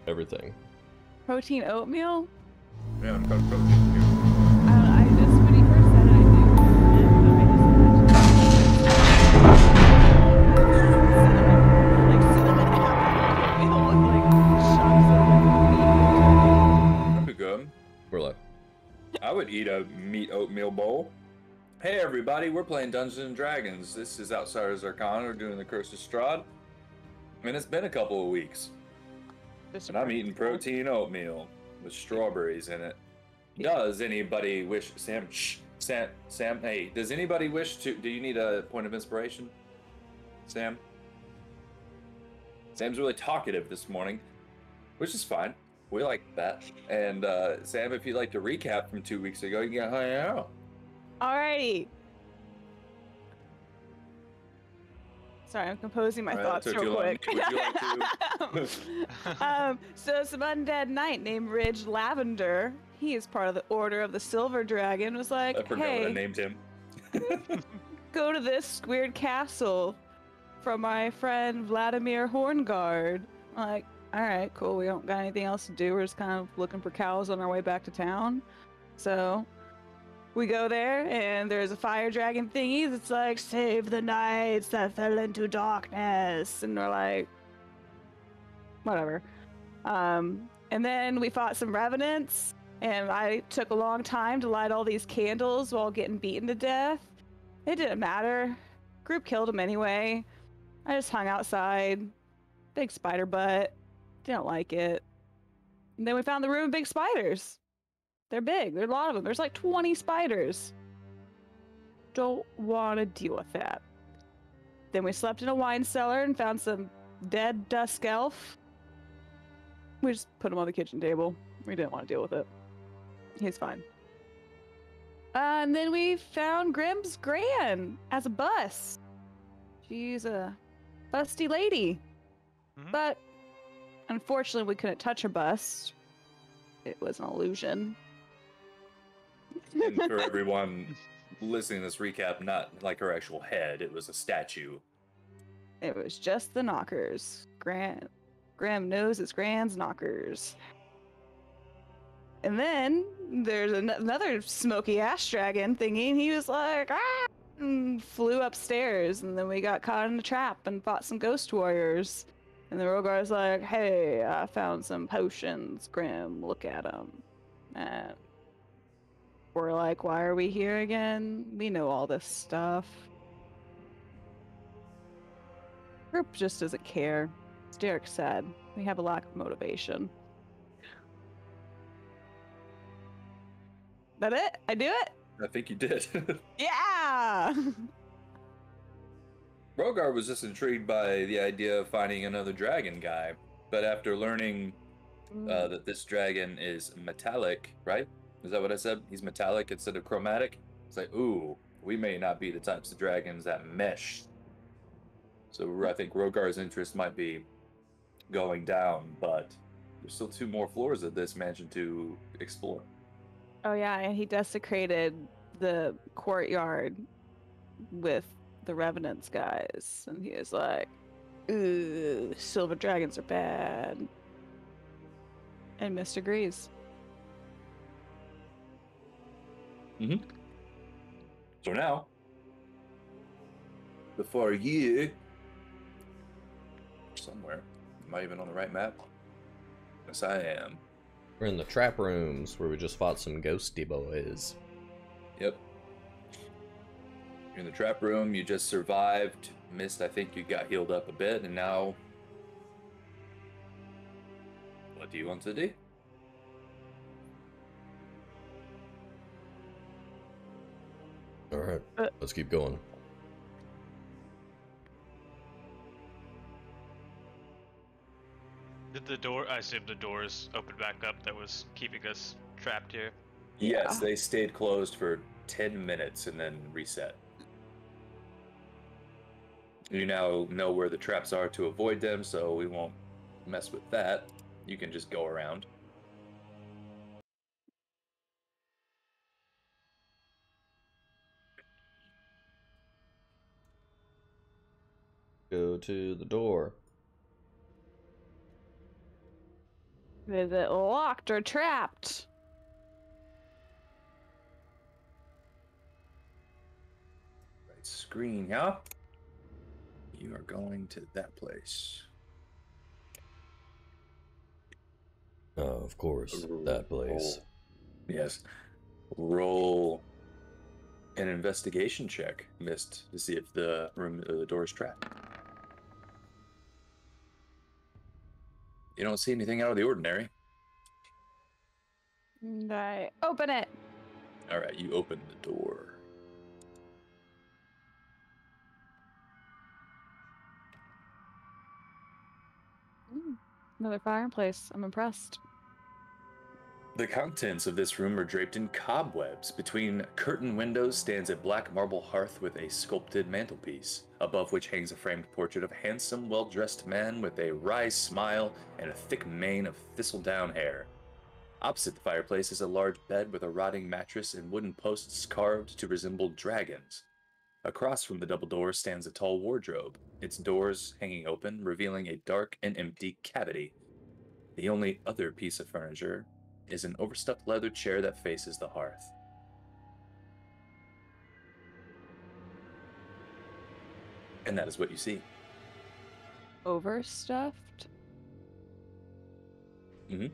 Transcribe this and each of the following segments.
everything. Protein oatmeal? Yeah, I'm cooked protein here. I just, when he first said it, I knew. Like cinnamon apple oatmeal with like chunks of like meat. That'd be good. We're like, I would eat a meat oatmeal bowl. Hey everybody, we're playing Dungeons and Dragons. This is Outsiders Arcana. We're doing the Curse of Strahd. And it's been a couple of weeks. And I'm eating protein oatmeal with strawberries in it. Does anybody wish... Sam, hey, does anybody wish to... Do you need a point of inspiration? Sam? Sam's really talkative this morning, which is fine. We like that. And Sam, if you'd like to recap from 2 weeks ago, you can hang out. Alrighty. Sorry, I'm composing my thoughts real quick. Would you like to... So some undead knight named Ridge Lavender, he is part of the Order of the Silver Dragon, was like, I forgot hey, what I named him. go to this weird castle from my friend Vladimir Horngard. I'm like, alright, cool, we don't got anything else to do, we're just kind of looking for cows on our way back to town. So we go there, and there's a fire dragon thingy that's like, save the knights that fell into darkness. And we're like, whatever. And then we fought some revenants, and I took a long time to light all these candles while getting beaten to death. It didn't matter. Group killed him anyway. I just hung outside. Big spider butt. Didn't like it. And then we found the room of big spiders. They're big. There's a lot of them. There's like 20 spiders. Don't want to deal with that. Then we slept in a wine cellar and found some dead dusk elf. We just put him on the kitchen table. We didn't want to deal with it. He's fine. And then we found Grimm's Gran as a bus. She's a busty lady. Mm-hmm. But unfortunately, we couldn't touch her bust. It was an illusion. And for everyone listening to this recap, not like her actual head, it was a statue. It was just the knockers. Graham knows it's Gran's knockers. And then there's another smoky ash dragon thingy, and he was like, ah! And flew upstairs, and then we got caught in a trap and fought some ghost warriors. And the Rogar's like, hey, I found some potions, Grim, look at them. And we're like, why are we here again? We know all this stuff. Group just doesn't care. As Derek said, we have a lack of motivation. That it? I do it? I think you did. Yeah! Rogar was just intrigued by the idea of finding another dragon guy, but after learning that this dragon is metallic, right? Is that what I said? He's metallic instead of chromatic? It's like, ooh, we may not be the types of dragons that mesh. So I think Rogar's interest might be going down, but there's still 2 more floors of this mansion to explore. Oh yeah, and he desecrated the courtyard with the Revenant's guys, and he was like, ooh, silver dragons are bad. And Mist agrees. Mm-hmm. So now, before you, somewhere, am I even on the right map? Yes, I am. we're in the trap rooms where we just fought some ghosty boys. Yep. You're in the trap room, you just survived. Mist, I think you got healed up a bit, and now... What do you want to do? Alright, let's keep going. Did the door, I assume the doors opened back up that was keeping us trapped here? Yes, they stayed closed for 10 minutes and then reset. You now know where the traps are to avoid them, so we won't mess with that. You can just go around. Go to the door. Is it locked or trapped? Right screen, yeah? You are going to that place. Of course, that place. Roll. Yes. Roll an investigation check, Mist, to see if the room, the door is trapped. You don't see anything out of the ordinary. And I open it. All right, you open the door. Another fireplace. I'm impressed. The contents of this room are draped in cobwebs. Between curtain windows stands a black marble hearth with a sculpted mantelpiece, above which hangs a framed portrait of a handsome, well-dressed man with a wry smile and a thick mane of thistledown hair. Opposite the fireplace is a large bed with a rotting mattress and wooden posts carved to resemble dragons. Across from the double door stands a tall wardrobe, its doors hanging open, revealing a dark and empty cavity. The only other piece of furniture is an overstuffed leather chair that faces the hearth. And that is what you see. Overstuffed? Mm-hmm.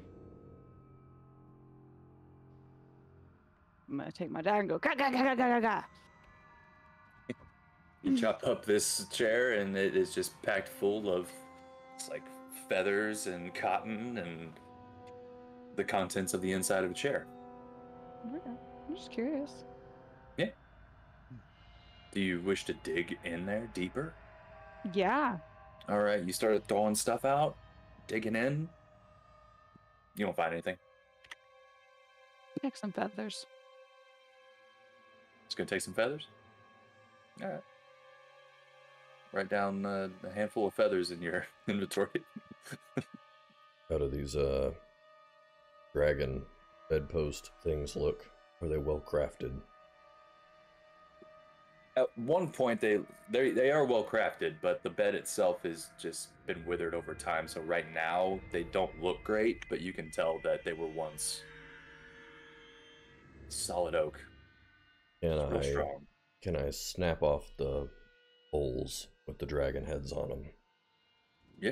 I'm gonna take my dagger and go, ga ga ga ga ga ga ga. You chop up this chair and it is just packed full of, it's like feathers and cotton and the contents of the inside of a chair. Okay. I'm just curious. Yeah. Do you wish to dig in there deeper? Yeah. All right, you started throwing stuff out, digging in. You don't find anything. Pick some feathers. It's gonna take some feathers. All right. Write down a handful of feathers in your inventory. How do these dragon bedpost things look? Are they well crafted? At one point, they are well crafted, but the bed itself has just been withered over time. So right now, they don't look great, but you can tell that they were once solid oak. Real strong. Can I snap off the holes with the dragon heads on them? Yeah.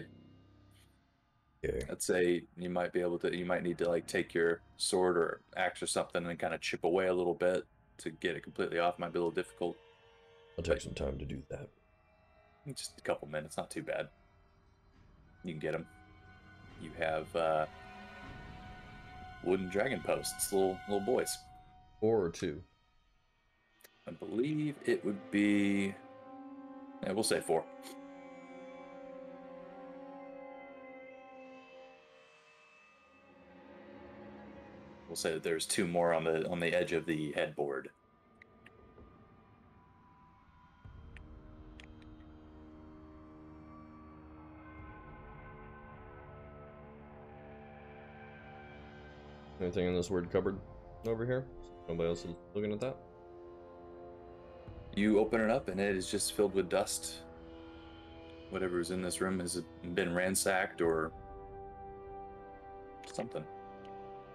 Okay. I'd say you might be able to. You might need to like take your sword or axe or something and kind of chip away a little bit to get it completely off. Might be a little difficult. I'll take some time to do that. Just a couple minutes, not too bad. You can get them. You have wooden dragon posts, little boys. 4 or 2? I believe it would be. Yeah, we'll say 4. We'll say that there's 2 more on the edge of the headboard. Anything in this word cupboard over here? Nobody else is looking at that? You open it up and it is just filled with dust. Whatever's in this room has been ransacked or something.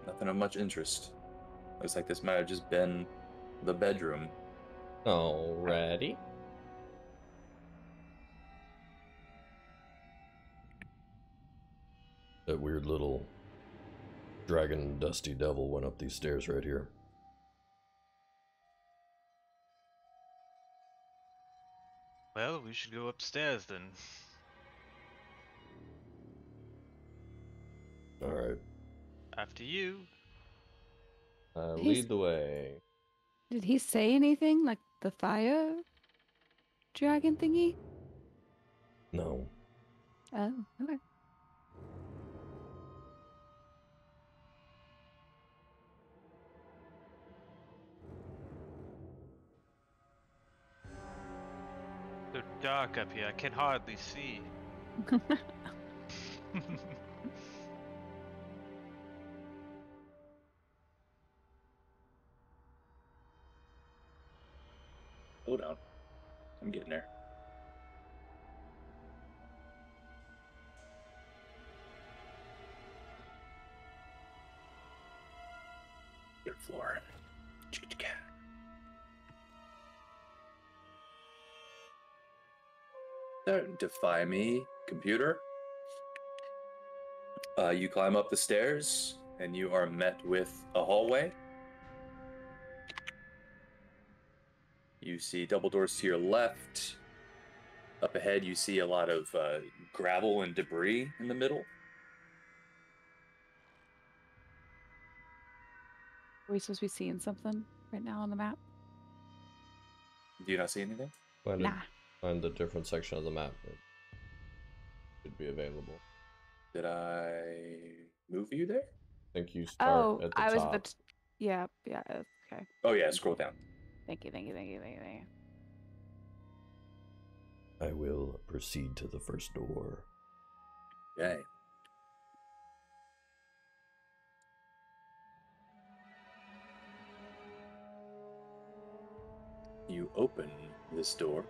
Nothing of much interest. Looks like this might have just been the bedroom. Alrighty. That weird little dragon dusty devil went up these stairs right here. Well, we should go upstairs then. Alright. After you. Lead the way. Did he say anything like the fire dragon thingy? No. Oh, okay. So dark up here, I can hardly see. Hold on. I'm getting there. floor. Don't defy me, computer. You climb up the stairs, and you are met with a hallway. You see double doors to your left. Up ahead, you see a lot of gravel and debris in the middle. Are we supposed to be seeing something right now on the map? Do you not see anything? Find a different section of the map that should be available. Did I move you there? I think you start at the I was top. yeah, okay. Oh yeah, scroll down. Thank you. I will proceed to the first door. Okay. You open this door.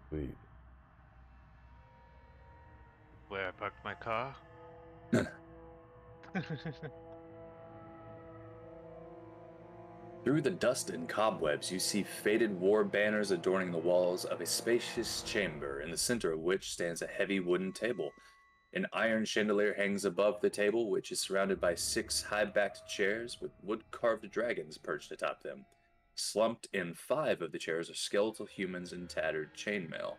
Sweet. Where I parked my car. Through the dust and cobwebs, you see faded war banners adorning the walls of a spacious chamber, in the center of which stands a heavy wooden table. An iron chandelier hangs above the table, which is surrounded by 6 high-backed chairs with wood-carved dragons perched atop them. Slumped in 5 of the chairs are skeletal humans in tattered chainmail.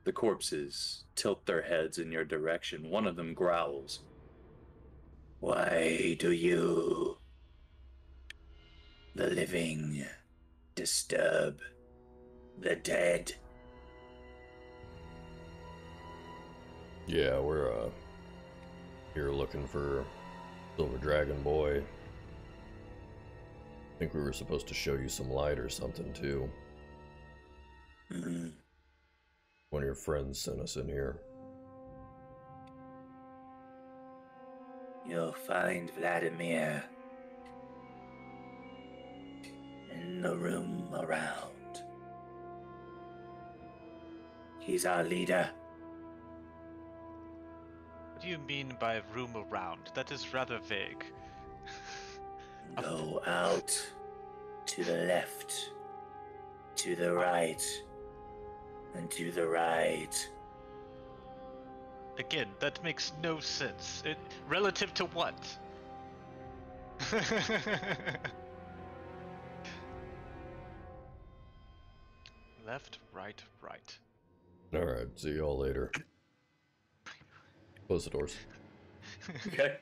The corpses tilt their heads in your direction. One of them growls. Why do you, the living, disturb the dead? Yeah, we're here looking for Silver Dragon Boy. I think we were supposed to show you some light or something too. Mm-hmm. One of your friends sent us in here. You'll find Vladimir in the room around. He's our leader. What do you mean by room around? That is rather vague. Go out to the left, to the right, and to the right. Again, that makes no sense. Relative to what? Left, right, right. Alright, see y'all later. Close the doors. Okay.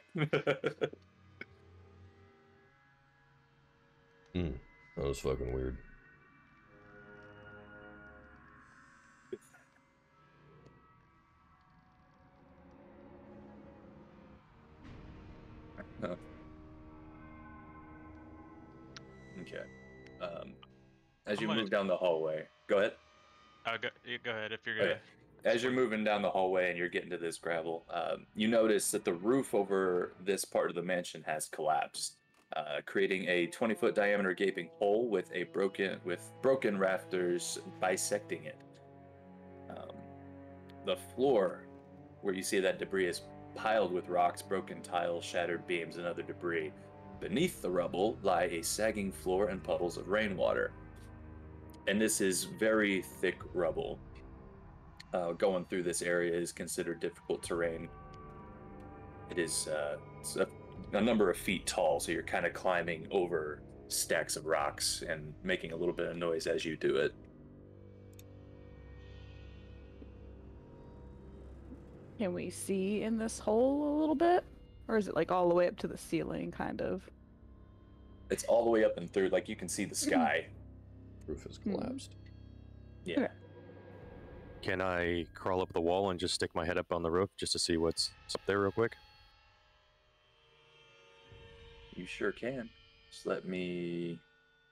That was fucking weird. Okay. As you move down the hallway, go ahead. Go ahead if you're gonna. Okay. As you're moving down the hallway and you're getting to this gravel, you notice that the roof over this part of the mansion has collapsed, creating a 20-foot diameter gaping hole with broken rafters bisecting it. The floor, where you see that debris, is piled with rocks, broken tiles, shattered beams, and other debris. Beneath the rubble lie a sagging floor and puddles of rainwater. And this is very thick rubble. Going through this area is considered difficult terrain. It is it's a number of feet tall, so you're kind of climbing over stacks of rocks and making a little bit of noise as you do it. Can we see in this hole a little bit? Or is it like all the way up to the ceiling, kind of? It's all the way up and through, like you can see the sky. Roof has collapsed. Yeah. Okay. Can I crawl up the wall and just stick my head up on the roof just to see what's up there real quick? You sure can. Just let me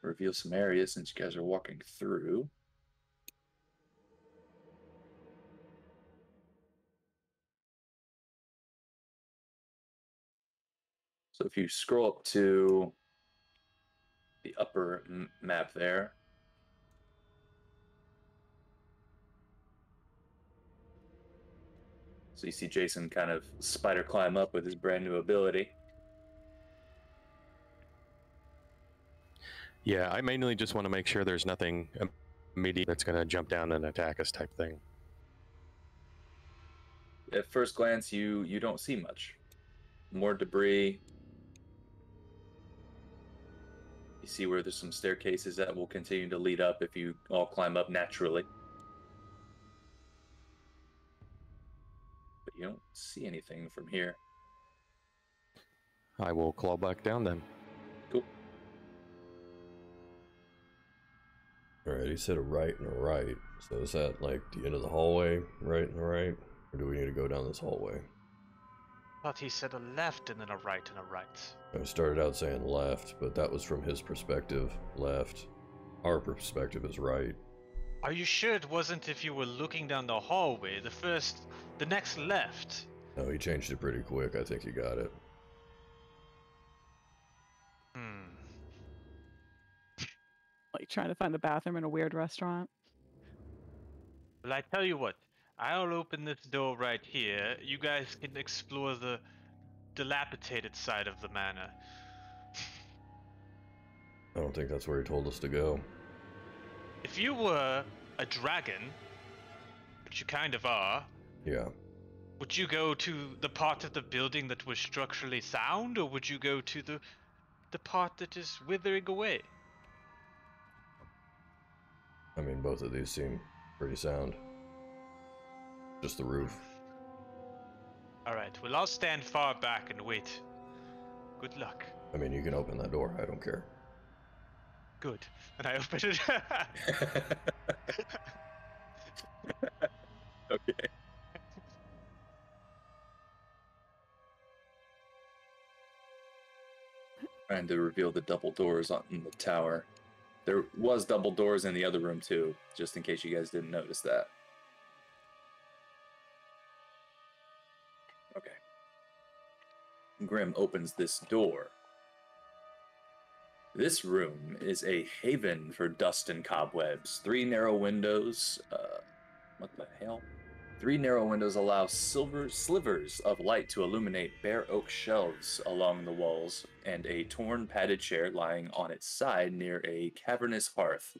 reveal some areas since you guys are walking through. So if you scroll up to the upper map there, so you see Jason kind of spider climb up with his brand new ability. Yeah, I mainly just want to make sure there's nothing immediate that's going to jump down and attack us type thing. At first glance, you don't see much. More debris. You see where there's some staircases that will continue to lead up if you all climb up naturally. But you don't see anything from here. I will claw back down then. Cool. Alright, he said a right and a right. So is that like the end of the hallway, right and a right? Or do we need to go down this hallway? Thought he said a left and then a right and a right. I started out saying left, but that was from his perspective, left. Our perspective is right. Are you sure it wasn't if you were looking down the hallway? The next left. No, he changed it pretty quick. I think he got it. Like trying to find the bathroom in a weird restaurant. Well, I tell you what. I'll open this door right here. You guys can explore the dilapidated side of the manor. I don't think that's where he told us to go. If you were a dragon, which you kind of are, Yeah. would you go to the part of the building that was structurally sound, or would you go to the part that is withering away? I mean, both of these seem pretty sound. Just the roof. Alright, well I'll stand far back and wait. Good luck. I mean, you can open that door. I don't care. Good. And I open it. Okay. Trying to reveal the double doors in the tower. There was double doors in the other room too, just in case you guys didn't notice that. Okay. Grim opens this door. This room is a haven for dust and cobwebs. 3 narrow windows. What the hell? 3 narrow windows allow slivers of light to illuminate bare oak shelves along the walls, and a torn padded chair lying on its side near a cavernous hearth.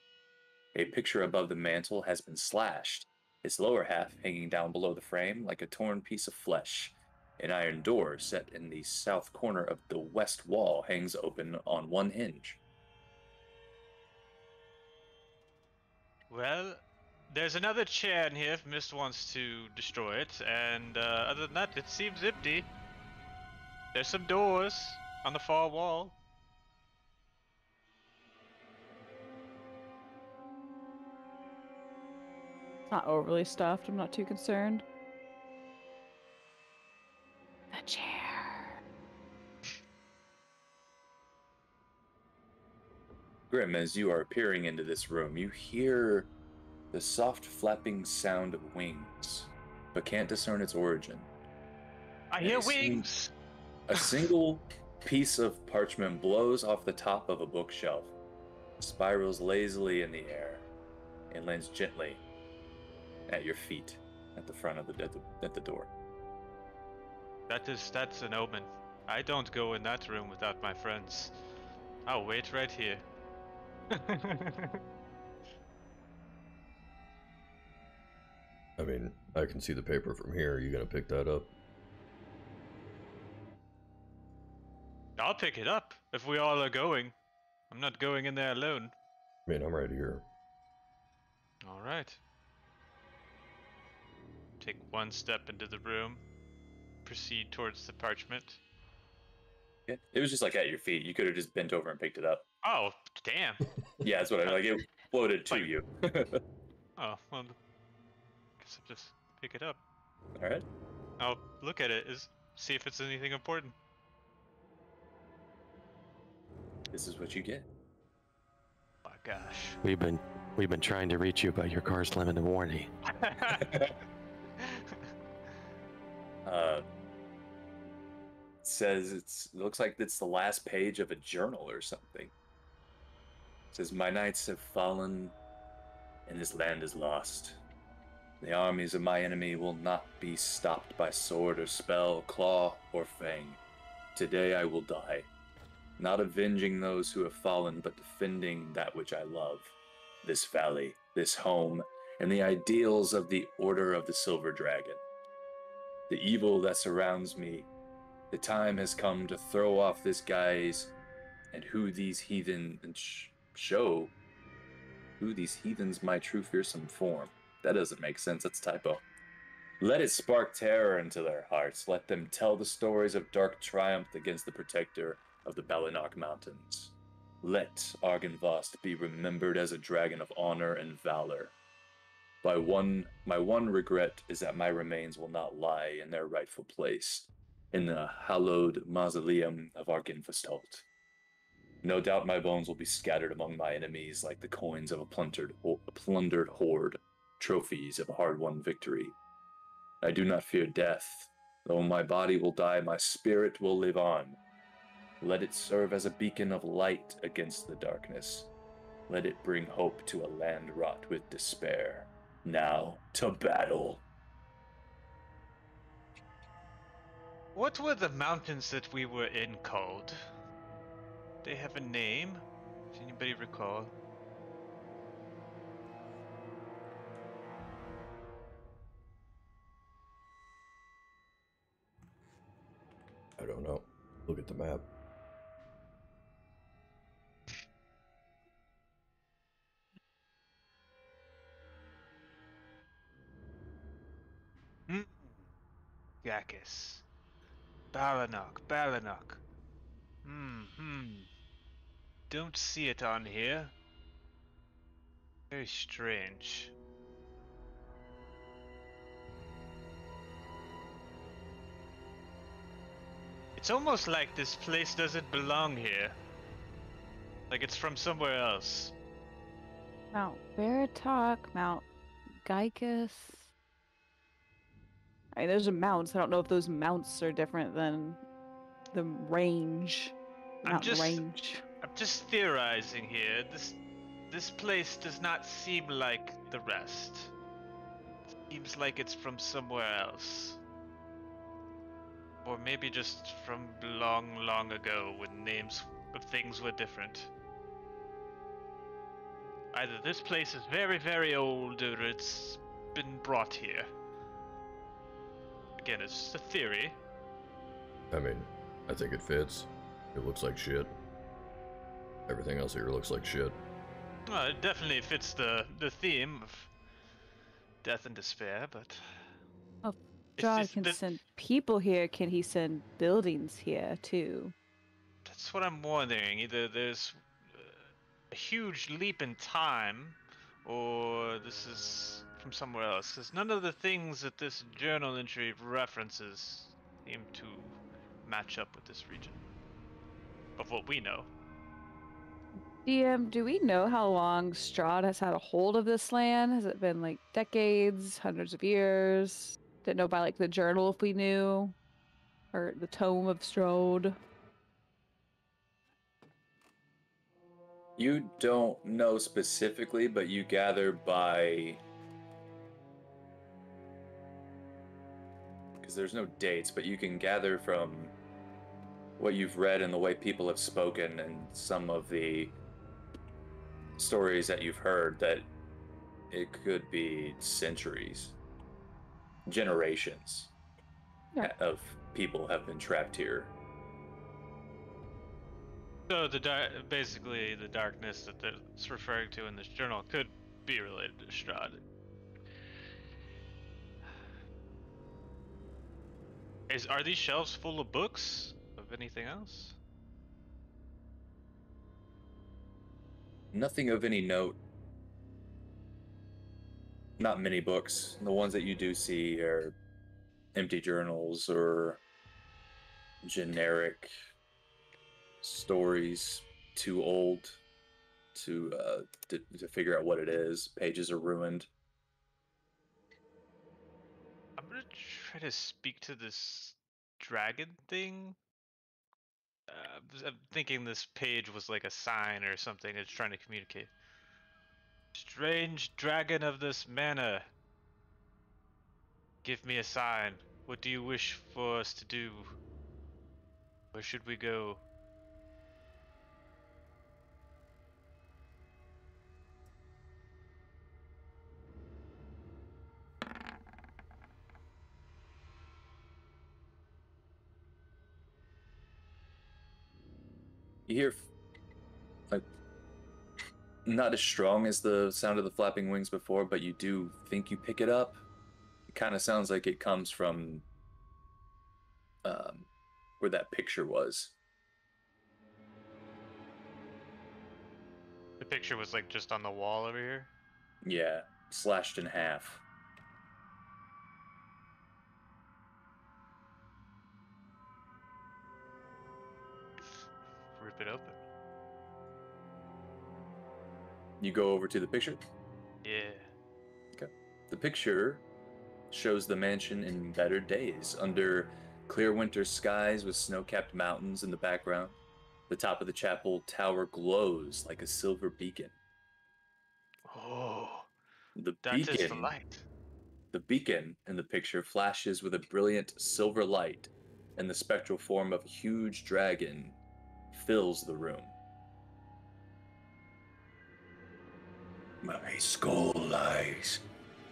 A picture above the mantel has been slashed, its lower half hanging down below the frame like a torn piece of flesh. An iron door set in the south corner of the west wall hangs open on one hinge. Well, there's another chair in here if Mist wants to destroy it, and other than that, it seems empty. There's some doors on the far wall. It's not overly stuffed. I'm not too concerned. The chair. Grim, as you are peering into this room, you hear the soft flapping sound of wings, but can't discern its origin. I hear wings! A single piece of parchment blows off the top of a bookshelf, spirals lazily in the air, and lands gently at your feet at the front of the door. That's an omen. I don't go in that room without my friends. I'll wait right here. I mean, I can see the paper from here. Are you gonna pick that up? I'll pick it up if we all are going. I'm not going in there alone. I mean, I'm right here. All right. Take one step into the room. Proceed towards the parchment. Yeah, it was just like at your feet. You could have just bent over and picked it up. Oh, damn. Yeah, that's what I like. It floated to you. Oh, well, guess I'll just pick it up. All right. I'll look at it, see if it's anything important. This is what you get. Oh my gosh. We've been trying to reach you, but your car's limited warranty. Says it looks like it's the last page of a journal or something. It says, "My knights have fallen, and this land is lost. The armies of my enemy will not be stopped by sword or spell, claw or fang. Today I will die. not avenging those who have fallen, but defending that which I love, this valley, this home, and the ideals of the Order of the Silver Dragon. The evil that surrounds me, the time has come to throw off this guise and who these heathen show who these heathens my true fearsome form. That doesn't make sense, that's a typo. Let it spark terror into their hearts. Let them tell the stories of dark triumph against the protector of the Balinok Mountains. Let Argynvost be remembered as a dragon of honor and valor. My one regret is that my remains will not lie in their rightful place, in the hallowed mausoleum of Argynvost. No doubt my bones will be scattered among my enemies like the coins of a plundered horde, trophies of a hard-won victory. I do not fear death. Though my body will die, my spirit will live on. Let it serve as a beacon of light against the darkness. Let it bring hope to a land wrought with despair. Now, to battle. What were the mountains that we were in called? They have a name? Does anybody recall? I don't know. Look at the map. Yakis. Balinok. Don't see it on here. Very strange. It's almost like this place doesn't belong here. Like it's from somewhere else. Mount Veritok, Mount Gaikus. I mean, those are mounts. I don't know if those mounts are different than the range. Mountain range. I'm just theorizing here. This place does not seem like the rest. It seems like it's from somewhere else. Or maybe just from long, long ago when names of things were different. Either this place is very, very old or it's been brought here. Again, it's just a theory. I mean, I think it fits. It looks like shit. Everything else here looks like shit. Well, it definitely fits the theme of death and despair, but... Oh, Strahd can send people here. Can he send buildings here, too? That's what I'm wondering. Either there's a huge leap in time, or this is from somewhere else. Because none of the things that this journal entry references seem to match up with this region. Of what we know. DM, do we know how long Strahd has had a hold of this land? Has it been like decades, hundreds of years? Didn't know by like the journal if we knew. Or the tome of Strahd. You don't know specifically, but you gather by... because there's no dates, but you can gather from what you've read and the way people have spoken and some of the stories that you've heard that it could be centuries, generations of people have been trapped here. So basically the darkness that it's referring to in this journal could be related to Strahd. Are these shelves full of books? Of anything else? Nothing of any note. Not many books. The ones that you do see are empty journals or generic stories, too old to figure out what it is. Pages are ruined. I'm gonna try to speak to this dragon thing. I'm thinking this page was like a sign or something it's trying to communicate. Strange dragon of this manor. Give me a sign. What do you wish for us to do? Where should we go? You hear, like, not as strong as the sound of the flapping wings before, but you do think you pick it up. It kind of sounds like it comes from where that picture was. The picture was like just on the wall over here. Yeah, slashed in half. Rip it open. You go over to the picture. Yeah. Okay. The picture shows the mansion in better days, under clear winter skies with snow-capped mountains in the background. The top of the chapel tower glows like a silver beacon. Oh, The that is the beacon, light. the beacon in the picture flashes with a brilliant silver light, and the spectral form of a huge dragon fills the room. My skull lies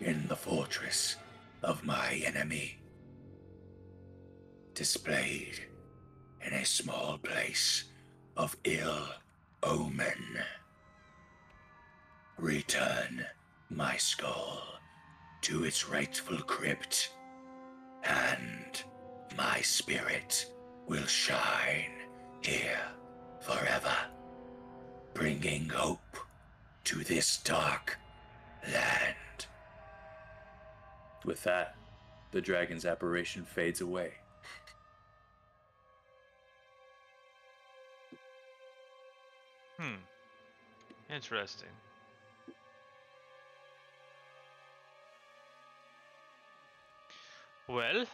in the fortress of my enemy, displayed in a small place of ill omen. Return my skull to its rightful crypt, and my spirit will shine here forever, bringing hope to this dark land. With that, the dragon's apparition fades away. Interesting. Well,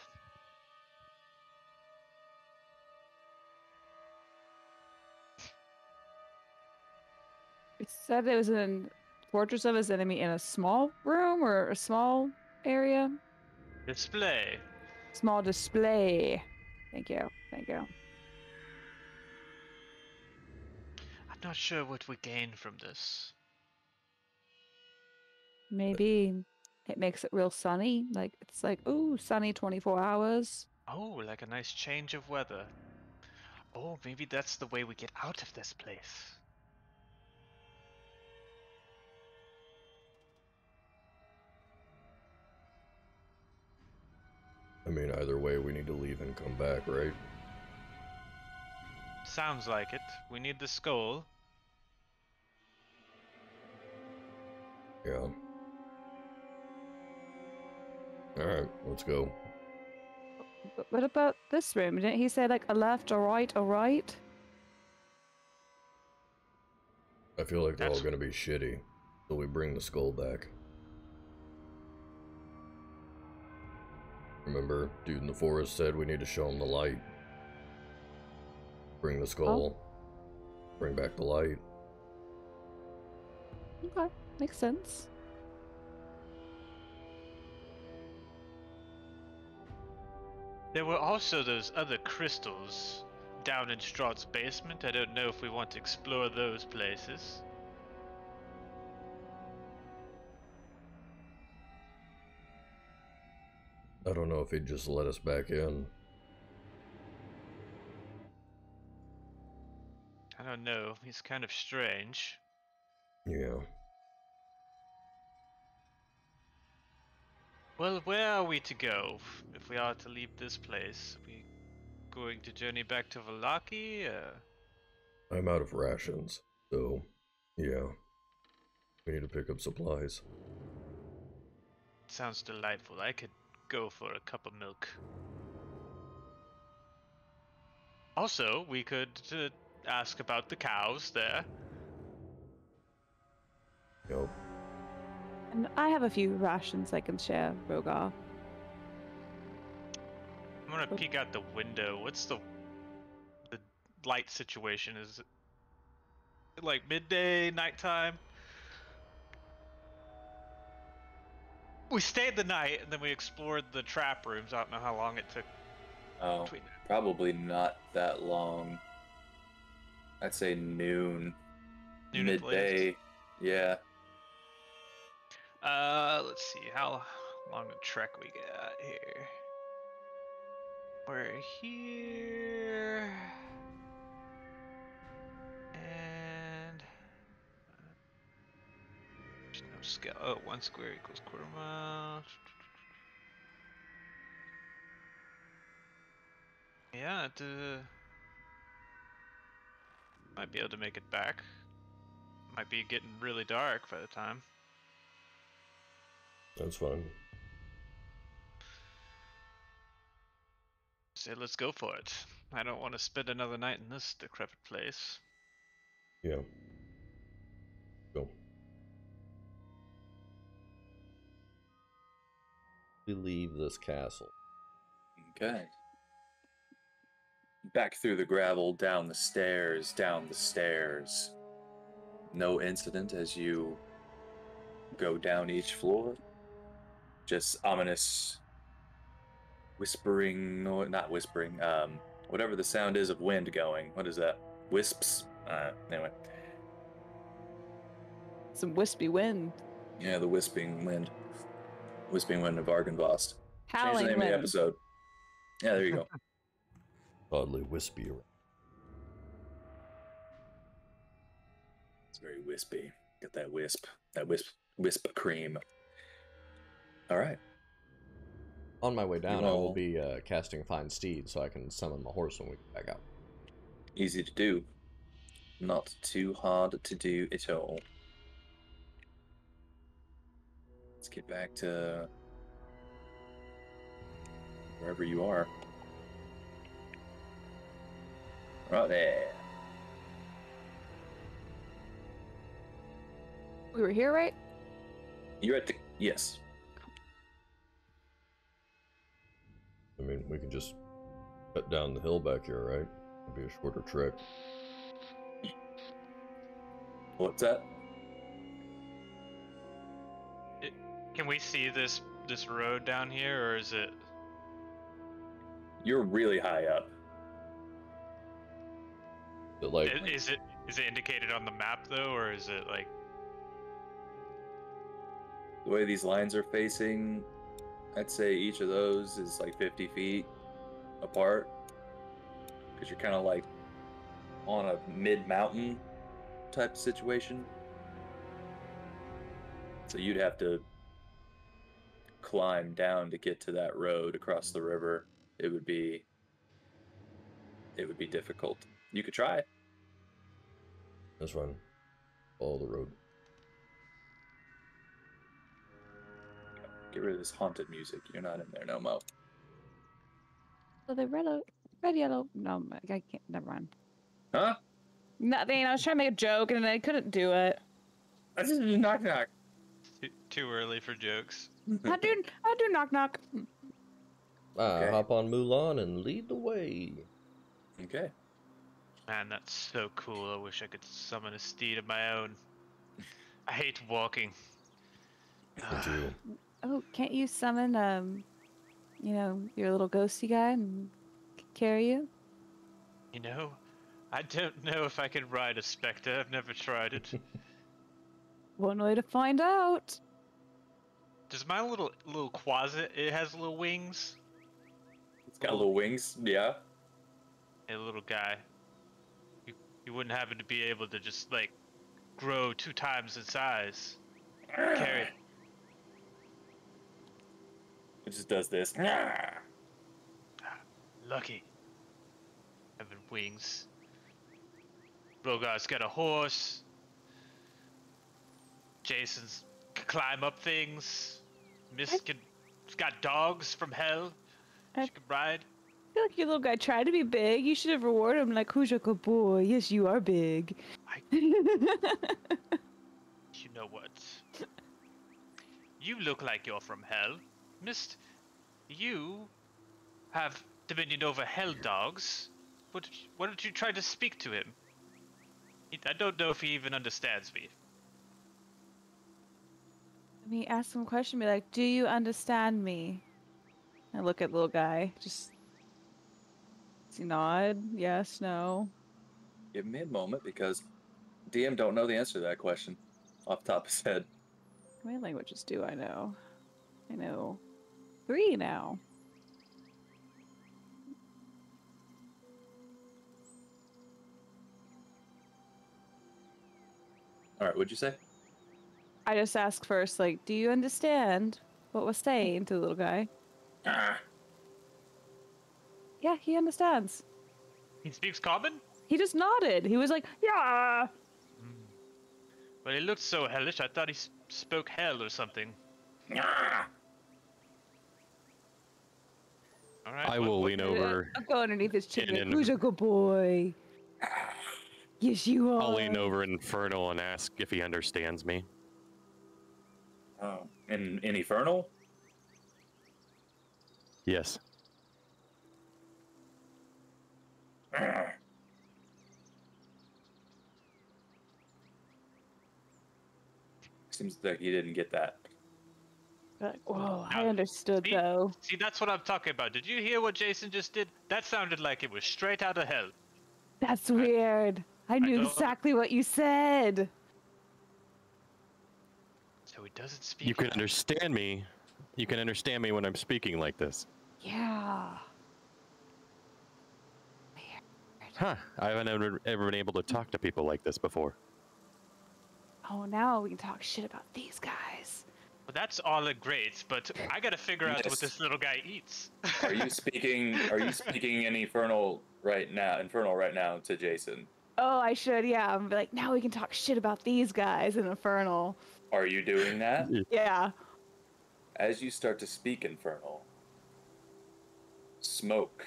It said it was in Fortress of his enemy in a small room or a small area. display. Small display. Thank you. Thank you. I'm not sure what we gain from this. Maybe it makes it real sunny. Like it's like, ooh, sunny 24 hours. Oh, like a nice change of weather. Oh, maybe that's the way we get out of this place. I mean, either way, we need to leave and come back, right? Sounds like it. We need the skull. Yeah. Alright, let's go. But what about this room? Didn't he say like a left, a right, a right? I feel like they're all That's- gonna be shitty, so we bring the skull back. Remember, dude in the forest said we need to show him the light. Bring the skull. Bring back the light. Okay, makes sense. There were also those other crystals down in Strahd's basement. I don't know if we want to explore those places. I don't know if he'd just let us back in. I don't know. He's kind of strange. Yeah. Well, where are we to go if we are to leave this place? Are we going to journey back to Vallaki? I'm out of rations, so yeah. We need to pick up supplies. Sounds delightful. I could go for a cup of milk. Also, we could ask about the cows there. Yep. And I have a few rations I can share, Rogar. I'm gonna peek out the window. What's the light situation? Is it like midday, nighttime? We stayed the night and then we explored the trap rooms. I don't know how long it took Oh, between. probably not that long. I'd say noon. Noon at the latest. Midday. Yeah. Let's see how long a trek we got here. We're here. Scale. Oh, 1 square equals quarter mile. Yeah, it might be able to make it back. Might be getting really dark by the time. That's fine. Say, let's go for it. I don't want to spend another night in this decrepit place. Yeah. Go. We leave this castle. Okay. Back through the gravel, down the stairs, down the stairs. No incident as you go down each floor. Just ominous whispering, no, not whispering, whatever the sound is of wind going. What is that? Wisps? Anyway. Some wispy wind. Yeah, the Wisping Wind. Wisping Wind of Argynvost. Change the Howling name of the wind. episode. Yeah, there you go. Oddly wispy. It's very wispy. Get that wisp. That wisp cream. All right. On my way down, You I will all- be casting Find Steed so I can summon my horse when we get back out. Easy to do. Not too hard to do at all. Let's get back to wherever you are. Right there. We were here, right? You're at the... Yes. I mean, we can just cut down the hill back here, right? It'll be a shorter trek. What's that? Can we see this road down here, or is it? You're really high up. But like, Is it indicated on the map though, or is it like? The way these lines are facing, I'd say each of those is like 50 feet apart. Because you're kind of like on a mid-mountain type situation. So you'd have to climb down to get to that road across the river. It would be difficult. You could try. that's fine. Follow the road. Get rid of this haunted music. You're not in there no mo. So the red, yellow. No, I can't. Never mind. Huh? Nothing. I was trying to make a joke and I couldn't do it. I just knock knock. Too early for jokes. I do knock knock. Okay. Hop on Mulan and lead the way. Okay. Man, that's so cool. I wish I could summon a steed of my own. I hate walking. Would you? Oh, can't you summon your little ghosty guy and carry you? You know, I don't know if I can ride a specter. I've never tried it. One way to find out. Does my little quasit? It has little wings. It's got little wings. Yeah. A little guy. You wouldn't happen to be able to just like grow 2 times in size. Carry. It just does this. Lucky. Having wings. Rogar's got a horse. Jason's can climb up things. She's got dogs from hell. I- She can ride. I feel like your little guy tried to be big. You should have rewarded him like, who's your good boy? Yes, you are big. You know what? You look like you're from hell. Mist, you have dominion over hell dogs. Why don't you try to speak to him? I don't know if he even understands me. Let me ask him a question. Be like, do you understand me? I look at little guy. Just does he nod? Yes, no. Give me a moment because DM don't know the answer to that question off the top of his head. How many languages do I know? I know 3 now. All right, what'd you say? I just ask first, like, do you understand what we're saying to the little guy? Yeah, he understands. He speaks common? He just nodded. He was like, yeah. Well, he looked so hellish, I thought he spoke hell or something. Alright, I will lean over. I'll go underneath his chin. And- Who's a good boy? Yes, you are. I'll lean over Infernal and ask if he understands me. Oh, in Infernal? Yes. Seems like you didn't get that. Like, whoa, I Now, understood see- though. See, that's what I'm talking about. Did you hear what Jason just did? That sounded like it was straight out of hell. That's weird. I knew don't- exactly what you said. So he doesn't speak. You can understand me. You can understand me when I'm speaking like this. Yeah. Huh. I haven't ever been able to talk to people like this before. Oh, now we can talk shit about these guys. Well, that's all great, but I gotta figure out what Yes. this little guy eats. Are you speaking in Infernal right now? Infernal right now to Jason. Oh, I should, yeah. I'm like, now we can talk shit about these guys in Infernal. Are you doing that? Yeah. As you start to speak Infernal, smoke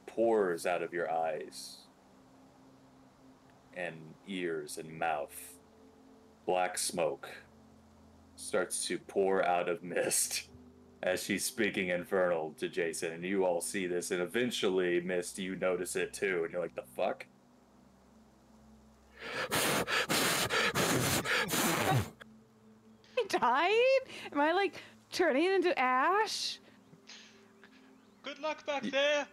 pours out of your eyes and ears and mouth. Black smoke starts to pour out of Mist as she's speaking Infernal to Jason, and you all see this, and eventually, Mist, you notice it too, and you're like, the fuck? I died? Am I like turning into ash? Good luck back there.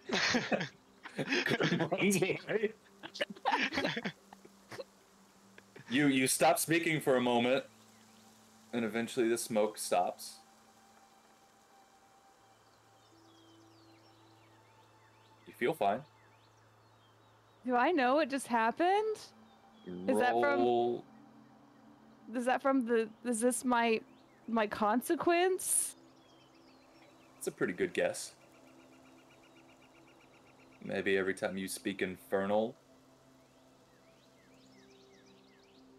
You stop speaking for a moment, and eventually the smoke stops. You feel fine. Do I know what just happened? Is that from- Roll- Is this my consequence? It's a pretty good guess. Maybe every time you speak Infernal.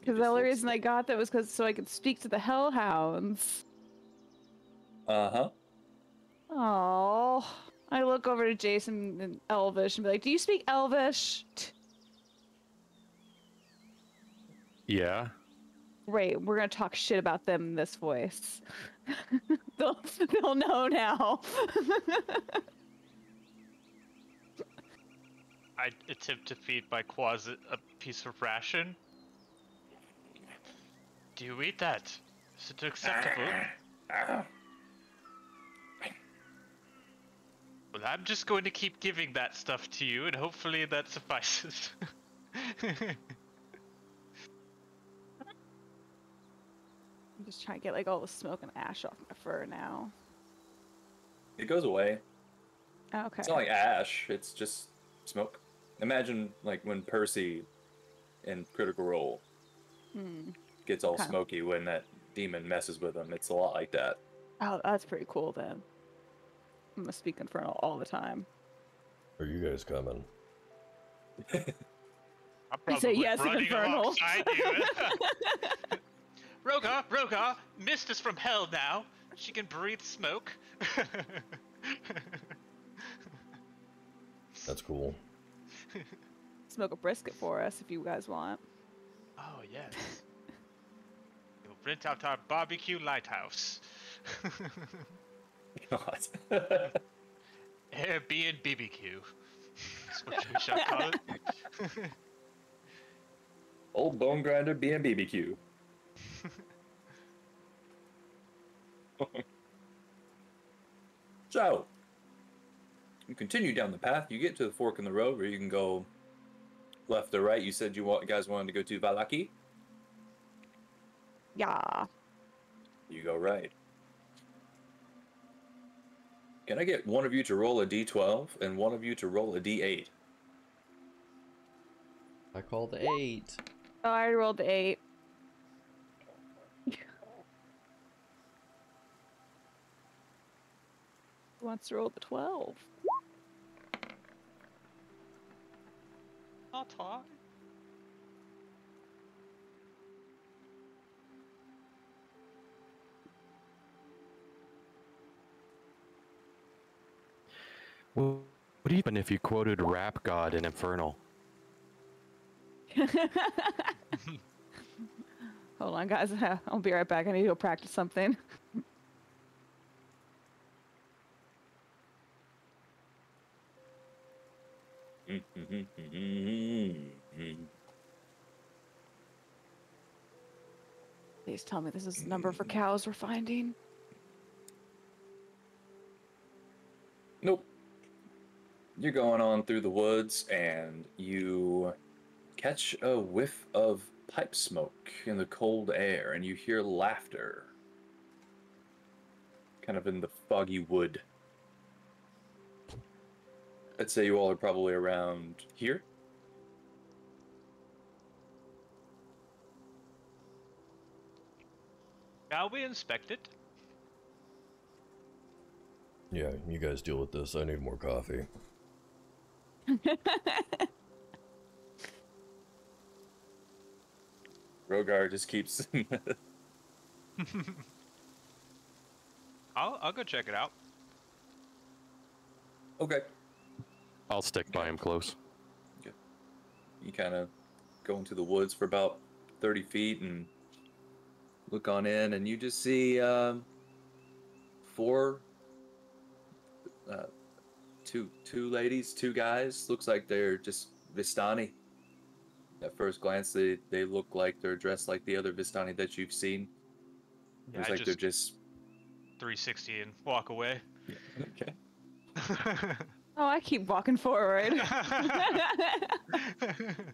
Because the only reason I got that was so I could speak to the Hellhounds. Uh-huh. Oh, I look over to Jason in Elvish and be like, "Do you speak Elvish?" Yeah. Great, we're gonna talk shit about them in this voice. they'll know now. I attempt to feed my quads a piece of ration. Do you eat that? Is it acceptable? Well, I'm just going to keep giving that stuff to you, and hopefully that suffices. I'm just trying to get like all the smoke and ash off my fur now. It goes away. Okay. It's not like ash, it's just smoke. Imagine like when Percy in Critical Role gets all Okay. smoky when that demon messes with him. It's a lot like that. Oh, that's pretty cool then. I'm gonna speak Infernal all the time. Are you guys coming? I'm I say probably yes in running Infernal. alongside you. Rogar, Mist is from hell now. She can breathe smoke. That's cool. Smoke a brisket for us if you guys want. Oh, yes. We'll rent out our barbecue lighthouse. God. Airbnb BBQ. That's what we shall call it. Old Bone Grinder BBQ. So, you continue down the path. You get to the fork in the road where you can go left or right. You said you guys wanted to go to Vallaki. Yeah. You go right. Can I get one of you to roll a d12 and one of you to roll a d8? I call the 8. Oh, I already rolled the 8. Who wants to roll the 12? I'll talk. Well, what even if you quoted Rap God in Infernal? Hold on, guys. I'll be right back. I need to go practice something. Please tell me this is the number for cows we're finding. Nope. You're going on through the woods and you catch a whiff of pipe smoke in the cold air and you hear laughter. Kind of in the foggy wood. I'd say you all are probably around here. Shall we inspect it? Yeah, you guys deal with this. I need more coffee. Rogar just keeps... I'll go check it out. Okay. I'll stick by him close. Okay. You kind of go into the woods for about 30 feet and look on in, and you just see four, two ladies, two guys. Looks like they're just Vistani. At first glance, they look like they're dressed like the other Vistani that you've seen. Yeah, Looks like they're just 360 and walk away. Yeah, okay. Oh, I keep walking forward.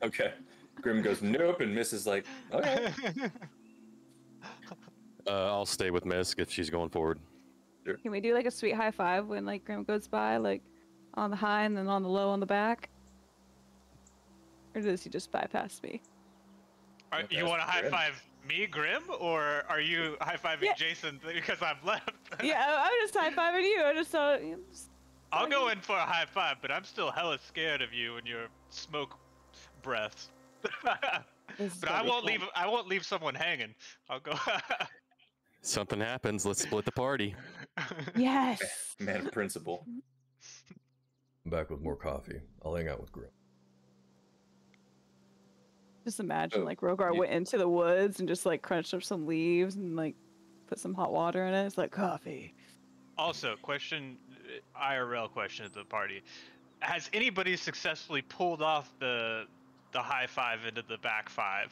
Okay. Grim goes nope, and Miss is like, okay. I'll stay with Misk if she's going forward. Sure. Can we do like a sweet high five when like Grim goes by, like on the high and then on the low on the back? Or does he just bypass me? You want to high five me, Grim, or are you high fiving Jason because I'm left? Yeah, I'm just high fiving you. I just thought. I'll go in for a high five, but I'm still hella scared of you and your smoke breaths. But I won't leave someone hanging. I'll go. Something happens, let's split the party. Yes. Man of principle. I'm back with more coffee. I'll hang out with Grim. Just imagine like Rogar went into the woods and just like crunched up some leaves and like put some hot water in it. It's like coffee. Also, IRL question at the party. Has anybody successfully pulled off the high five into the back five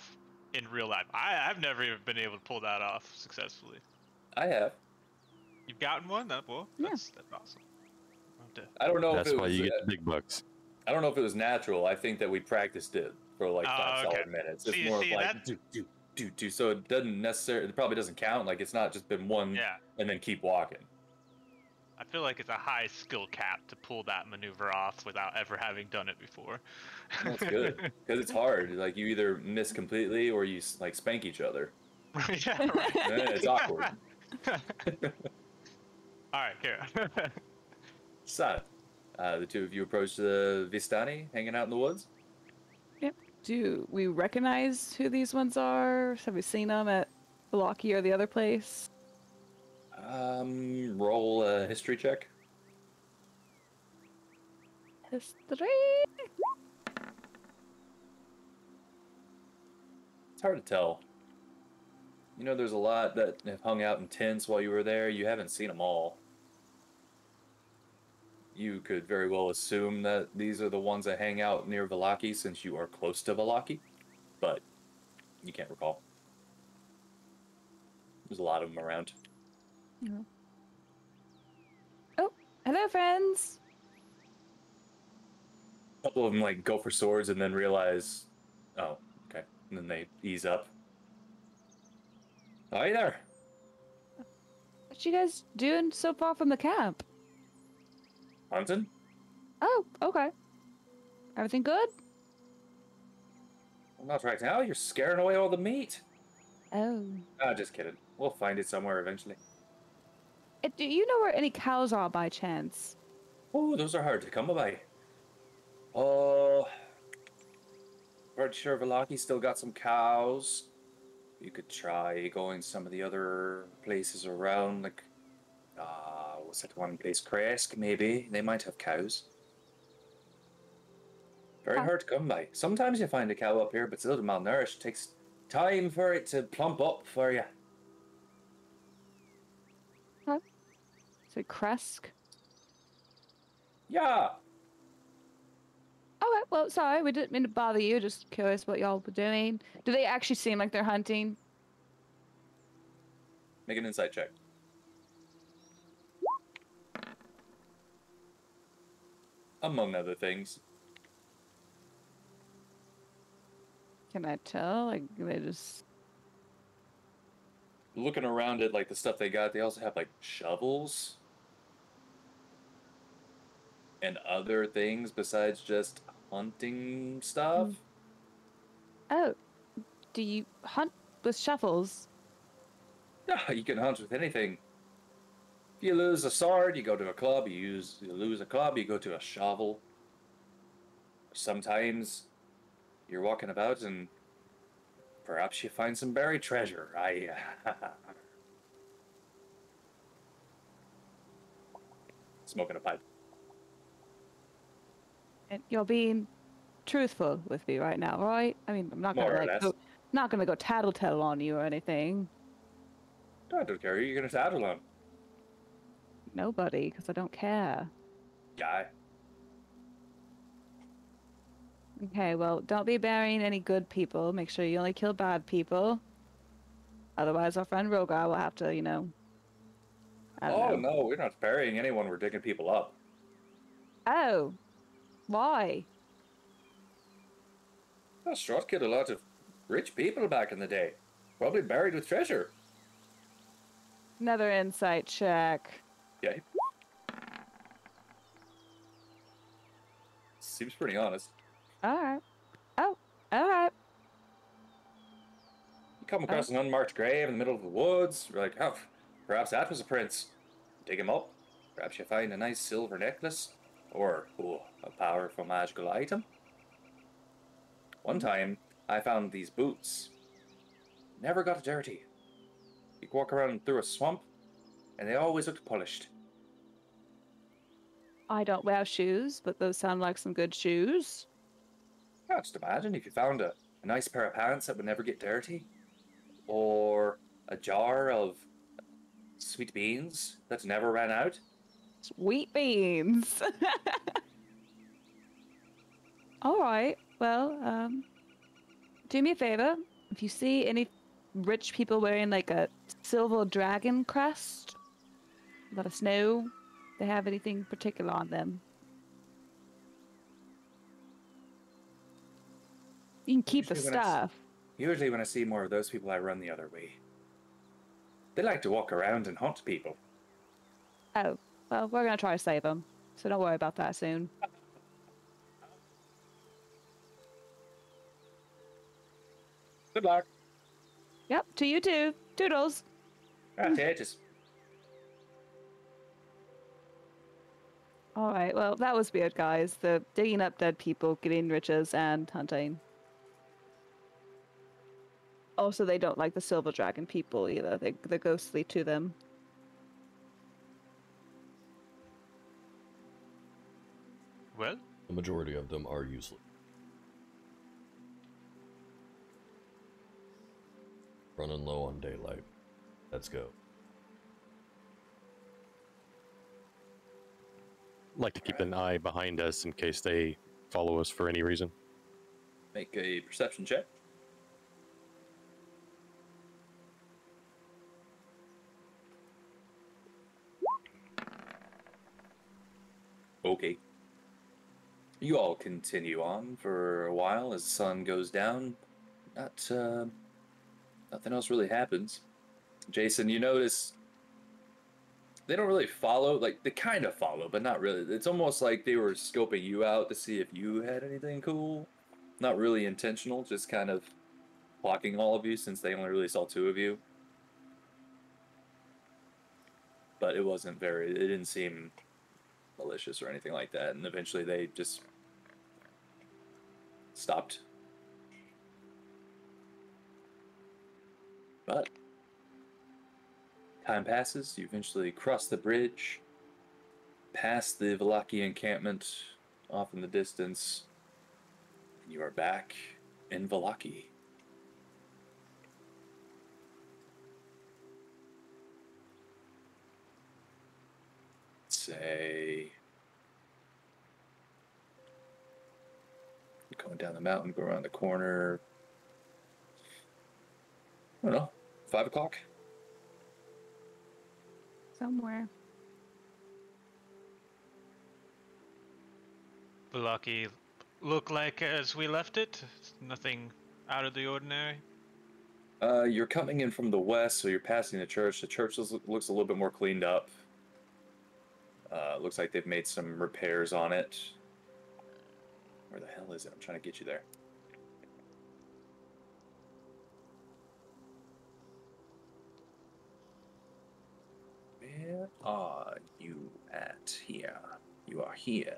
in real life? I've never even been able to pull that off successfully. I have. You've gotten one? That's awesome. I don't know That's if it why was, you get the big bucks. I don't know if it was natural. I think that we practiced it for like 5 solid minutes. It's more of like do. So it doesn't necessarily. It probably doesn't count. Like it's not just been one and then keep walking. I feel like it's a high skill cap to pull that maneuver off without ever having done it before. That's good because it's hard. Like you either miss completely or you like spank each other. Yeah, right. It's awkward. All right, here. So, the two of you approach the Vistani, hanging out in the woods. Yep. Do we recognize who these ones are? Have we seen them at Vallaki or the other place? Roll a history check. History. It's hard to tell. You know, there's a lot that have hung out in tents while you were there. You haven't seen them all. You could very well assume that these are the ones that hang out near Vallaki since you are close to Vallaki, but you can't recall. There's a lot of them around. Yeah. Oh, hello, friends. A couple of them like go for swords and then realize, oh, okay, and then they ease up. Hi there. What you guys doing so far from the camp? Hunting? Oh, okay. Everything good? Well, not right now. You're scaring away all the meat. Oh. Ah, just kidding. We'll find it somewhere eventually. Do you know where any cows are by chance? Oh, those are hard to come by. Oh, pretty sure Vallaki still got some cows. You could try going some of the other places around, like, what's that one place? Kresk, maybe? They might have cows. Very Huh. hard to come by. Sometimes you find a cow up here, but it's a little malnourished. Takes time for it to plump up for you. Huh? So Kresk? Yeah. Okay, well, sorry, we didn't mean to bother you. Just curious what y'all were doing. Do they actually seem like they're hunting? Make an insight check. Among other things. Can I tell? Like, they just... Looking around at like the stuff they got, they also have like shovels and other things besides just hunting stuff. Oh, do you hunt with shovels? Yeah, you can hunt with anything. If you lose a sword, you go to a club. You lose a club, you go to a shovel. Sometimes you're walking about and perhaps you find some buried treasure. Smoking a pipe. And you're being truthful with me right now, right? I mean, I'm not gonna More or like less. go, not gonna go tattletale on you or anything. I don't care. You're gonna tattle on. Nobody, because I don't care. Guy. Okay, well, don't be burying any good people. Make sure you only kill bad people. Otherwise, our friend Rogar will have to, you know. I don't Oh know. no, we're not burying anyone. We're digging people up. Oh, why? Oh, Strahd killed a lot of rich people back in the day. Probably buried with treasure. Another insight check. Yeah. Seems pretty honest. All right. Oh, all right. You come across an unmarked grave in the middle of the woods. You're like, oh, perhaps that was a prince. Dig him up. Perhaps you find a nice silver necklace. Or, a powerful magical item. One time, I found these boots. Never got dirty. You could walk around through a swamp, and they always looked polished. I don't wear shoes, but those sound like some good shoes. Yeah, just imagine if you found a nice pair of pants that would never get dirty. Or a jar of sweet beans that never ran out. Sweet beans. All right. Well, do me a favor. If you see any rich people wearing like a silver dragon crest, let us know if they have anything particular on them. You can keep the Usually when I s- stuff. Usually when I see more of those people, I run the other way. They like to walk around and hunt people. Oh, well, we're gonna try to save them, so don't worry about that soon. Good luck. Yep, to you too. Toodles. Ages. All right, well, that was weird, guys. The digging up dead people, getting riches, and hunting. Also, they don't like the silver dragon people either. They're ghostly to them. Well, The majority of them are useless. Running low on daylight. Let's go. Like to keep an eye behind us in case they follow us for any reason. Make a perception check. Okay. You all continue on for a while as the sun goes down. Nothing else really happens. Jason, you notice they don't really follow, like, they kind of follow, but not really. It's almost like they were scoping you out to see if you had anything cool. Not really intentional, just kind of blocking all of you since they only really saw two of you. but it wasn't very. It didn't seem malicious or anything like that. And eventually, they just stopped. But time passes. You eventually cross the bridge, past the Vallaki encampment, off in the distance, and you are back in Vallaki. Say, going down the mountain, go around the corner. I don't know, 5 o'clock. Somewhere. Vallaki look like as we left it? Nothing out of the ordinary? You're coming in from the west, so you're passing the church. The church looks a little bit more cleaned up. Looks like they've made some repairs on it. Where the hell is it? I'm trying to get you there. Where are you at here? You are here.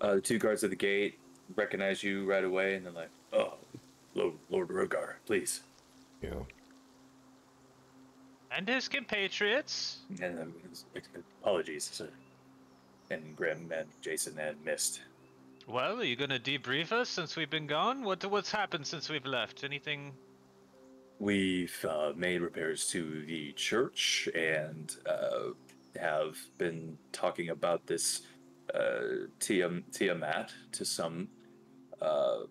The 2 guards at the gate recognize you right away, and they're like, "Oh, Lord Rogar, please." Yeah. And his compatriots. And apologies, sir. And Grim and Jason and Mist. Well, are you gonna debrief us since we've been gone? What's happened since we've left? Anything? We've made repairs to the church and have been talking about this Tiamat to some. I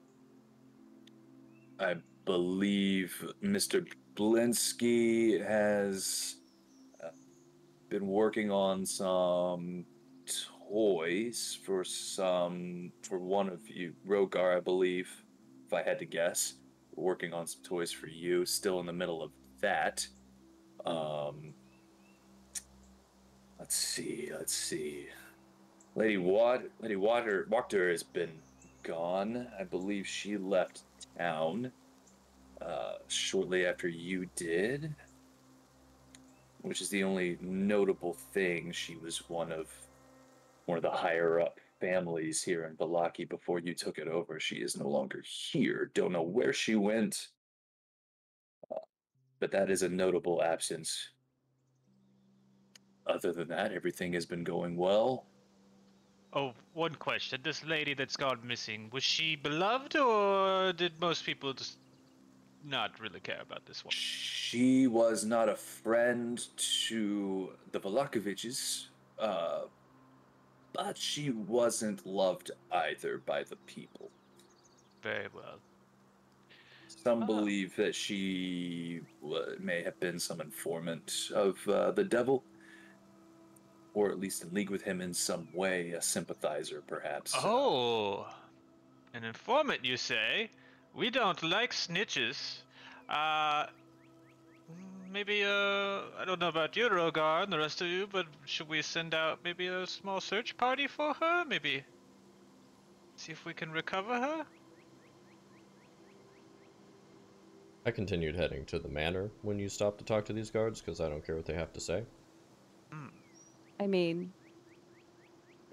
believe Mr. Blinsky has been working on some toys for one of you, Rogar, I believe, if I had to guess. Working on some toys for you. Still in the middle of that. Let's see. Lady Wachter has been gone. I believe she left town shortly after you did, which is the only notable thing. She was one of the higher up families here in Vallaki before you took it over. She is no longer here. Don't know where she went, but that is a notable absence. Other than that, everything has been going well. Oh, one question. This lady that's gone missing, was she beloved, or did most people just not really care about this one? She was not a friend to the Valakoviches, but she wasn't loved either by the people. Very well. Some believe that she may have been some informant of the devil, or at least in league with him in some way, a sympathizer, perhaps. Oh, an informant, you say? We don't like snitches. Maybe, I don't know about you, Rogar, and the rest of you, but should we send out maybe a small search party for her? Maybe see if we can recover her? I continued heading to the manor when you stopped to talk to these guards, because I don't care what they have to say. I mean,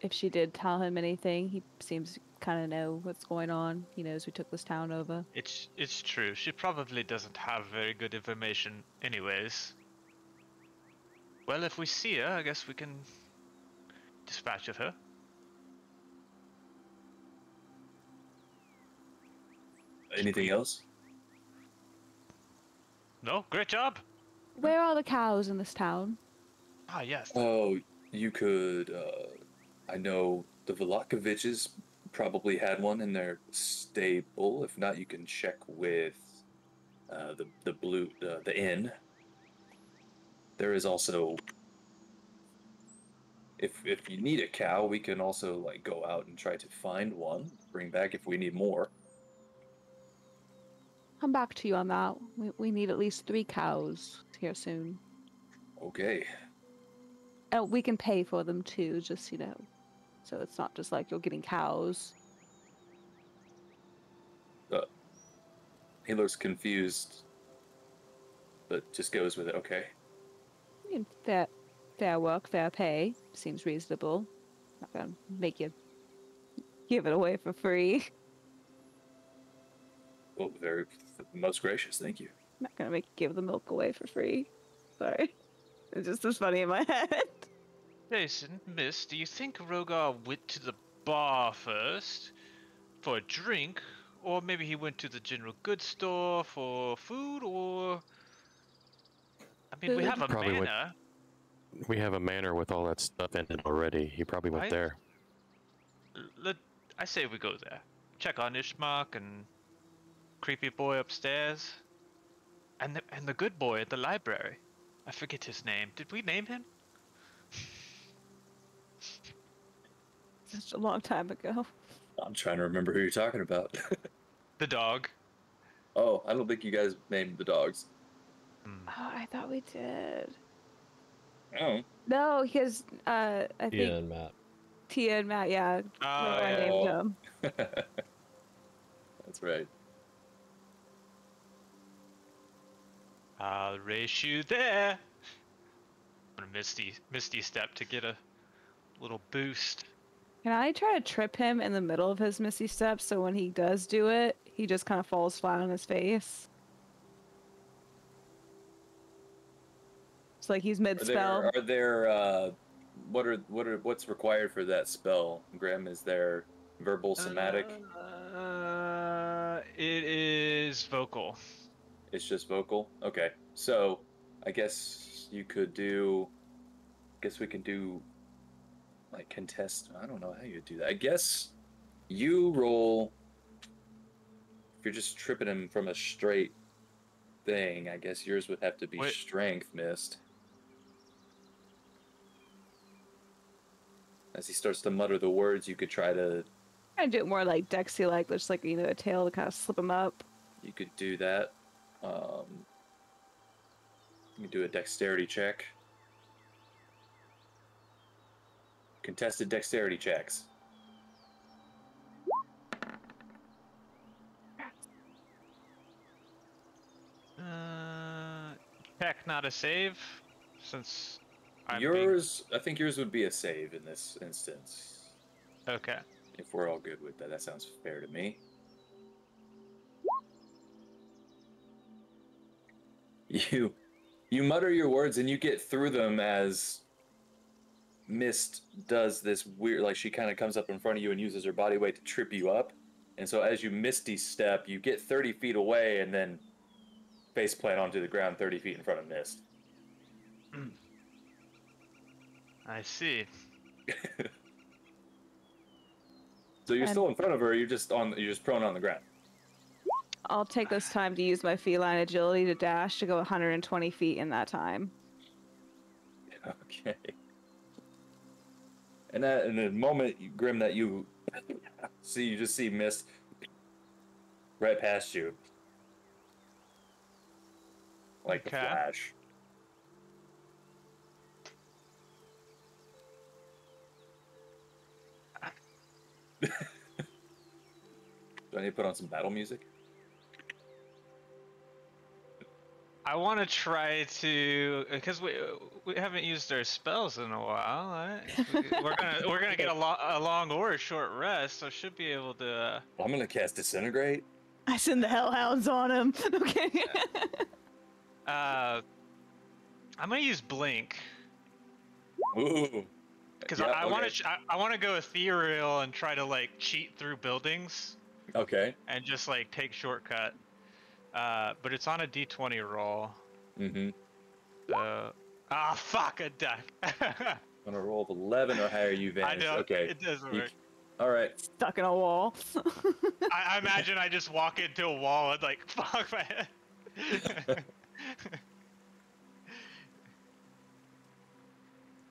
if she did tell him anything, he seems to kind of know what's going on. He knows we took this town over. It's true. She probably doesn't have very good information anyways. Well, if we see her, I guess we can dispatch of her. Anything else? No? Great job! Where are the cows in this town? Ah, yes. Oh, you could, I know the Velakoviches probably had one in their stable. If not, you can check with the inn. There is also, if you need a cow, we can also like go out and try to find one, bring back if we need more. Come back to you on that. We need at least 3 cows here soon. Okay. And we can pay for them too, just, so it's not just like you're getting cows. He looks confused, but just goes with it. Okay. I mean, fair work, fair pay. Seems reasonable. Not gonna make you give it away for free. Well, very most gracious. Thank you. Not gonna make you give the milk away for free. Sorry. It's just as funny in my head. Jason, miss, do you think Rogar went to the bar first for a drink, or maybe he went to the general goods store for food, or... I mean, we have a Probably went- manor. We have a manor with all that stuff in it already. He probably went Right? there. I say we go there. Check on Ishmak and creepy boy upstairs. And the good boy at the library. I forget his name. Did we name him? Such a long time ago. I'm trying to remember who you're talking about. The dog. Oh, I don't think you guys named the dogs. Oh, I thought we did. Oh. No, because I think Yeah, and Matt. Tia and Matt, yeah. Oh, I yeah. named them. That's right. I'll race you there. I'm gonna misty step to get a little boost. Can I try to trip him in the middle of his Misty Steps so when he does do it, he just kind of falls flat on his face? It's like he's mid-spell. What's required for that spell, Graham? Is there verbal, somatic? It is vocal. It's just vocal? Okay. So, I guess you could do... we can do... like, contest... I don't know how you do that. I guess you roll... If you're just tripping him from a straight thing, I guess yours would have to be strength, missed. As he starts to mutter the words, you could try to... I do it more like Dexy, like just like, you know, a tail to kind of slip him up. You could do that. You can do a dexterity check. Contested dexterity checks. Check, not a save, since I'm I think yours would be a save in this instance. Okay. If we're all good with that, that sounds fair to me. You mutter your words and you get through them as Mist does this weird, like she kind of comes up in front of you and uses her body weight to trip you up. And so as you misty step, you get 30 feet away and then face plant onto the ground 30 feet in front of Mist. I see. So you're still in front of her, you're just prone on the ground. I'll take this time to use my feline agility to dash to go 120 feet in that time. Okay. And that, in the moment, Grim, that you just see Mist right past you. Like Okay. a flash. Do I need to put on some battle music? I want to try to, because we haven't used our spells in a while. Right? we're gonna get a long or a short rest, so should be able to. I'm gonna cast Disintegrate. I send the hellhounds on him. Okay. I'm gonna use Blink. Ooh. Because Yeah, I okay. want to go ethereal and try to like cheat through buildings Okay. and just like take shortcut. But it's on a d20 roll. Mm-hmm. Fuck, a duck. I'm gonna roll 11 or higher. You vanish. I know. Okay. It doesn't You- work. All right. Stuck in a wall. I imagine I just walk into a wall and like fuck my head.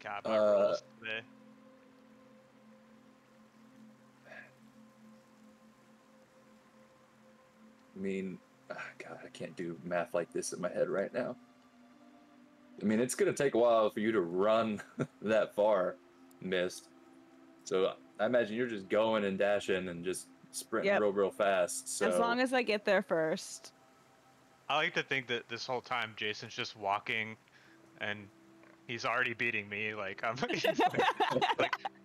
God, my rolls today. I mean, God, I can't do math like this in my head right now. I mean, it's gonna take a while for you to run that far, Mist. So I imagine you're just going and dashing and just sprinting Yep. real fast. So As long as I get there first. I like to think that this whole time Jason's just walking, and he's already beating me. Like I'm,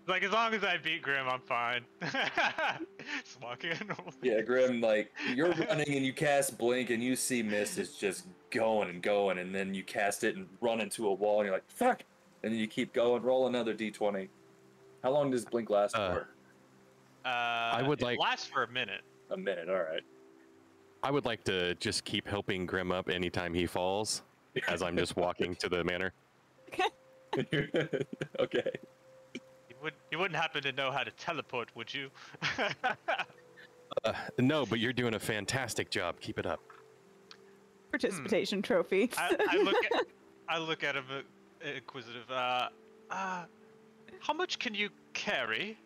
like as long as I beat Grim, I'm fine. Just walking. Yeah, Grim, like, you're running and you cast Blink and you see Mist is just going and going, and then you cast it and run into a wall and you're like, fuck! And then you keep going, roll another d20. How long does Blink last for? I would it lasts for a minute. A minute, alright. I would like to just keep helping Grim up anytime he falls, as I'm just walking to the manor. Okay. You wouldn't happen to know how to teleport, would you? No, but you're doing a fantastic job. Keep it up. Participation trophy. I look at him inquisitive. How much can you carry?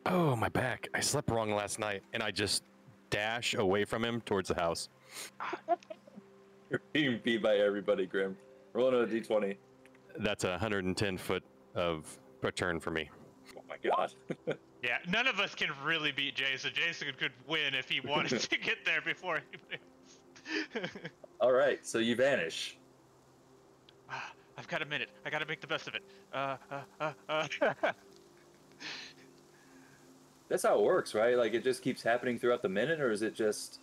Oh, my back. I slept wrong last night, and I just dash away from him towards the house. You're being beat by everybody, Grim. Roll another d20. That's 110 foot of a turn for me. Oh my god. Yeah, none of us can really beat Jason. Jason could win if he wanted to get there before anybody else. Alright, so you vanish. I've got a minute. I gotta make the best of it. That's how it works, right? Like, it just keeps happening throughout the minute, or is it just...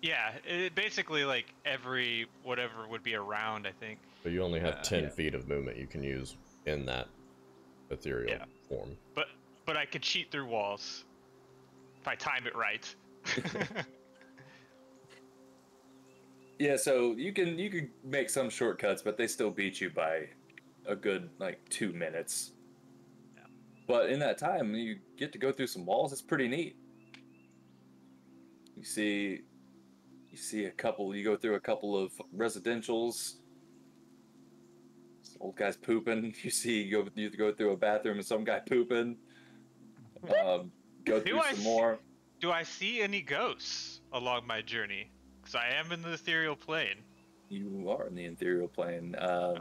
Yeah, it basically like every whatever would be around, I think. But you only have 10 yeah. feet of movement you can use in that ethereal form. But I could cheat through walls if I time it right. Yeah, so you can make some shortcuts, but they still beat you by a good, like, 2 minutes. Yeah. But in that time, you get to go through some walls. It's pretty neat. You see a couple, you go through a couple of residentials. This old guy's pooping. You go through a bathroom and some guy pooping. Go through some more. Do I see any ghosts along my journey? Because I am in the ethereal plane. You are in the ethereal plane. I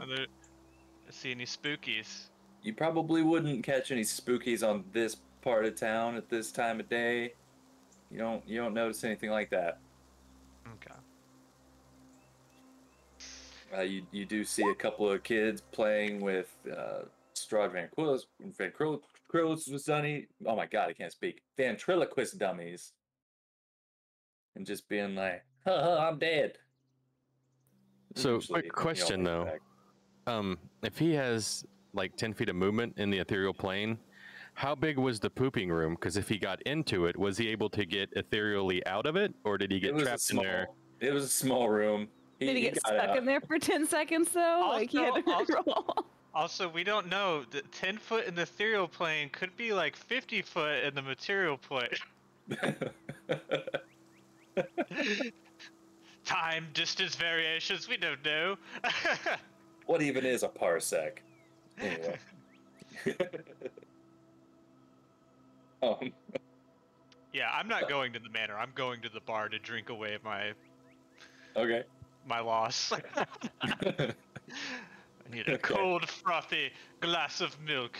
see any spookies? You probably wouldn't catch any spookies on this part of town at this time of day. You don't notice anything like that. Okay. You do see a couple of kids playing with Strahd ventriloquist dummy. Oh my god, I can't speak. Ventriloquist dummies, and just being like, "Ha, I'm dead." So, Usually, quick question you know, though. If he has like 10 feet of movement in the ethereal plane, how big was the pooping room? Because if he got into it, was he able to get ethereally out of it, or did he get trapped in there? It was a small room. Did he get stuck in there for 10 seconds though? Like he had to roll. Also, we don't know. The 10 foot in the ethereal plane could be like 50 foot in the material plane. Time, distance variations, we don't know. What even is a parsec? Anyway. Yeah, I'm not going to the manor. I'm going to the bar to drink away my loss. I need a cold, frothy glass of milk.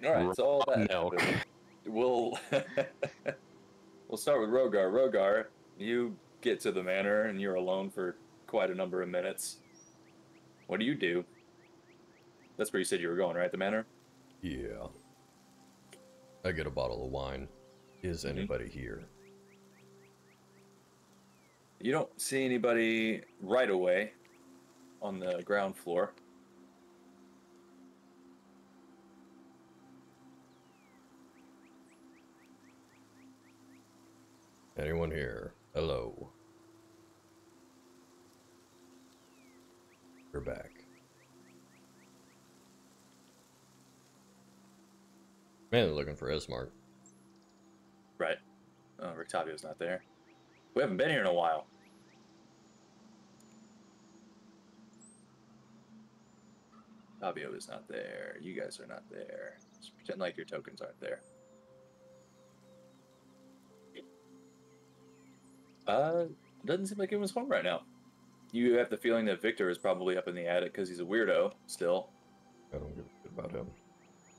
All right, so all that Milk. happened. We'll start with Rogar. Rogar, you get to the manor and you're alone for quite a number of minutes. What do you do? That's where you said you were going, right? The manor? Yeah. I get a bottle of wine. Is anybody here? You don't see anybody right away on the ground floor. Anyone here? Hello. You're back. Man, they're looking for Ismark. Right. Oh, Rictavio's not there. We haven't been here in a while. Tavio is not there. You guys are not there. Just pretend like your tokens aren't there. Doesn't seem like anyone's home right now. You have the feeling that Victor is probably up in the attic because he's a weirdo still. I don't give a shit about him.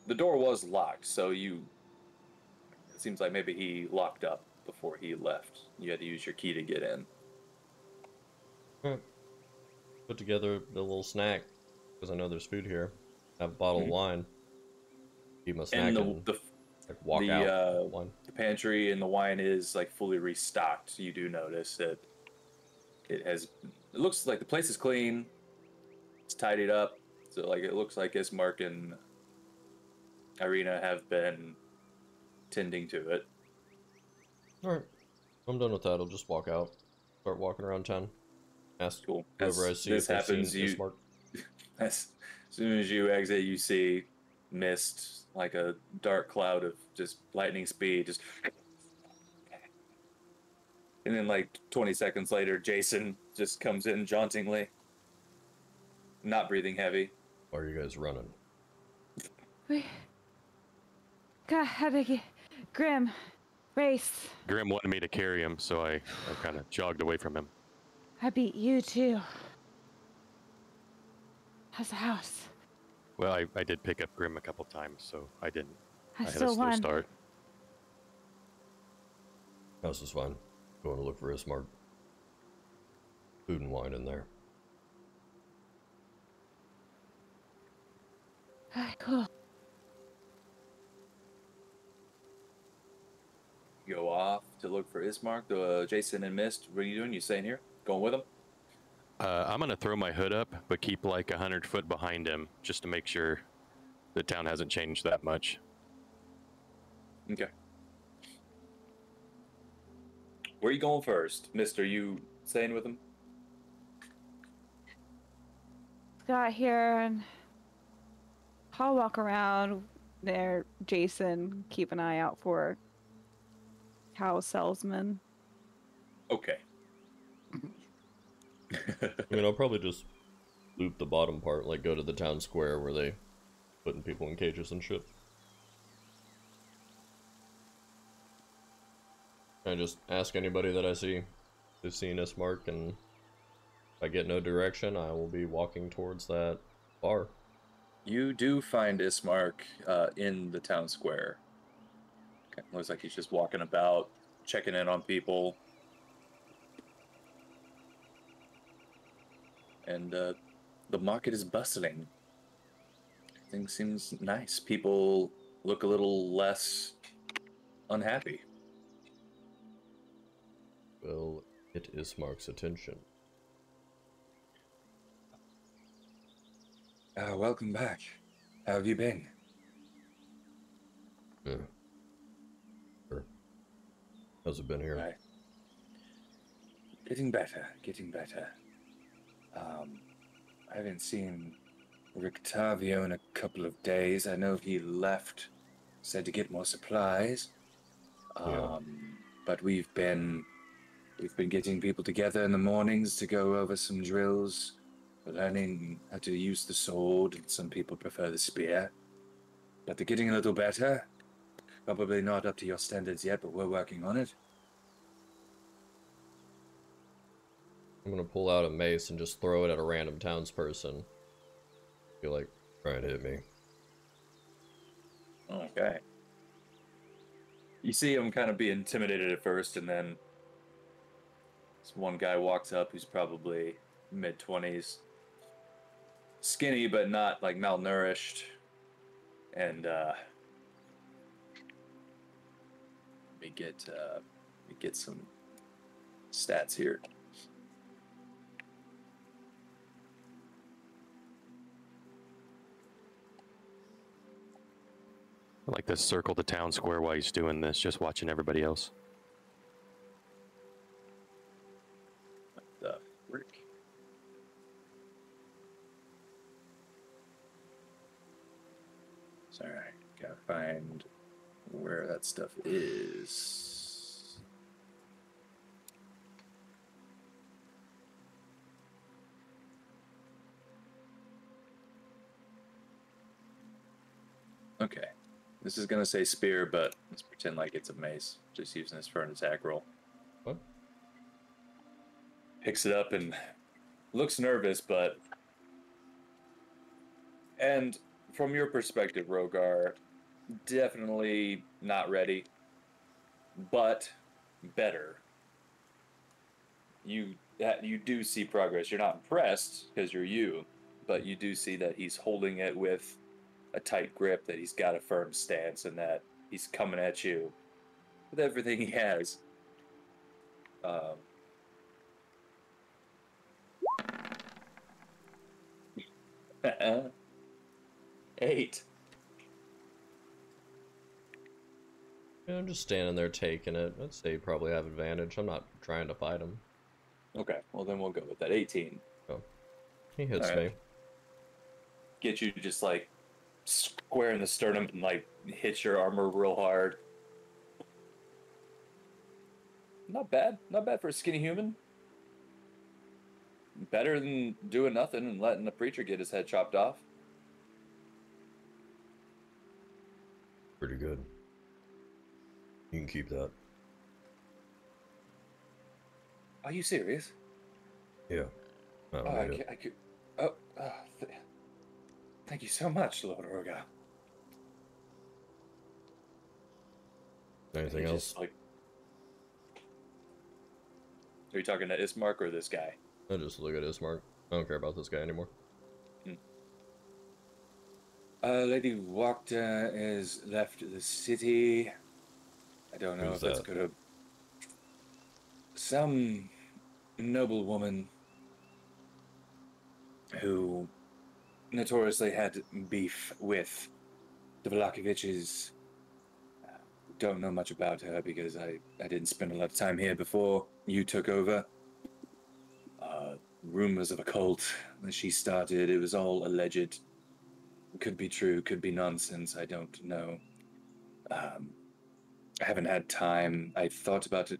The door was locked, so you It seems like maybe he locked up before he left. You had to use your key to get in. Alright. Put together a little snack, because I know there's food here. Have a bottle of wine. Keep my snack and like, walk out. The pantry and the wine is like fully restocked. You do notice that it looks like the place is clean. It's tidied up. So like it looks like Ismark and Irina have been tending to it. Alright. I'm done with that. I'll just walk out. Start walking around town. Ask whoever I see if they've seen Ismark. As soon as you exit, you see mist, like a dark cloud of just lightning speed, just. And then, like 20 seconds later, Jason just comes in jauntingly, not breathing heavy. Why are you guys running? We had a Grim race. Grim wanted me to carry him, so I kind of jogged away from him. I beat you too. How's the house? Well, I did pick up Grim a couple times, so I didn't. I had a still slow won. start. House is fine. Going to look for Ismark. Food and wine in there. Alright, cool. Go off to look for Ismark. Jason and Mist, what are you doing? You staying here? Going with him? I'm gonna throw my hood up, but keep like 100 foot behind him, just to make sure the town hasn't changed that much. Okay. Where are you going first? Mister, you staying with him? Got here and I'll walk around there. Jason, keep an eye out for cow salesman. Okay. I mean, I'll probably just loop the bottom part, like go to the town square where they putting people in cages and shit. I just ask anybody that I see who's seen Ismark, and if I get no direction, I will be walking towards that bar. You do find Ismark in the town square. Okay. Looks like he's just walking about, checking in on people. And the market is bustling. Things seems nice. People look a little less unhappy. Well, it Ismark's attention. Welcome back. How have you been? Yeah. Sure. How's it been here? Right. Getting better, getting better. I haven't seen Rictavio in a couple of days. I know he left, said to get more supplies. But we've been getting people together in the mornings to go over some drills, learning how to use the sword, and some people prefer the spear. But they're getting a little better. Probably not up to your standards yet, but we're working on it. I'm gonna pull out a mace and just throw it at a random townsperson. Be like, try and hit me. Okay. You see him kind of be intimidated at first, and then this one guy walks up who's probably mid-20s. Skinny, but not, like, malnourished. And, let me get some stats here. I like to circle the town square while he's doing this, just watching everybody else. What the frick? Sorry, gotta find where that stuff is. Okay. This is gonna say spear, but let's pretend like it's a mace. Just using this for an attack roll. What? Picks it up and looks nervous, but... And from your perspective, Rogar, definitely not ready. but better. You do see progress. You're not impressed because you're you, but you do see that he's holding it with a tight grip, that he's got a firm stance, and that he's coming at you with everything he has. 8. Yeah, I'm just standing there taking it. I'd say you probably have advantage. I'm not trying to fight him. Okay, well then we'll go with that. 18. Oh, he hits me. Get you just like square in the sternum and like hit your armor real hard. Not bad. Not bad for a skinny human. Better than doing nothing and letting the preacher get his head chopped off. Pretty good. You can keep that. Are you serious? Yeah. Thank you so much, Lord Roga. Anything else? Are you talking to Ismark or this guy? I just look at Ismark. I don't care about this guy anymore. Lady Wachter has left the city. I don't know if that's good or... Some noble woman who notoriously had beef with the Vallakiviches. Don't know much about her because I didn't spend a lot of time here before you took over. Rumors of a cult that she started, it was all alleged. Could be true, could be nonsense, I don't know. I haven't had time. I thought about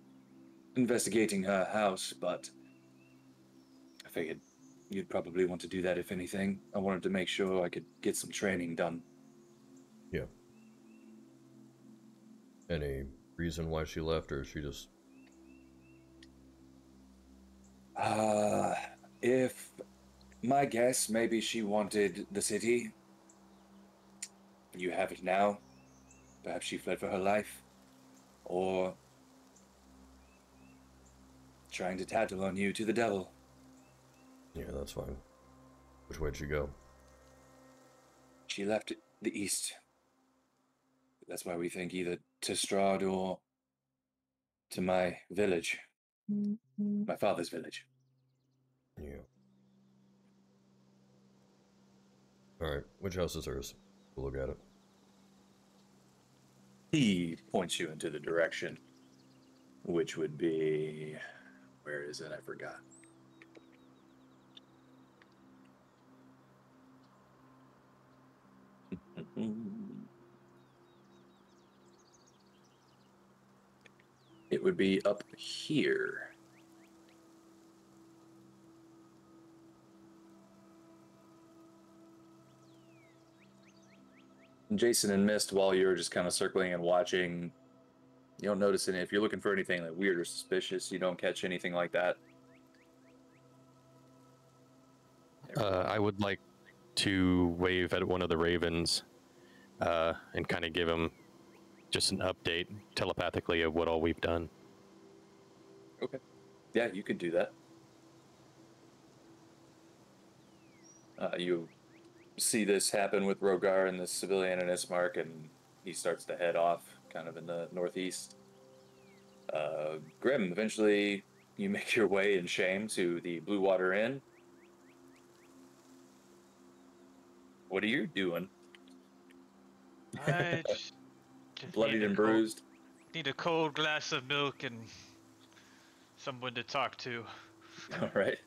investigating her house, but I figured you'd probably want to do that if anything. I wanted to make sure I could get some training done. Yeah. Any reason why she left, or she just... If my guess, maybe she wanted the city. You have it now. Perhaps she fled for her life. Or trying to tattle on you to the devil. Yeah, that's fine. Which way'd she go? She left the east. That's why we think either to Strahd or to my village. My father's village. Yeah. Alright, which house is hers? We'll look at it. He points you into the direction, which would be... Where is it? I forgot. It would be up here. Jason and Mist, while you're just kind of circling and watching, you don't notice any. If you're looking for anything like weird or suspicious, you don't catch anything like that. I would like to wave at one of the ravens and kind of give him just an update telepathically of what all we've done. Okay. Yeah, you could do that. You see this happen with Rogar and the civilian and Ismark, and he starts to head off kind of in the northeast. Grim, eventually you make your way in shame to the Blue Water Inn. What are you doing? I just bloodied and bruised. Need a cold glass of milk and someone to talk to. All right.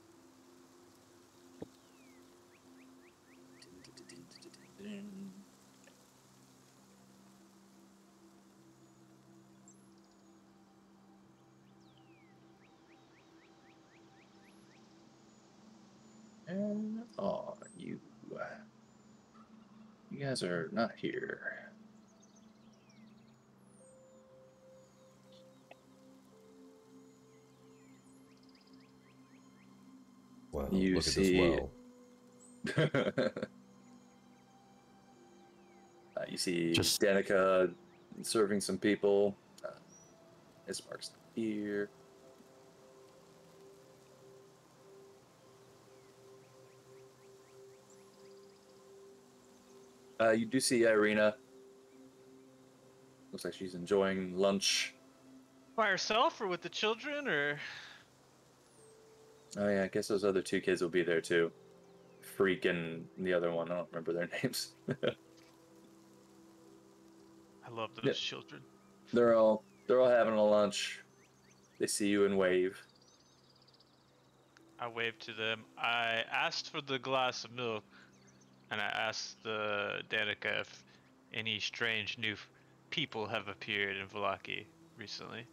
And you guys are not here. Wow, you look see, at this well. You see Danica serving some people. This marks here. You do see Irina. Looks like she's enjoying lunch. By herself or with the children, or? Oh yeah, I guess those other two kids will be there too. Freak and the other one, I don't remember their names. I love those children. They're all having a lunch. They see you and wave. I wave to them. I asked for the glass of milk, and I asked Danica if any strange new people have appeared in Vallaki recently.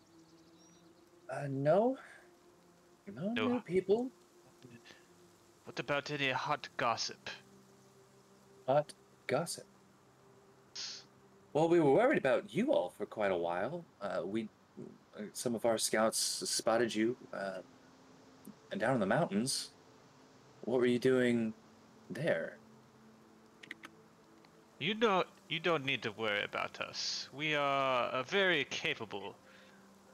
No. No new people. What about any hot gossip? Hot gossip. Well, we were worried about you all for quite a while. Some of our scouts spotted you and down in the mountains. What were you doing there? You don't need to worry about us. We are very capable.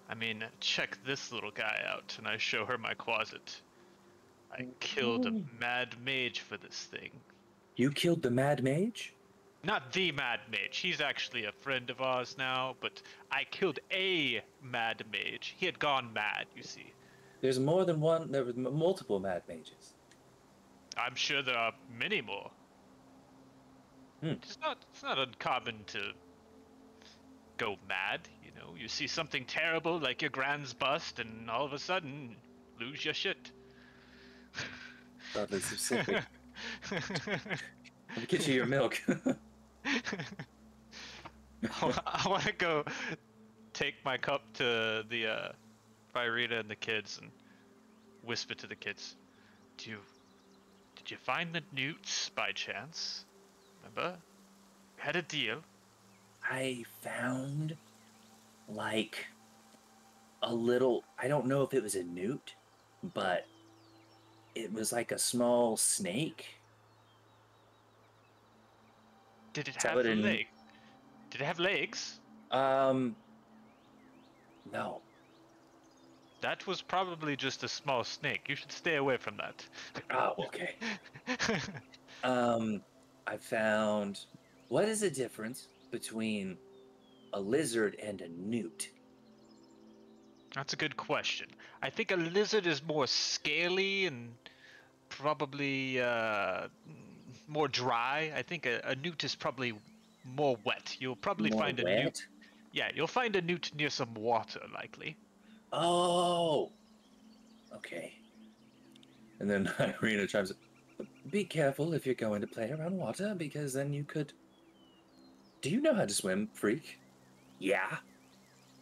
I mean, check this little guy out, and I show her my closet. I killed a mad mage for this thing. You killed the mad mage? Not the mad mage. He's actually a friend of ours now, but I killed a mad mage. He had gone mad, you see. There's more than one. There were multiple mad mages. I'm sure there are many more. It's not uncommon to go mad, you know. You see something terrible like your grand's bust, and all of a sudden lose your shit. Oddly specific. Let me get you your milk. I want to go take my cup to the Irina and the kids and whisper to the kids. Did you find the newts by chance? Remember? We had a deal. I found like a little, I don't know if it was a newt, but it was like a small snake. Did it have legs? Did it have legs? No. That was probably just a small snake. You should stay away from that. Oh, okay. I found, what is the difference between a lizard and a newt? That's a good question. I think a lizard is more scaly and probably more dry. I think a newt is probably more wet. You'll probably find a newt. Yeah, you'll find a newt near some water, likely. Oh, okay. And then Irina chimes in, be careful if you're going to play around water, because then you could... Do you know how to swim, freak? Yeah.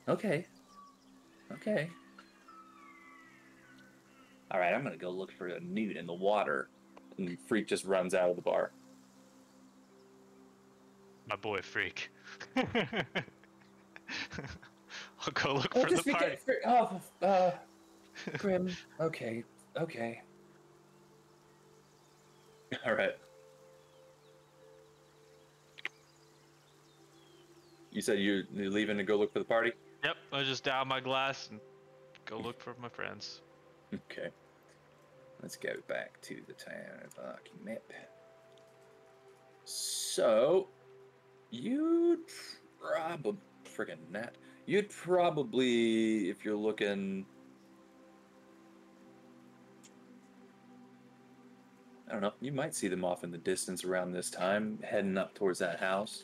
Okay. Okay. Alright, I'm gonna go look for a newt in the water. And Freak just runs out of the bar. My boy, Freak. I'll go look for the party. Grim. Okay. Okay. Alright. You said you're leaving to go look for the party? Yep, I just down my glass and go look for my friends. Okay. Let's go back to the town of Vallaki map. So, you'd probably... Friggin' Nat. You'd probably, if you're looking... I don't know, you might see them off in the distance around this time, heading up towards that house.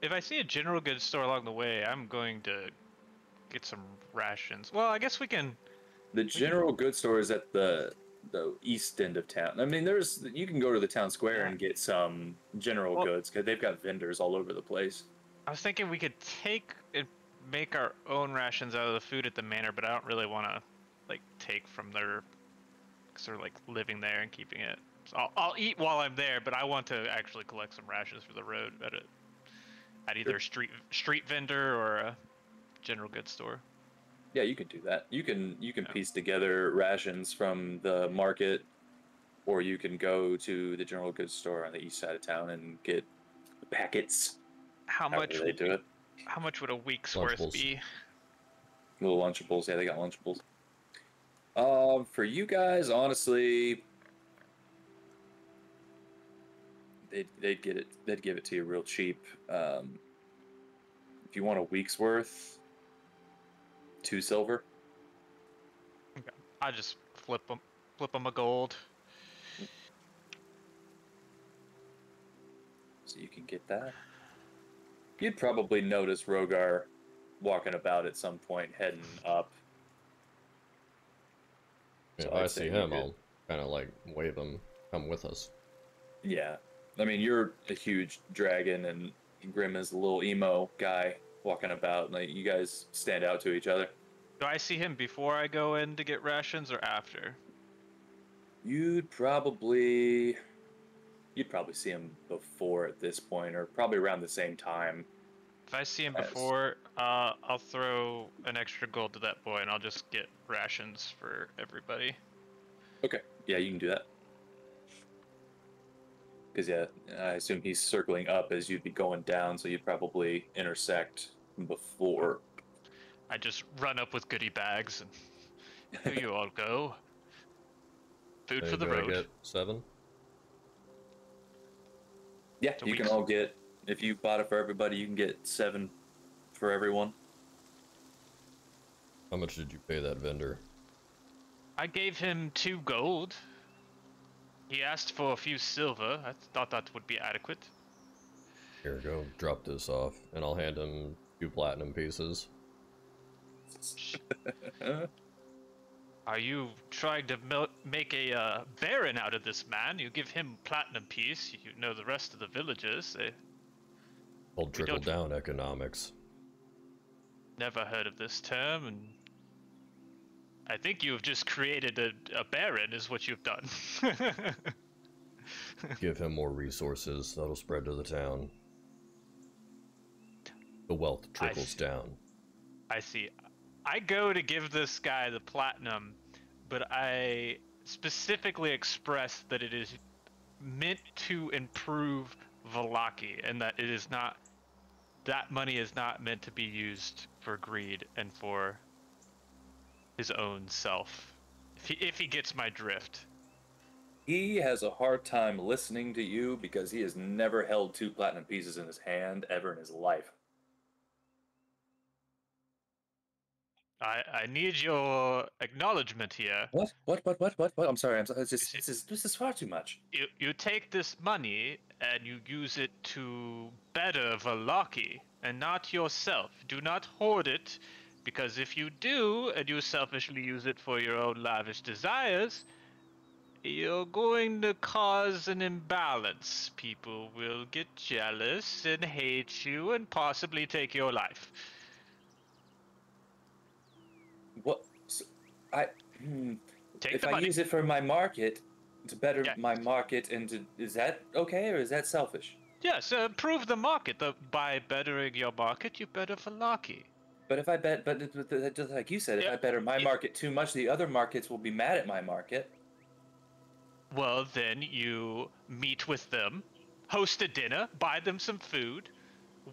If I see a general goods store along the way, I'm going to get some rations. Well, I guess we can... The general goods store is at the east end of town. I mean, you can go to the town square and get some general goods, because they've got vendors all over the place. I was thinking we could take and make our own rations out of the food at the manor, but I don't really want to, like, take from their... because they're, like, living there and keeping it. So I'll eat while I'm there, but I want to actually collect some rations for the road at either a street vendor or a general goods store. Yeah, you can do that. You can piece together rations from the market, or you can go to the general goods store on the east side of town and get packets. How much would a week's worth be? Little Lunchables. Yeah, they got Lunchables. For you guys, honestly, they'd get it. They'd give it to you real cheap. If you want a week's worth, 2 silver. Okay. I just flip them a gold. So you can get that. You'd probably notice Rogar walking about at some point, heading up. Yeah, so if I see him, I'll kind of like wave him, come with us. Yeah. I mean, you're a huge dragon, and Grim is a little emo guy walking about. Like, you guys stand out to each other. Do I see him before I go in to get rations or after? You'd probably see him before at this point, or probably around the same time. If I see him before, I'll throw an extra gold to that boy, and I'll just get rations for everybody. Okay. Yeah, you can do that. Because, yeah, I assume he's circling up as you'd be going down, so you'd probably intersect before. I just run up with goodie bags, and here you all go. Food for the road. Get 7? Yeah, you can all get, if you bought it for everybody, you can get 7 for everyone. How much did you pay that vendor? I gave him 2 gold. He asked for a few silver. I thought that would be adequate. Here, go drop this off, and I'll hand him 2 platinum pieces. Are you trying to make a baron out of this man? You give him platinum piece, you know the rest of the villagers. Old trickle-down economics. Never heard of this term, and I think you have just created a baron, is what you've done. Give him more resources, that'll spread to the town. The wealth trickles down. I see. I go to give this guy the platinum, but I specifically express that it is meant to improve Vallaki, and that it is not, that money is not meant to be used for greed and for his own self. If he gets my drift. He has a hard time listening to you because he has never held 2 platinum pieces in his hand ever in his life. I need your acknowledgement here. What? I'm sorry. This is far too much. You take this money and you use it to better Vallaki and not yourself. Do not hoard it, because if you do and you selfishly use it for your own lavish desires, you're going to cause an imbalance. People will get jealous and hate you and possibly take your life. What? So, if I money. use it for my market, to better my market, and is that okay, or is that selfish? Yes, improve the market. By bettering your market, you better Vallaki. But if I bet, but just like you said, if I better my market too much, the other markets will be mad at my market. Well, then you meet with them, host a dinner, buy them some food,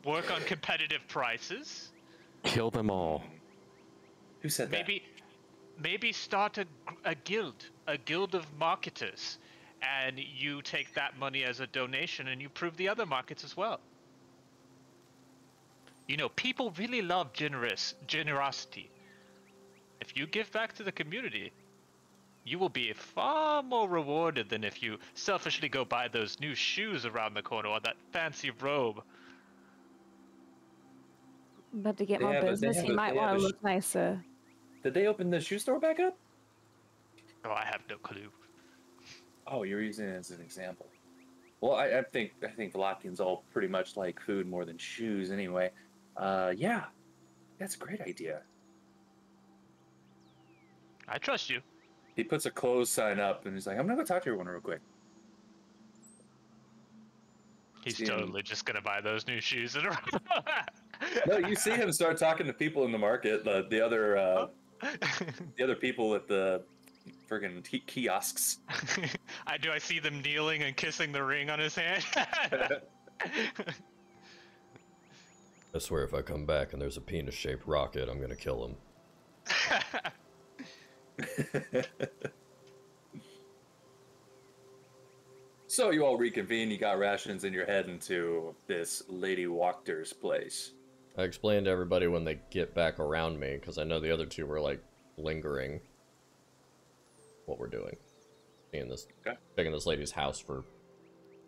work on competitive prices. Kill them all. Who said that? Maybe start a guild of marketers, and you take that money as a donation and you prove the other markets as well. You know, people really love generosity. If you give back to the community, you will be far more rewarded than if you selfishly go buy those new shoes around the corner or that fancy robe. But to get more business, he might want to look nicer. Did they open the shoe store back up? Oh, I have no clue. Oh, you're using it as an example. Well, I think Vallakians all pretty much like food more than shoes anyway. Yeah, that's a great idea. I trust you. He puts a close sign up and he's like, I'm gonna go talk to everyone real quick. He's totally just gonna buy those new shoes. No, you see him start talking to people in the market, the other people at the friggin' kiosks. I see them kneeling and kissing the ring on his hand. I swear if I come back and there's a penis-shaped rocket, I'm gonna kill him. So you all reconvene, you got rations, and you're heading to this Lady Wachter's place. I explained to everybody when they get back around me, because I know the other two were, like, lingering what we're doing. Checking this lady's house for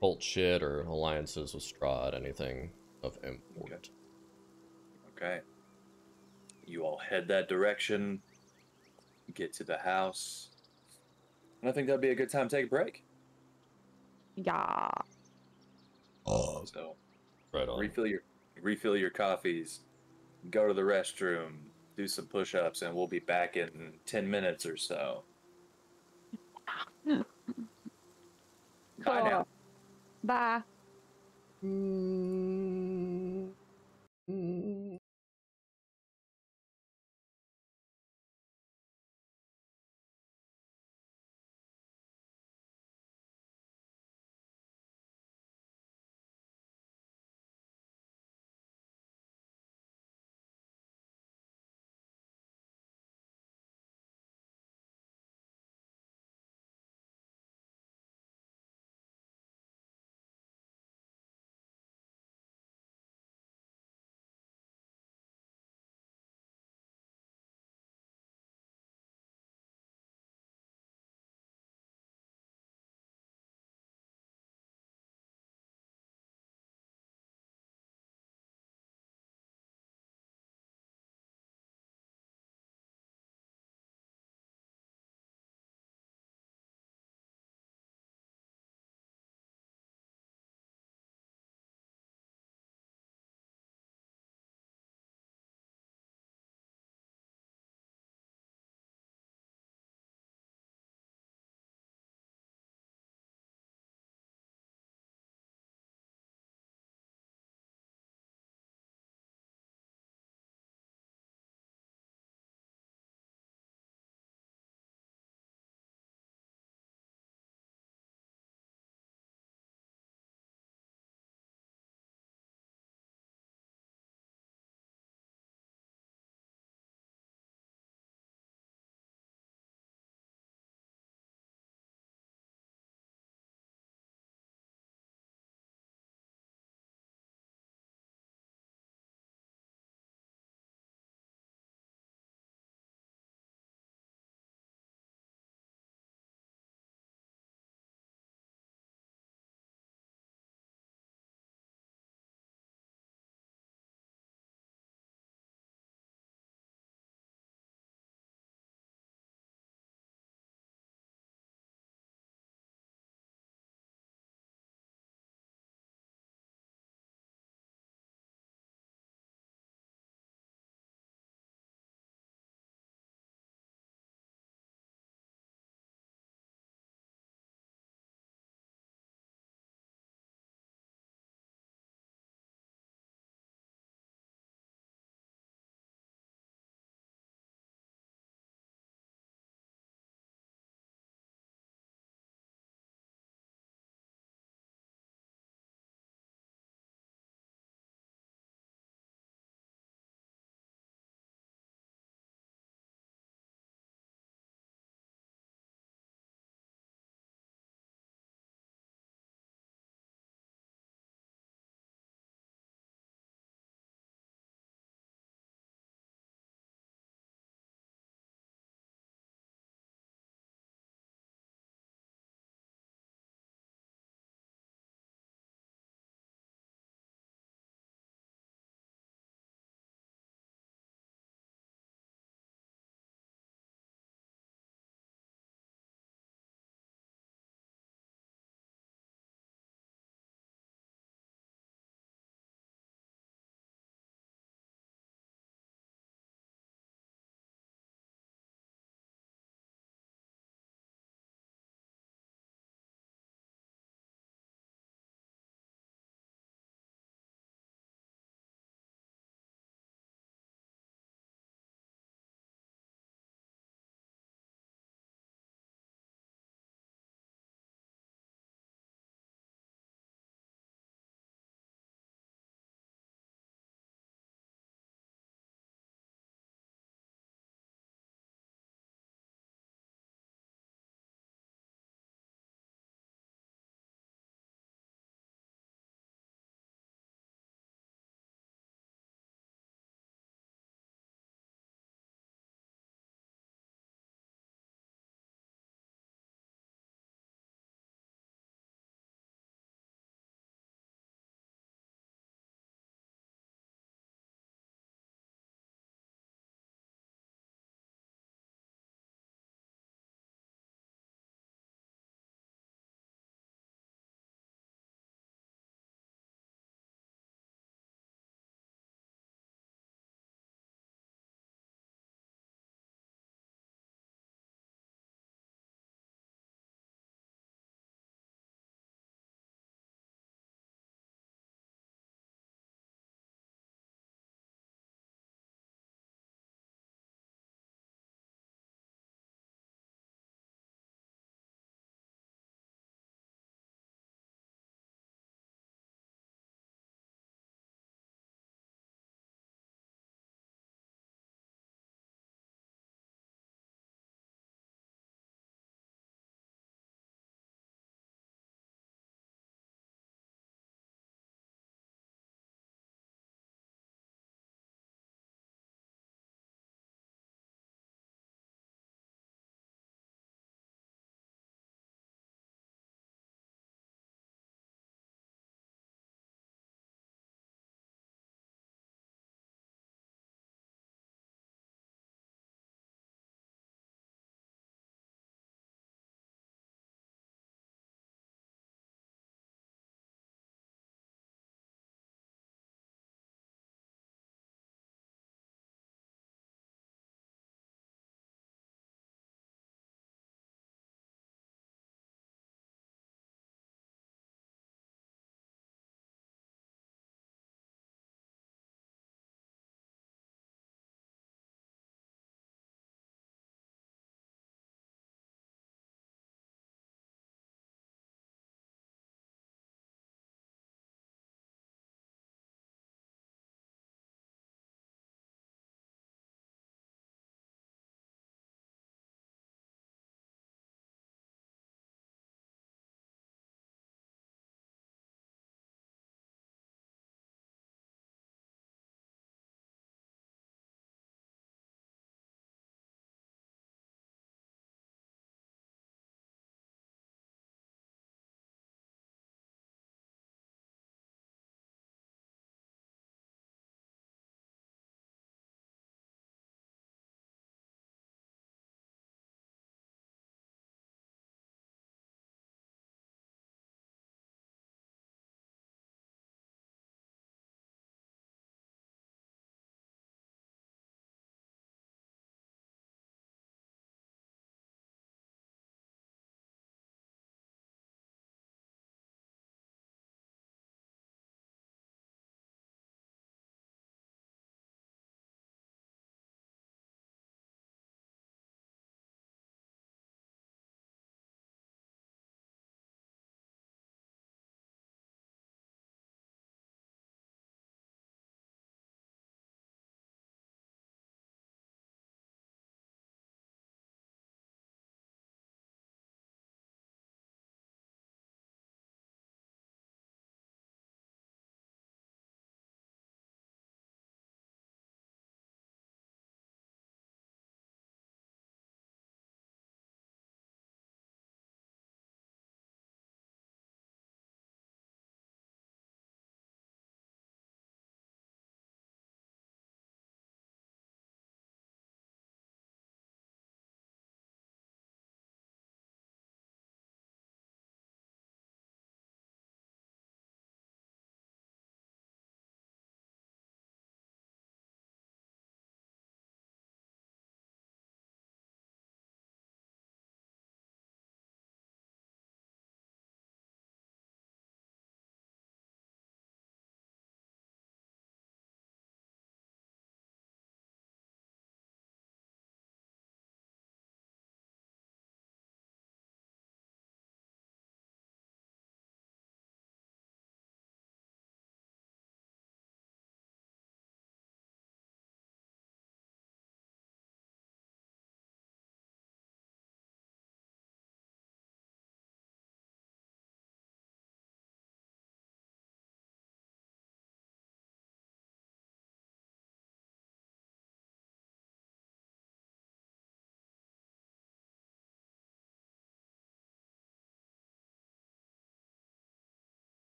cult shit or alliances with Strahd, anything of import. Okay. You all head that direction, get to the house, and I think that'd be a good time to take a break. Yeah. So, right on. refill your coffees, go to the restroom, do some push-ups, and we'll be back in 10 minutes or so. Cool. Bye now. Bye.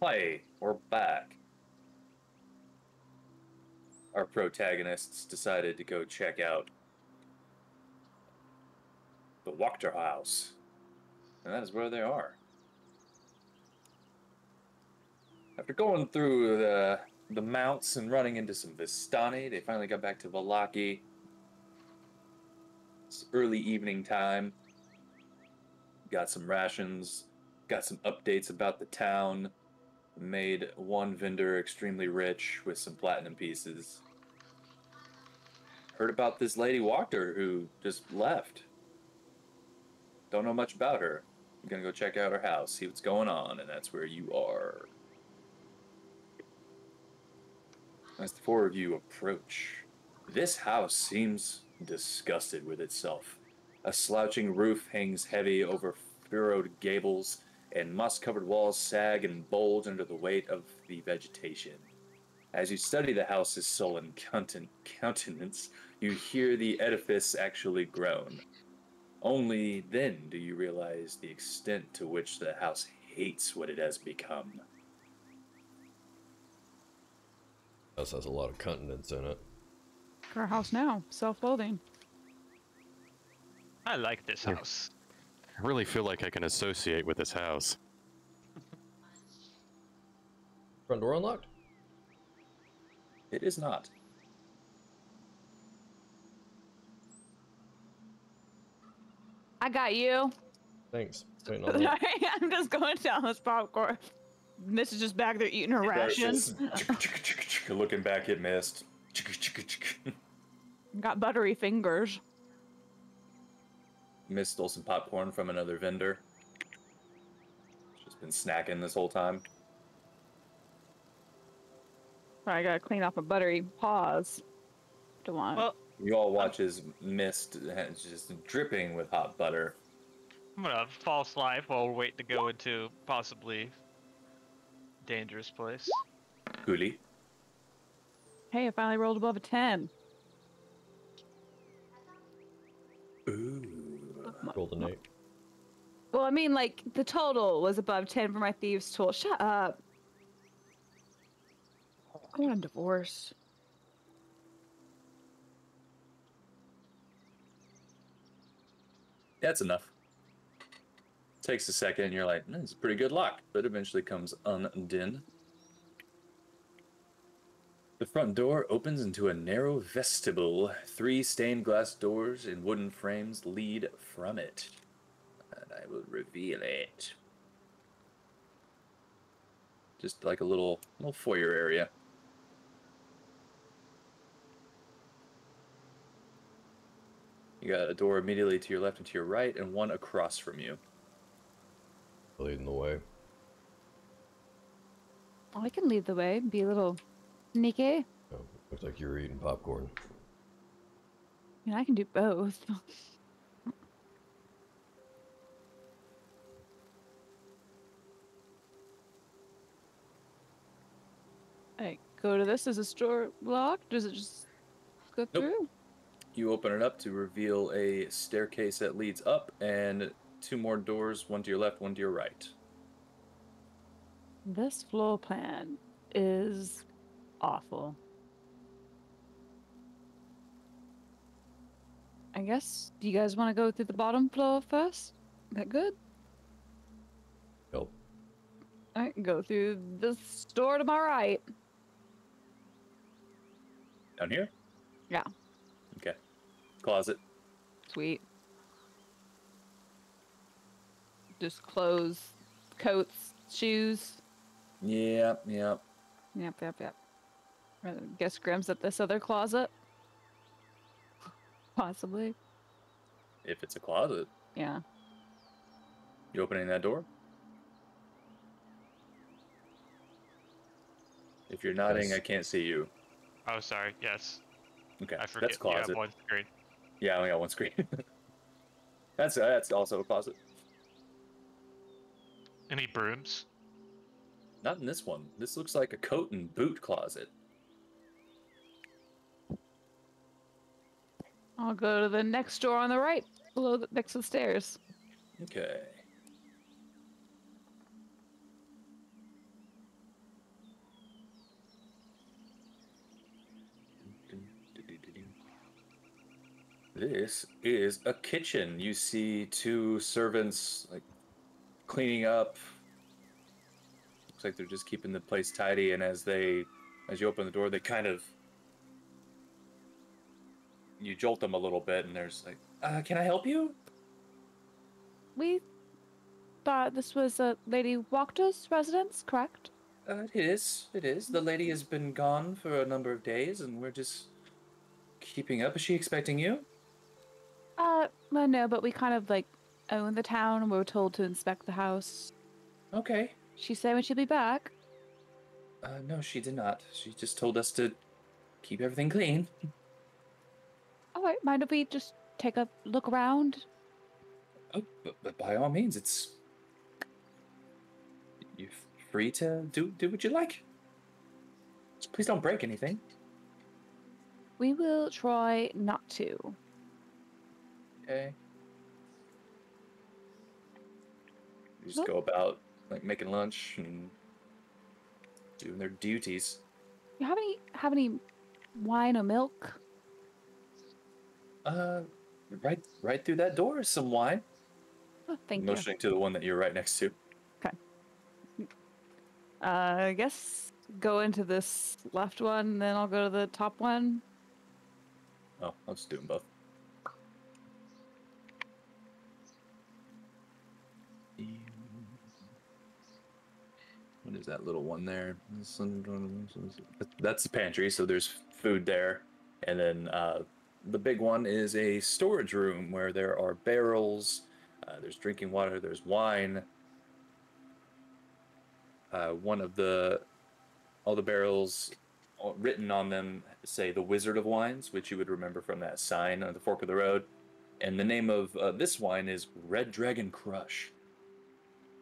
Hi, we're back. Our protagonists decided to go check out the Wachter house. And that is where they are. After going through the mounts and running into some Vistani, they finally got back to Vallaki. It's early evening time. Got some rations, got some updates about the town, made one vendor extremely rich with some platinum pieces. Heard about this lady Wachter who just left. Don't know much about her. I'm gonna go check out her house, see what's going on, and that's where you are. As the four of you approach, this house seems disgusted with itself. A slouching roof hangs heavy over furrowed gables, and moss-covered walls sag and bulge under the weight of the vegetation. As you study the house's sullen countenance, you hear the edifice actually groan. Only then do you realize the extent to which the house hates what it has become. House has a lot of continents in it. Our house now, self-loathing. I like this house. I really feel like I can associate with this house. Front door unlocked? It is not. I got you. Thanks. Waiting on that. I'm just going down this popcorn. Miss is just back there eating her rations. Looking back at Mist. Got buttery fingers. Mist stole some popcorn from another vendor. She's been snacking this whole time. I gotta clean off my buttery paws. Don't want. Well, You all watch as Mist just dripping with hot butter. I'm gonna false life while we're waiting to go into possibly dangerous place. Cooley. Hey, I finally rolled above a 10. Ooh. Rolled an 8. Well, I mean, like, the total was above 10 for my thieves' tool. Shut up. I want a divorce. That's enough. Takes a second, and you're like, "It's a pretty good lock," but eventually comes undone. The front door opens into a narrow vestibule. 3 stained glass doors in wooden frames lead from it. And I will reveal it. Just like a little foyer area. You got a door immediately to your left and to your right, and one across from you. Leading the way. Oh, I can lead the way. Be a little sneaky. Oh, looks like you're eating popcorn. I mean, I can do both. I go to this. Is the store locked? Does it just go through? You open it up to reveal a staircase that leads up, and 2 more doors, one to your left, one to your right. This floor plan is awful. I guess, do you guys want to go through the bottom floor first? That good? Help. Alright, go through the store to my right. Down here? Yeah. Okay. Closet. Sweet. Just clothes, coats, shoes. Yep. Yep. I guess Grim's at this other closet. Possibly. If it's a closet. Yeah. You opening that door? If you're nodding, Yes. I can't see you. Oh, sorry. Yes. Okay, I forget. that's closet. You have one screen. Yeah, I only got one screen. That's also a closet. Any brooms? Not in this one. This looks like a coat and boot closet. I'll go to the next door on the right, next to the stairs. Okay. This is a kitchen. You see two servants like cleaning up. Looks like they're just keeping the place tidy, and as you open the door, they kind of you jolt them a little bit, and there's like, can I help you? We thought this was Lady Wachter's residence, correct? It is. It is. The lady has been gone for a number of days, and we're just keeping up. Is she expecting you? Well, no, but we kind of like own the town, and we were told to inspect the house. Okay. She said when she'll be back. No, she did not. She just told us to keep everything clean. All right, mind if we just take a look around? Oh, but by all means, you're free to do what you like. Just please don't break anything. We will try not to. Okay. You just go about like making lunch and doing their duties. You have any wine or milk? Right through that door is some wine. Oh, thank you. Motioning to the one that you're right next to. Okay. I guess go into this left one, then I'll go to the top one. Oh, I'll just do them both. What is that little one there? That's the pantry, so there's food there. And then the big one is a storage room where there are barrels, there's drinking water, there's wine. All the barrels written on them say the Wizard of Wines, which you would remember from that sign on the fork of the road. And the name of this wine is Red Dragon Crush.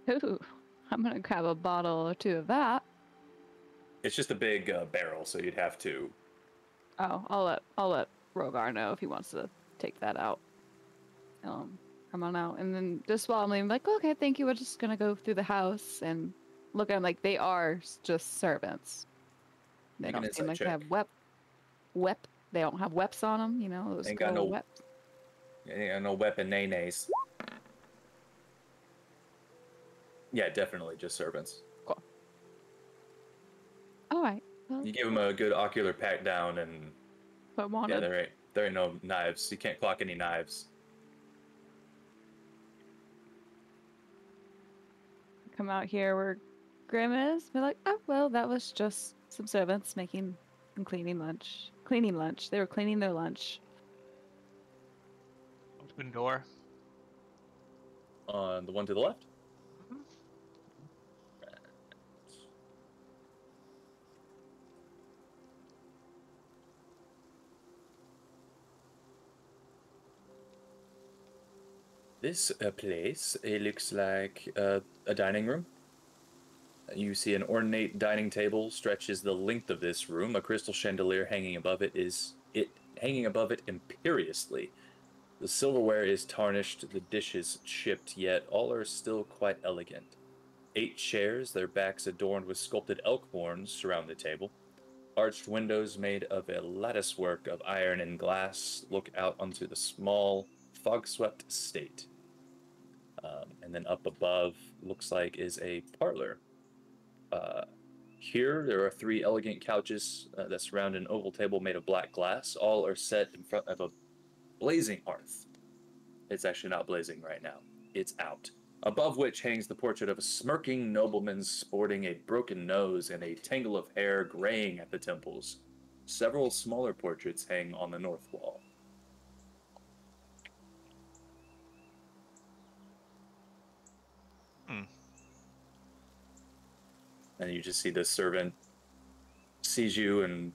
Ooh, I'm gonna grab a bottle or two of that. It's just a big barrel, so you'd have to. Oh, I'll let Rogar know if he wants to take that out. Come on out, and then just while I'm like, okay, thank you. We're just gonna go through the house and look at them like they are just servants. They don't seem like they have They don't have weps on them, you know. Those ain't got no weps. Ain't got no weapon nays. Yeah, definitely just servants. Cool. All right. Well, You give them a good ocular pat down, and yeah, there ain't no knives. You can't clock any knives. Come out here where Grim is. Be like, oh well, that was just some servants making and cleaning lunch. Cleaning lunch. They were cleaning their lunch. Open door. On the one to the left. This place, it looks like a dining room. You see an ornate dining table stretches the length of this room. A crystal chandelier hanging above it hanging above it imperiously. The silverware is tarnished, the dishes chipped, yet all are still quite elegant. 8 chairs, their backs adorned with sculpted elk horns, surround the table. Arched windows made of a lattice work of iron and glass look out onto the small, fog-swept estate. And then up above, looks like is a parlor. Here, there are 3 elegant couches that surround an oval table made of black glass. All are set in front of a blazing hearth. It's actually not blazing right now. It's out. Above which hangs the portrait of a smirking nobleman sporting a broken nose and a tangle of hair graying at the temples. Several smaller portraits hang on the north wall. And you just see this servant sees you and...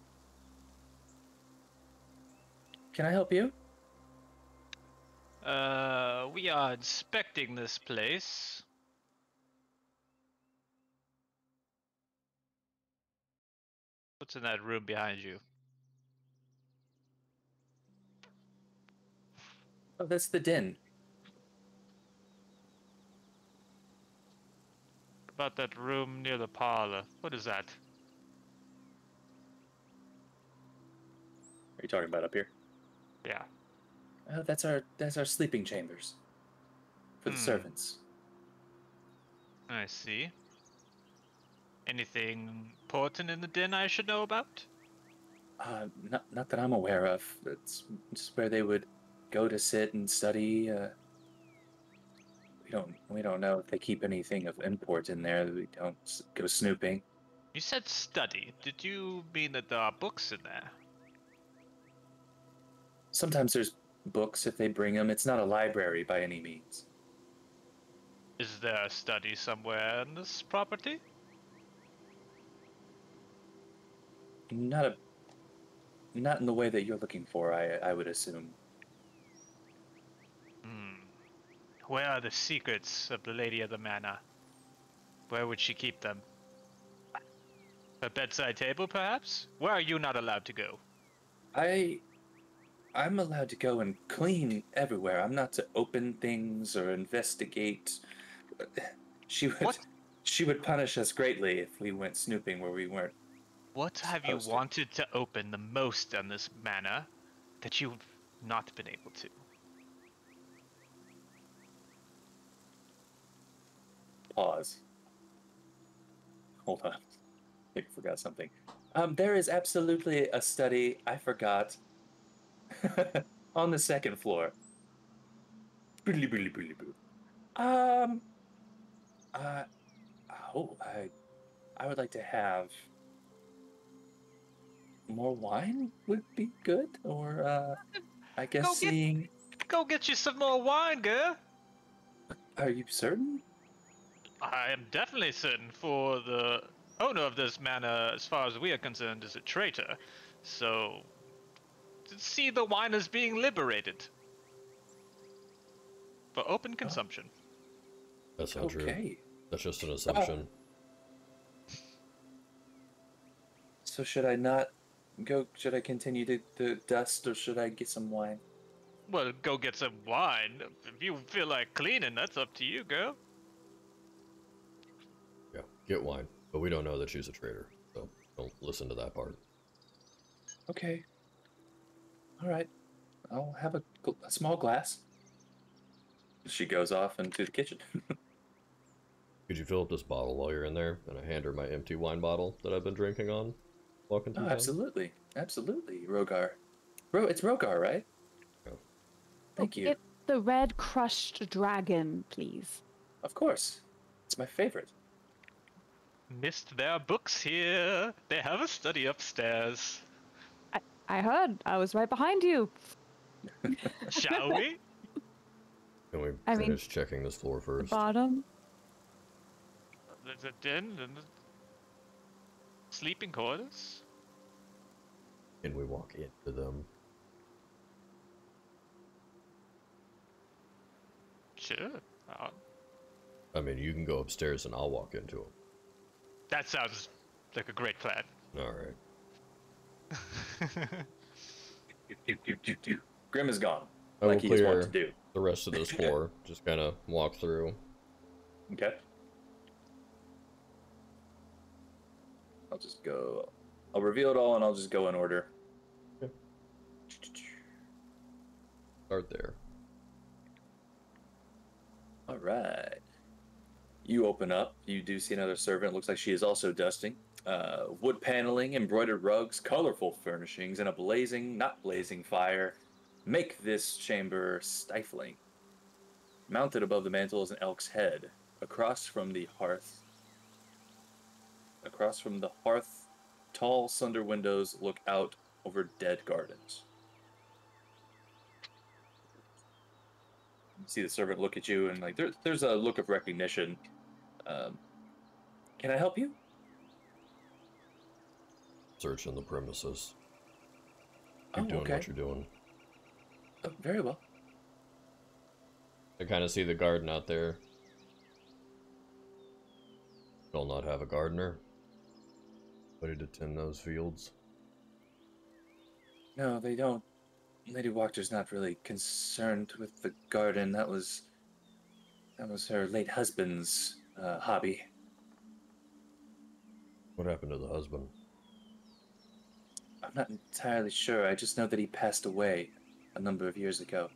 Can I help you? We are inspecting this place. What's in that room behind you? Oh, that's the den. About that room near the parlor. What is that? Are you talking about up here? Yeah. That's our sleeping chambers for the servants. I see. Anything important in the den I should know about? Not that I'm aware of. It's just where they would go to sit and study. We don't know if they keep anything of import in there. We don't go snooping. You said study. Did you mean that there are books in there? Sometimes there's books if they bring them. It's not a library by any means. Is there a study somewhere in this property? Not in the way that you're looking for, I would assume. Where are the secrets of the Lady of the Manor? Where would she keep them? Her bedside table, perhaps? Where are you not allowed to go? I'm allowed to go and clean everywhere. I'm not to open things or investigate. She would punish us greatly if we went snooping where we weren't. What have you wanted to open the most on this manor that you've not been able to? Pause. Hold on. I forgot something. There is absolutely a study I forgot on the second floor. I would like to have more wine would be good, or I guess seeing. Go get you some more wine, girl. Are you certain? I am definitely certain, for the owner of this manor, as far as we are concerned, is a traitor. So, to see the wine as being liberated for open consumption. That's not true. Okay. That's just an assumption. So should I not go? Should I continue to dust, or should I get some wine? Well, go get some wine. If you feel like cleaning, that's up to you, girl. Yeah, get wine. But we don't know that she's a traitor, so don't listen to that part. Okay. All right. I'll have a small glass. She goes off into the kitchen. Could you fill up this bottle while you're in there? And I hand her my empty wine bottle that I've been drinking on. Walking through town. Absolutely. Absolutely, Rogar. It's Rogar, right? Yeah. Thank you. Get the red crushed dragon, please. Of course. It's my favorite. Missed their books here. They have a study upstairs. I heard. I was right behind you. Shall we? Can we finish checking this floor first? Bottom. There's a den and the sleeping quarters. Can we walk into them? Sure. I mean, you can go upstairs and I'll walk into them. That sounds like a great plan. Alright. Grim is gone. I will like he is wont to clear do. the rest of this floor. Just kind of walk through. Okay. I'll just go. I'll reveal it all and I'll just go in order. Okay. Start there. All right. You open up. You do see another servant. Looks like she is also dusting. Wood paneling, embroidered rugs, colorful furnishings, and a not blazing fire make this chamber stifling. Mounted above the mantel is an elk's head. Across from the hearth, tall, slender windows look out over dead gardens. You see the servant look at you, and like there's a look of recognition. Can I help you? Searching the premises. Oh, Keep doing okay. what you're doing. Oh, very well. I kind of see the garden out there. They'll not have a gardener. Ready to tend those fields? No, they don't. Lady Wachter's not really concerned with the garden. That was her late husband's hobby. What happened to the husband? I'm not entirely sure. I just know that he passed away. a number of years ago.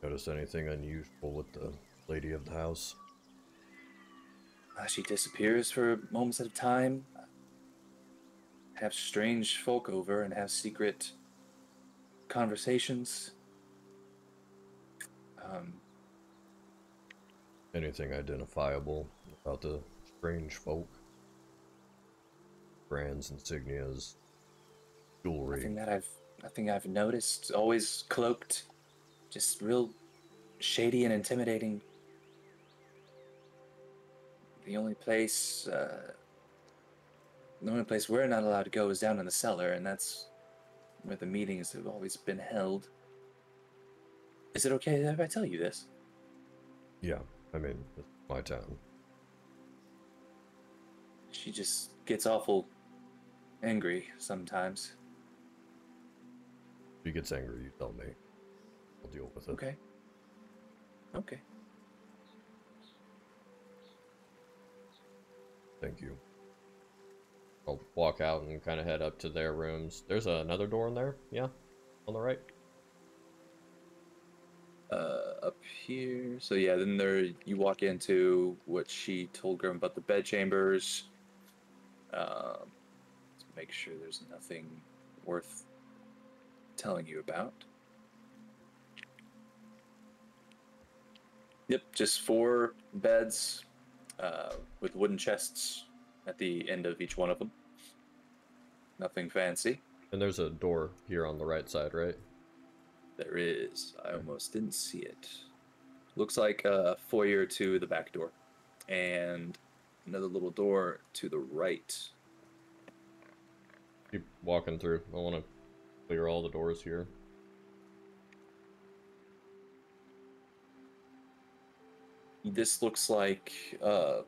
Notice anything unusual with the lady of the house? She disappears for moments at a time, have strange folk over, and have secret conversations. Anything identifiable about the strange folk? Brands, insignias, jewelry. Nothing I've noticed. Always cloaked, just real shady and intimidating. The only place we're not allowed to go is down in the cellar, and that's where the meetings have always been held. Is it okay if I tell you this? Yeah, I mean, it's my town. She just gets awful angry sometimes. If he gets angry, you tell me. I'll deal with it. Okay. Okay. Thank you. I'll walk out and kind of head up to their rooms. There's another door in there? Yeah? On the right? Up here. So yeah, then you walk into what she told Grim about the bed chambers. Let's make sure there's nothing worth telling you about. Yep, just 4 beds with wooden chests at the end of each one of them. Nothing fancy. And there's a door here on the right side, right? There is. I almost didn't see it. Looks like a foyer to the back door. And another little door to the right. Keep walking through. I want to clear all the doors here. This looks like a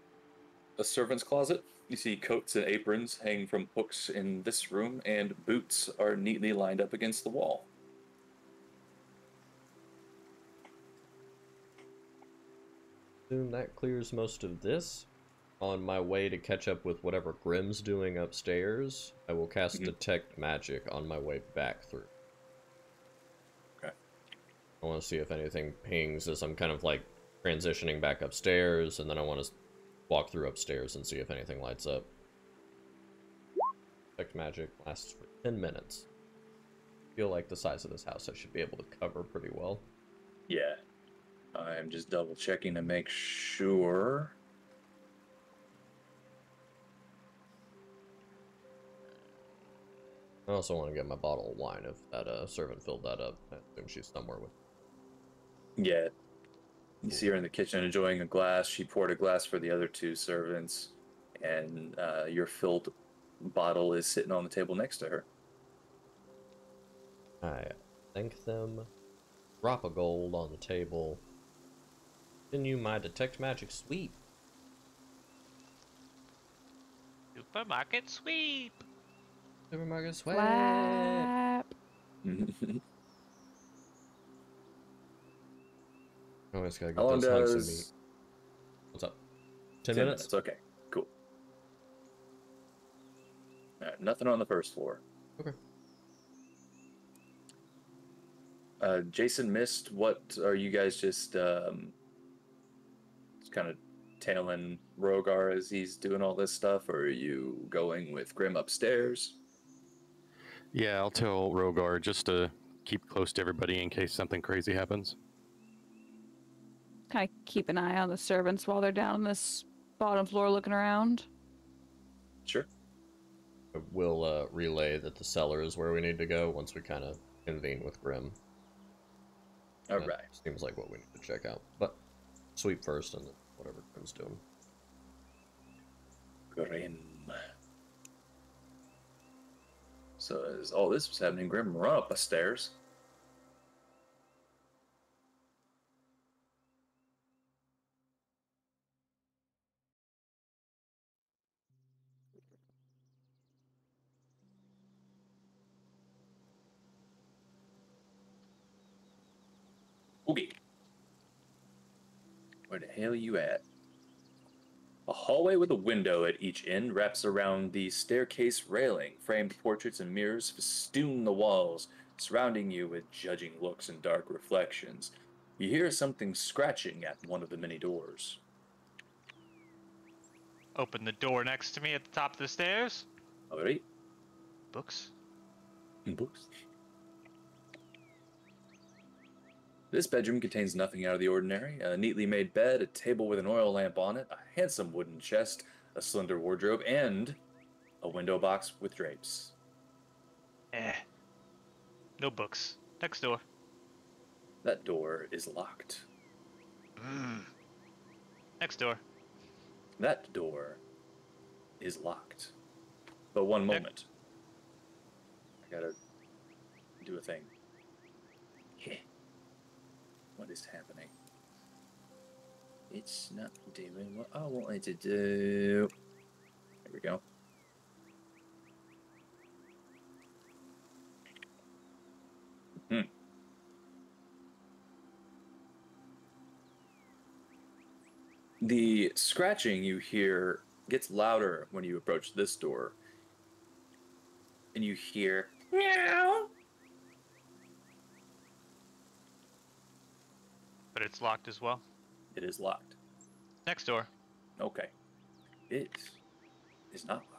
servant's closet. You see coats and aprons hanging from hooks in this room, and boots are neatly lined up against the wall. Assume that clears most of this. On my way to catch up with whatever Grimm's doing upstairs, I will cast Detect Magic on my way back through. Okay. I want to see if anything pings as I'm kind of like transitioning back upstairs, and then I want to walk through upstairs and see if anything lights up. Detect Magic lasts for 10 minutes. I feel like the size of this house I should be able to cover pretty well. Yeah. I'm just double checking to make sure. I also want to get my bottle of wine if that servant filled that up. I assume she's somewhere with. Yeah. You see her in the kitchen enjoying a glass. She poured a glass for the other 2 servants, and your filled bottle is sitting on the table next to her. I thank them. Drop a gold on the table. Continue my Detect Magic sweep. Supermarket sweep. Supermarket sweep. Flap. Always gotta How get long those hunks of does... meat. What's up? 10 10 minutes? Okay, cool. Alright, nothing on the first floor. Okay. Jason missed. What are you guys just kind of tailing Rogar as he's doing all this stuff, or are you going with Grim upstairs? Yeah, I'll tell Rogar just to keep close to everybody in case something crazy happens. Kind of keep an eye on the servants while they're down on this bottom floor looking around. Sure. We'll relay that the cellar is where we need to go once we kind of convene with Grim. All That right. seems like what we need to check out. But sweep first and then whatever Grim's doing. Grim. So as all this was happening, Grim run up the stairs. Okay. Where the hell you at? A hallway with a window at each end wraps around the staircase railing. Framed portraits and mirrors festoon the walls, surrounding you with judging looks and dark reflections. You hear something scratching at one of the many doors. Open the door next to me at the top of the stairs. Alright. Books. Books. This bedroom contains nothing out of the ordinary. A neatly made bed, a table with an oil lamp on it, a handsome wooden chest, a slender wardrobe, and a window box with drapes. No books. Next door. That door is locked. Next door. That door is locked. But one moment. I gotta do a thing. What is happening? It's not doing what I wanted to do. There we go. The scratching you hear gets louder when you approach this door. And you hear meow. But it's locked as well. It is locked. Next door. Okay. It is not locked.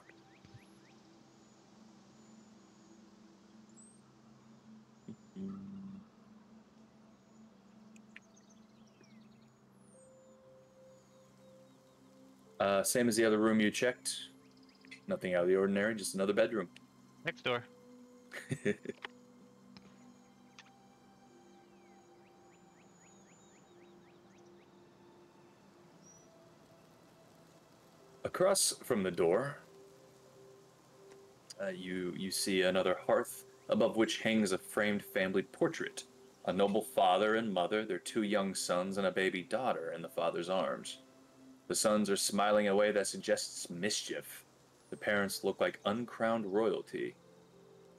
Same as the other room you checked. Nothing out of the ordinary, just another bedroom. Next door. Across from the door, you see another hearth, above which hangs a framed family portrait. A noble father and mother, their 2 young sons, and a baby daughter in the father's arms. The sons are smiling in a way that suggests mischief. The parents look like uncrowned royalty.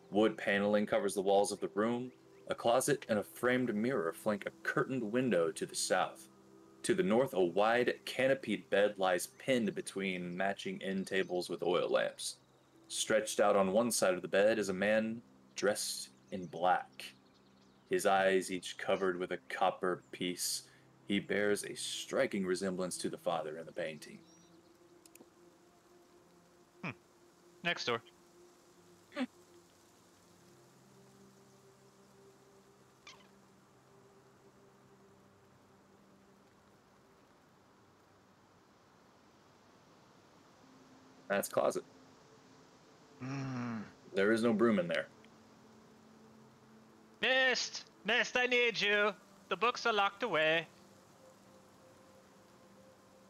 Wood paneling covers the walls of the room. A closet and a framed mirror flank a curtained window to the south. To the north, a wide, canopied bed lies pinned between matching end tables with oil lamps. Stretched out on one side of the bed is a man dressed in black. His eyes each covered with a copper piece. He bears a striking resemblance to the father in the painting. Next door. That's closet. There is no broom in there. Mist! Mist, I need you! The books are locked away.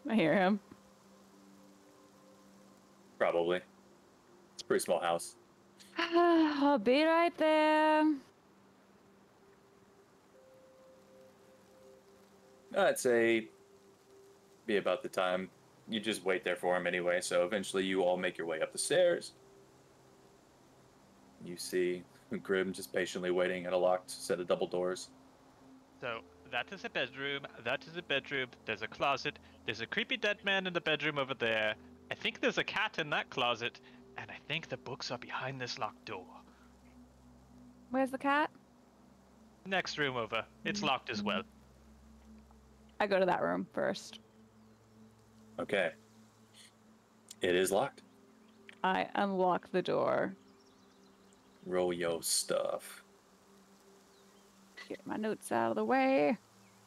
I hear him. Probably. It's a pretty small house. I'll be right there. I'd say be about the time. You just wait there for him anyway, so eventually you all make your way up the stairs. You see Grim just patiently waiting at a locked set of double doors. So, that is a bedroom, that is a bedroom, there's a closet, there's a creepy dead man in the bedroom over there, I think there's a cat in that closet, and I think the books are behind this locked door. Where's the cat? Next room over. It's locked as well. I go to that room first. Okay. It is locked. I unlock the door. Roll your stuff. Get my notes out of the way.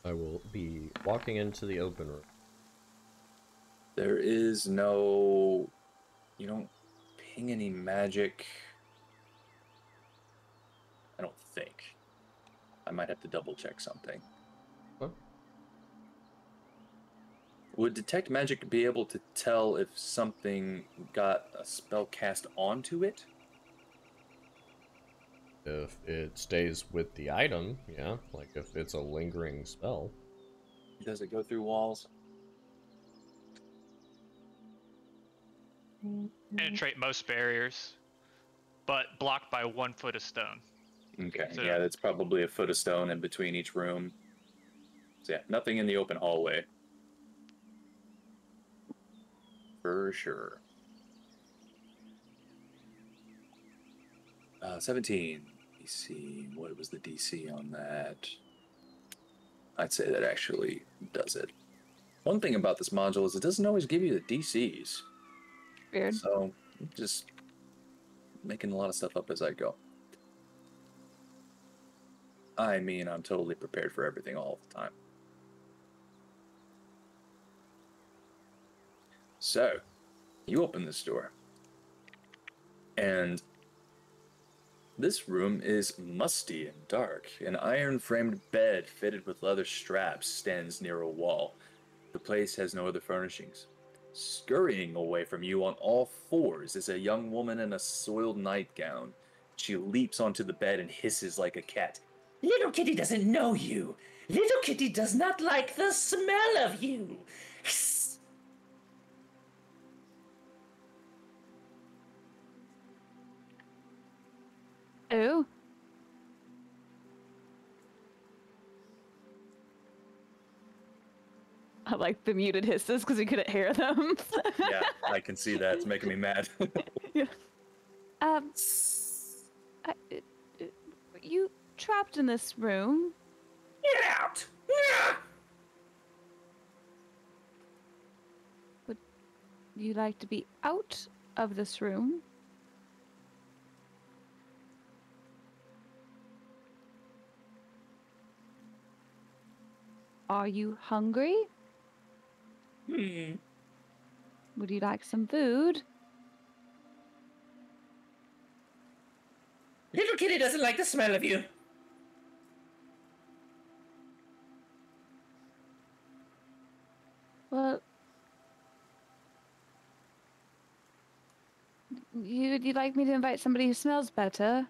I will be walking into the open room. There is no... You don't ping any magic. I don't think. I might have to double check something. What? Would Detect Magic be able to tell if something got a spell cast onto it? If it stays with the item, yeah. Like if it's a lingering spell. Does it go through walls? Penetrate most barriers, but blocked by 1 foot of stone. Okay, So- yeah, that's probably a foot of stone in between each room. So yeah, nothing in the open hallway. For sure. 17 DC. What was the DC on that? I'd say that actually does it. One thing about this module is it doesn't always give you the DCs. Weird. So, just making a lot of stuff up as I go. I mean, I'm totally prepared for everything all the time. So, you open this door. And this room is musty and dark. An iron-framed bed fitted with leather straps stands near a wall. The place has no other furnishings. Scurrying away from you on all fours is a young woman in a soiled nightgown. She leaps onto the bed and hisses like a cat. Little Kitty doesn't know you. Little Kitty does not like the smell of you. Oh. I like the muted hisses because we couldn't hear them. Yeah, I can see that. It's making me mad. Yeah. You trapped in this room. Get out! Would you like to be out of this room? Are you hungry? Would you like some food? Little Kitty doesn't like the smell of you. Well, would you like me to invite somebody who smells better?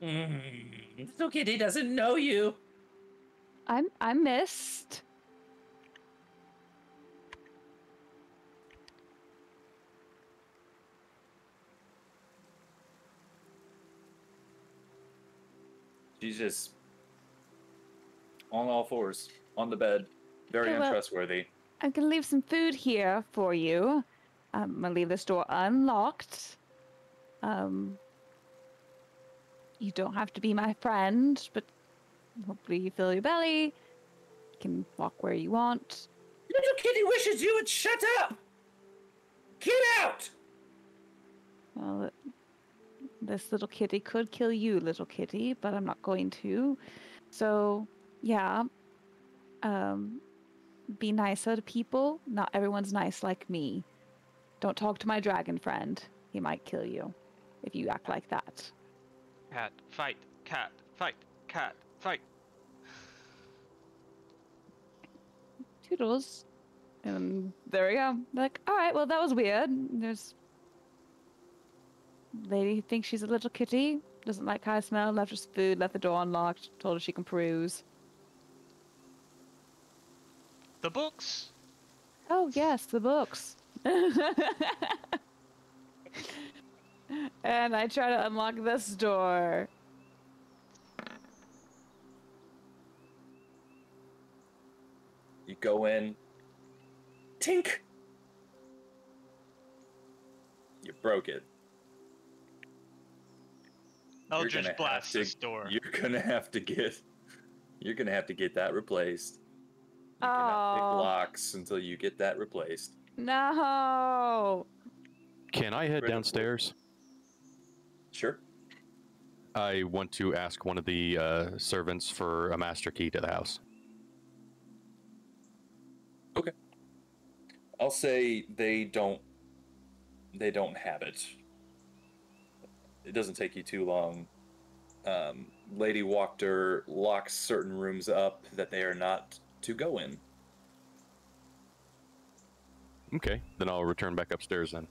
Little Kitty doesn't know you. I'm Mist. She's just on all fours, on the bed. Very Okay, well, untrustworthy. I'm gonna leave some food here for you. I'm gonna leave this door unlocked. You don't have to be my friend, but hopefully you fill your belly. You can walk where you want. Little Kitty wishes you would shut up! Get out! Well, this little kitty could kill you, little kitty, but I'm not going to. So, yeah. Be nicer to people. Not everyone's nice like me. Don't talk to my dragon friend. He might kill you if you act like that. Cat, fight, cat, fight, cat, fight. Toodles. And there we go. Like, all right, well, that was weird. There's lady who thinks she's a little kitty, doesn't like how I smell, left her food, left the door unlocked, told her she can peruse. The books. Oh, yes, the books. And I try to unlock this door. You go in. Tink! You broke it. I'll You're just gonna blast have this door. You're gonna have to get that replaced. You cannot pick Oh. locks until you get that replaced. No! Can I head Critical. downstairs? Sure. I want to ask one of the servants for a master key to the house. Okay. I'll say they don't have it. It doesn't take you too long. Lady Wachter locks certain rooms up that they are not to go in. Okay, then I'll return back upstairs then.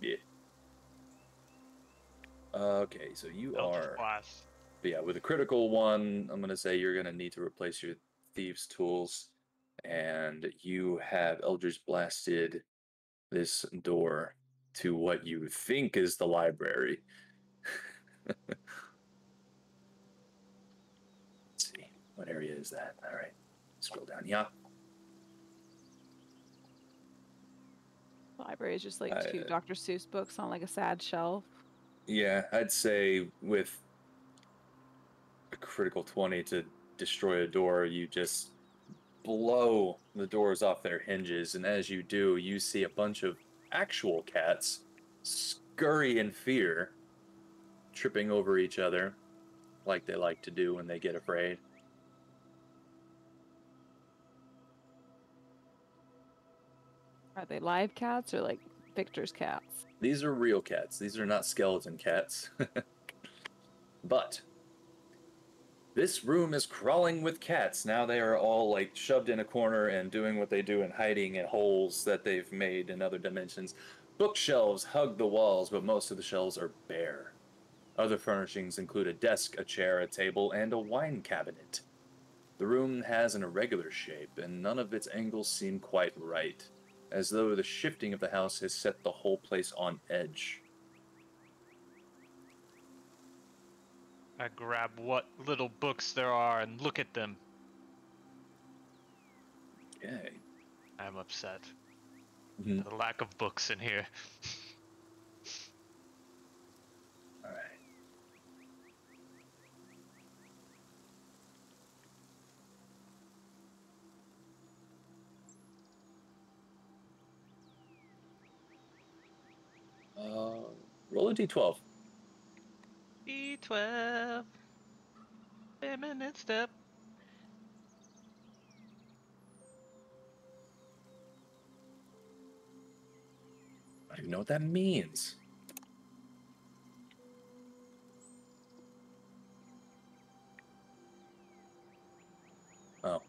Yeah. Okay, so you Eldritch are... Blast. But yeah, with a critical one, I'm going to say you're going to need to replace your thieves' tools. And you have Eldritch blasted this door to what you think is the library. Let's see. What area is that? All right. Scroll down. Yeah. Library is just like two Dr. Seuss books on like a sad shelf. Yeah, I'd say with a critical 20 to destroy a door, you just blow the doors off their hinges, and as you do, you see a bunch of actual cats scurry in fear, tripping over each other like they like to do when they get afraid. Are they live cats or like Victor's cats? These are real cats. These are not skeleton cats. But this room is crawling with cats. Now they are all like shoved in a corner and doing what they do and hiding in holes that they've made in other dimensions. Bookshelves hug the walls, but most of the shelves are bare. Other furnishings include a desk, a chair, a table, and a wine cabinet. The room has an irregular shape, and none of its angles seem quite right, as though the shifting of the house has set the whole place on edge. I grab what little books there are and look at them. Okay. I'm upset. Mm-hmm. The lack of books in here. All right. Roll a d12. E12. Feminine step. I don't even know what that means. Oh.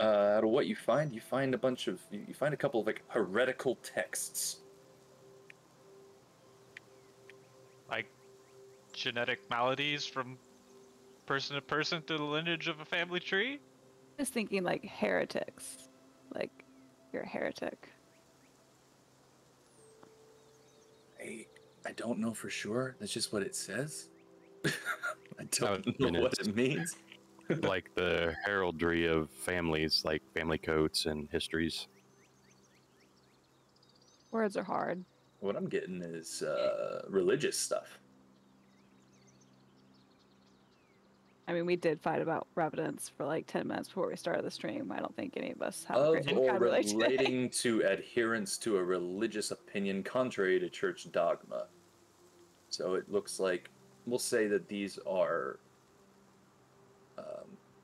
Out of what you find a bunch of, you find a couple of like heretical texts. Like genetic maladies from person to person through the lineage of a family tree? I was thinking like heretics. Like, you're a heretic. I don't know for sure. That's just what it says. I don't I mean, know what it means. Like the heraldry of families, like family coats and histories. Words are hard. What I'm getting is religious stuff. I mean, we did fight about Revenants for like 10 minutes before we started the stream. I don't think any of us have a Of great or vocabulary today. relating to adherence to a religious opinion contrary to church dogma. So it looks like, we'll say that these are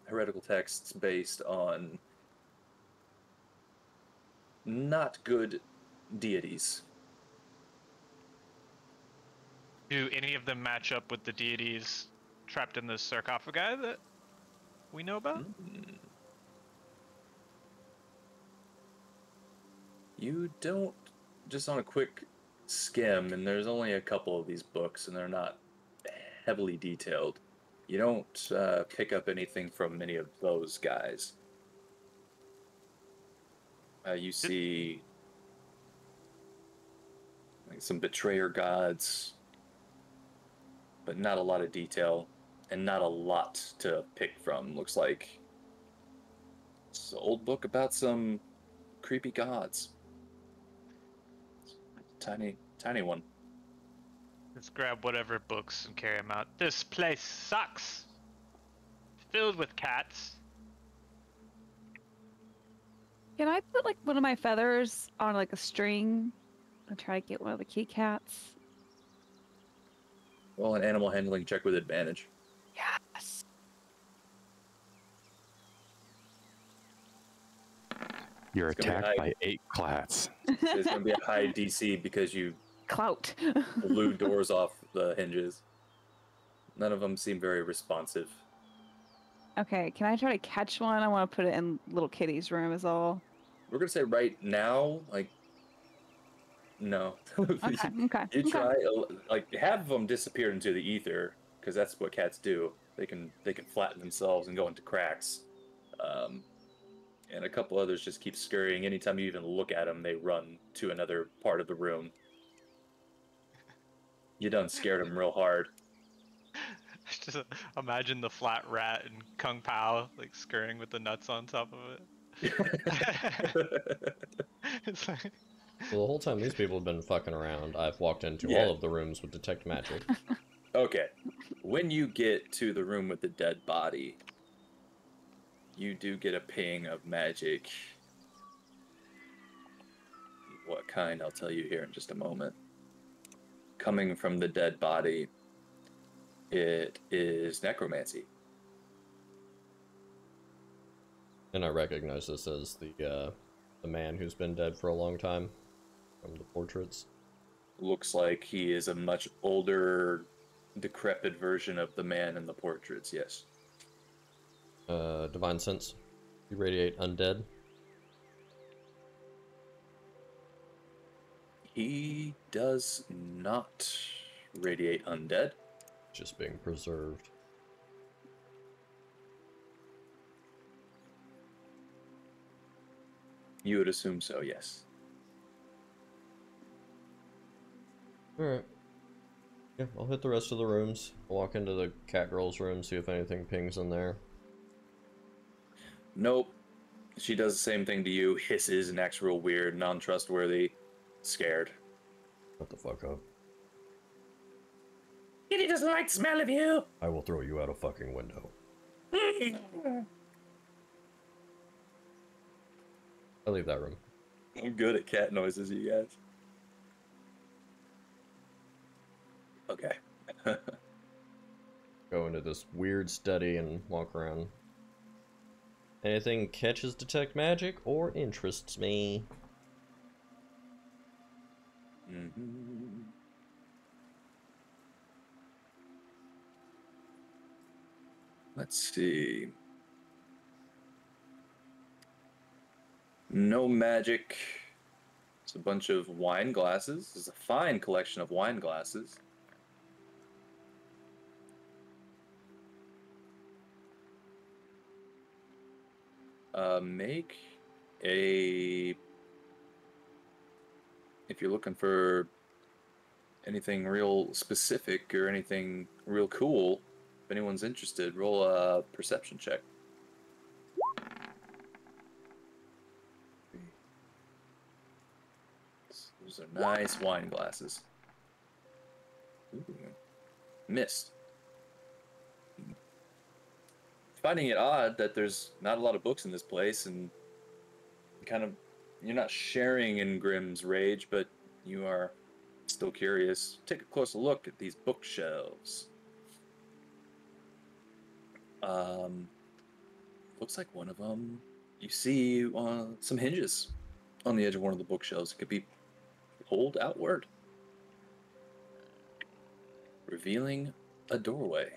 heretical texts based on not good deities. Do any of them match up with the deities trapped in the sarcophagi that we know about? You don't, just on a quick skim, and there's only a couple of these books, and they're not heavily detailed. You don't pick up anything from many of those guys. You see like some betrayer gods, but not a lot of detail, and not a lot to pick from. Looks like it's an old book about some creepy gods. Tiny one. Let's grab whatever books and carry them out. This place sucks. Filled with cats. Can I put like one of my feathers on like a string and try to get one of the key cats? Well, an animal handling check with advantage. Yes. You're It's gonna be attacked high. by 8 clats. There's going to be a high DC because you Clout. blew doors off the hinges. None of them seem very responsive. Okay, can I try to catch one? I want to put it in little kitty's room is all. We're going to say right now, like, no. Okay, okay. You okay. try, like, half of them disappeared into the ether, because that's what cats do. They can flatten themselves and go into cracks. And a couple others just keep scurrying. Anytime you even look at them, they run to another part of the room. You done scared them real hard. Just imagine the flat rat and Kung Pao like scurrying with the nuts on top of it. It's like, Well, the whole time these people have been fucking around, I've walked into Yeah. all of the rooms with detect magic. Okay. When you get to the room with the dead body, you do get a ping of magic. What kind, I'll tell you here in just a moment. Coming from the dead body, it is necromancy. And I recognize this as the man who's been dead for a long time from the portraits. Looks like he is a much older, decrepit version of the man in the portraits, yes. Divine Sense. You radiate undead. He does not radiate undead. Just being preserved. You would assume so, yes. Alright. Yeah, I'll hit the rest of the rooms. I'll walk into the cat girl's room, see if anything pings in there. Nope. She does the same thing to you, hisses and acts real weird, non-trustworthy, scared. What the fuck up? Kitty doesn't like the smell of you! I will throw you out a fucking window. I leave that room. I'm good at cat noises, you guys. Okay. Go into this weird study and walk around. Anything catches detect magic or interests me? Mm-hmm. Let's see. No magic. It's a bunch of wine glasses. It's a fine collection of wine glasses. Make a... If you're looking for anything real specific or anything real cool, if anyone's interested, roll a perception check. Those are nice wine glasses. Ooh. Missed. Finding it odd that there's not a lot of books in this place, and kind of, you're not sharing in Grimm's rage, but you are still curious. Take a closer look at these bookshelves. Looks like one of them, you see some hinges on the edge of one of the bookshelves. It could be pulled outward, revealing a doorway.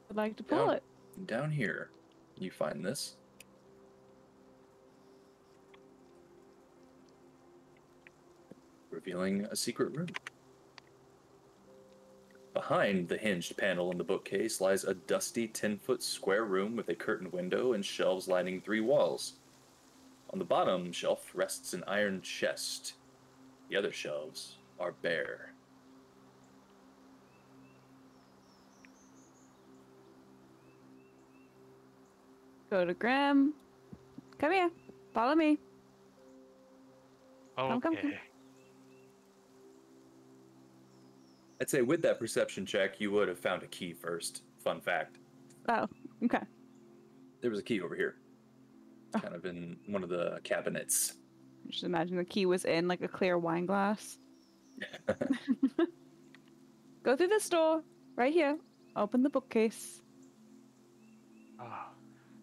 I'd like to pull it. Down here, you find this. Revealing a secret room. Behind the hinged panel in the bookcase lies a dusty 10-foot square room with a curtained window and shelves lining 3 walls. On the bottom shelf rests an iron chest. The other shelves are bare. Go to Grimm. Come here. Follow me. Okay. Come. I'd say with that perception check, you would have found a key first. Fun fact. Oh, okay. There was a key over here. It's kind of in one of the cabinets. Just imagine the key was in like a clear wine glass. Go through this door. Right here. Open the bookcase. Ah,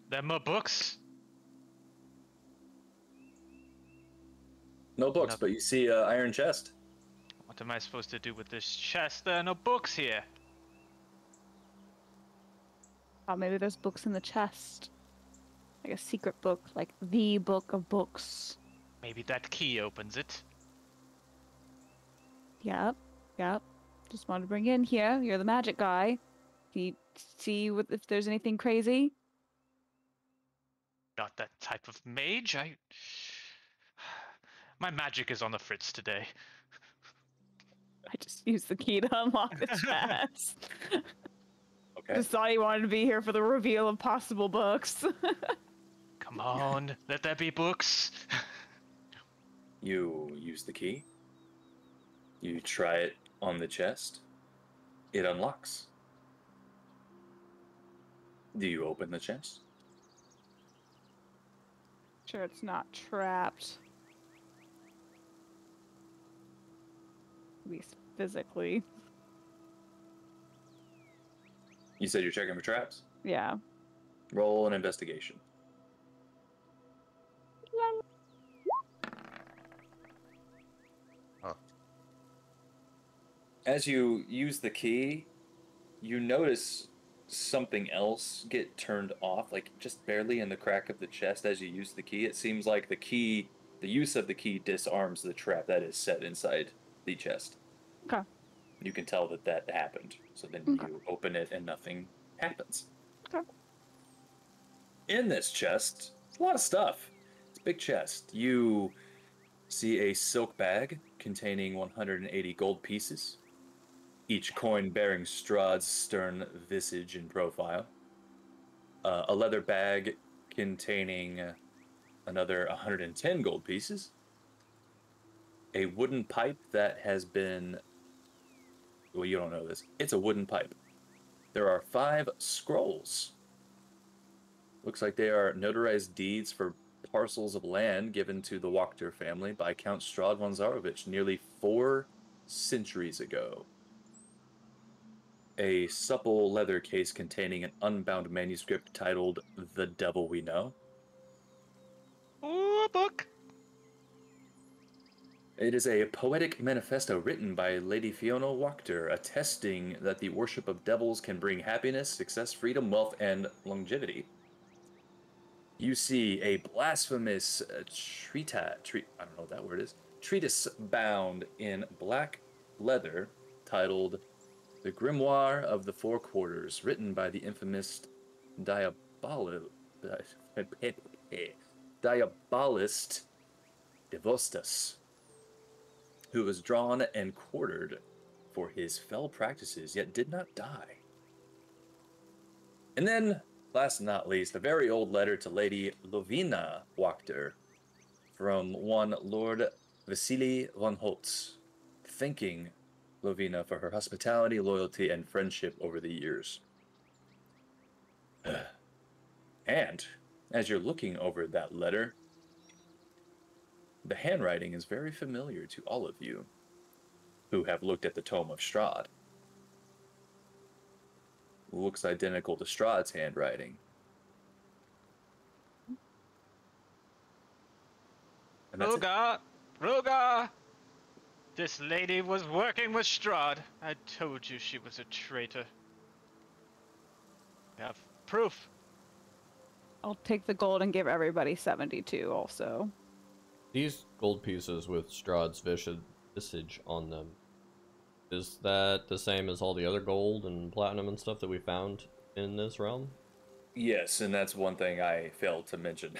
there are more books. No books, but you see an iron chest. What am I supposed to do with this chest? There are no books here. Oh, maybe there's books in the chest. Like a secret book, like the book of books. Maybe that key opens it. Yep. Just want to bring you in here. You're the magic guy. Can you see if there's anything crazy? Not that type of mage. My magic is on the fritz today. I just used the key to unlock the chest. Okay. Just thought he wanted to be here for the reveal of possible books. Come on, let there be books. You use the key. You try it on the chest. It unlocks. Do you open the chest? Sure, it's not trapped. At least physically. You said you're checking for traps? Yeah. Roll an investigation. Huh. As you use the key, you notice something else get turned off, like just barely in the crack of the chest as you use the key. It seems like the use of the key disarms the trap that is set inside the chest. Okay. You can tell that happened. So then you open it and nothing happens. Okay. In this chest, a lot of stuff. It's a big chest. You see a silk bag containing 180 gold pieces, each coin bearing Strahd's stern visage and profile. A leather bag containing another 110 gold pieces. A wooden pipe that has been... Well, you don't know this. It's a wooden pipe. There are 5 scrolls. Looks like they are notarized deeds for parcels of land given to the Wachter family by Count Strahd von Zarovich nearly 4 centuries ago. A supple leather case containing an unbound manuscript titled The Devil We Know. Ooh, a book! It is a poetic manifesto written by Lady Fiona Wachter, attesting that the worship of devils can bring happiness, success, freedom, wealth, and longevity. You see a blasphemous treatise, I don't know what that word is, treatise bound in black leather titled The Grimoire of the Four Quarters, written by the infamous Diabolist Devostus, who was drawn and quartered for his fell practices, yet did not die. And then, last but not least, a very old letter to Lady Lovina Wachter from one Lord Vasily von Holtz, thanking Lovina for her hospitality, loyalty, and friendship over the years. And, as you're looking over that letter, the handwriting is very familiar to all of you who have looked at the Tome of Strahd. Looks identical to Strahd's handwriting. And that's Rogar! This lady was working with Strahd. I told you she was a traitor. I have proof. I'll take the gold and give everybody 72 also. These gold pieces with Strahd's visage on them, is that the same as all the other gold and platinum and stuff that we found in this realm? Yes, and that's one thing I failed to mention.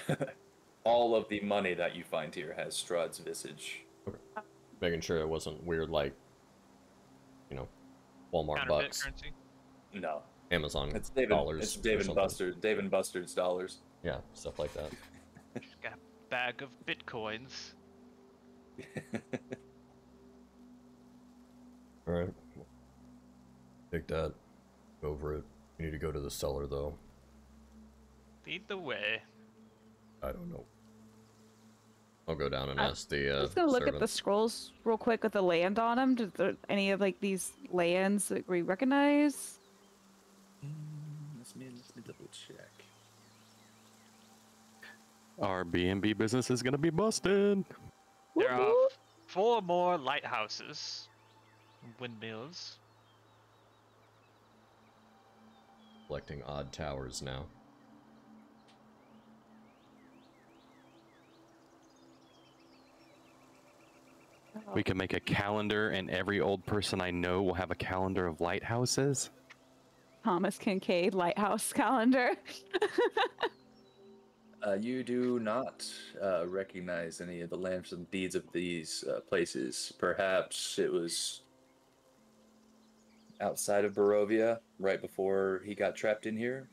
All of the money that you find here has Strahd's visage. Okay. Making sure it wasn't weird like, you know, Walmart Counterfeit bucks. currency. No. Amazon It's Dave dollars. It's Dave and Dave and Buster's dollars. Yeah, stuff like that. Just got a bag of bitcoins. Alright. Take that. Go over it. You need to go to the cellar, though. Lead the way. I don't know. I'll go down and ask the I'm just gonna look servant. at the scrolls real quick with the land on them. Is there any of like these lands that we recognize? Let me double check. Our B&B business is gonna be busted. There are 4 more lighthouses. Windmills. Collecting odd towers now. We can make a calendar, and every old person I know will have a calendar of lighthouses. Thomas Kincaid Lighthouse Calendar. You do not recognize any of the lamps and deeds of these places. Perhaps it was outside of Barovia, right before he got trapped in here.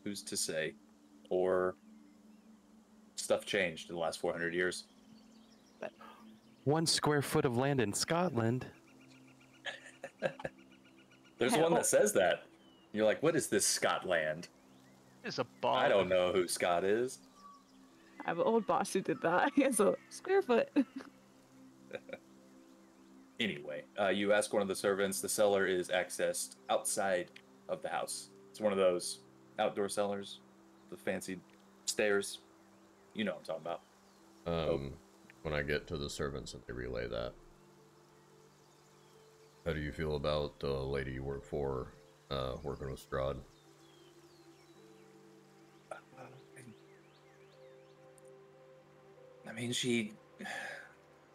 Who's to say? Or stuff changed in the last 400 years. 1 square foot of land in Scotland. There's one that says that. You're like, what is this Scotland? It's a ball. I don't know who Scott is. I have an old boss who did that. He has a square foot. Anyway, you ask one of the servants. The cellar is accessed outside of the house. It's one of those outdoor cellars, the fancy stairs. You know what I'm talking about. When I get to the servants and they relay that. How do you feel about the lady you work for, working with Strahd? I mean, she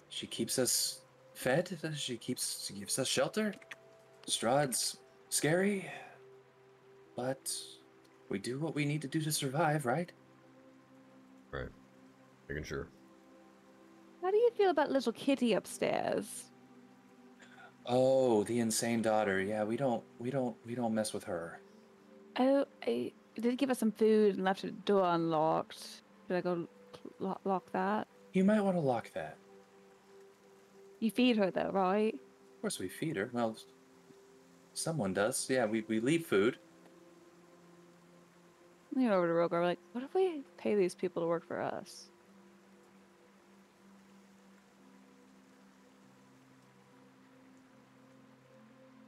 keeps us fed. She gives us shelter. Strahd's scary, but we do what we need to do to survive, right? Right. Making sure. How do you feel about little Kitty upstairs? Oh, the insane daughter. Yeah, we don't mess with her. Oh, I did give us some food and left the door unlocked. Should I go lock that? You might want to lock that. You feed her though, right? Of course we feed her. Well, someone does. Yeah, we leave food. I went over to Rogar, like, what if we pay these people to work for us?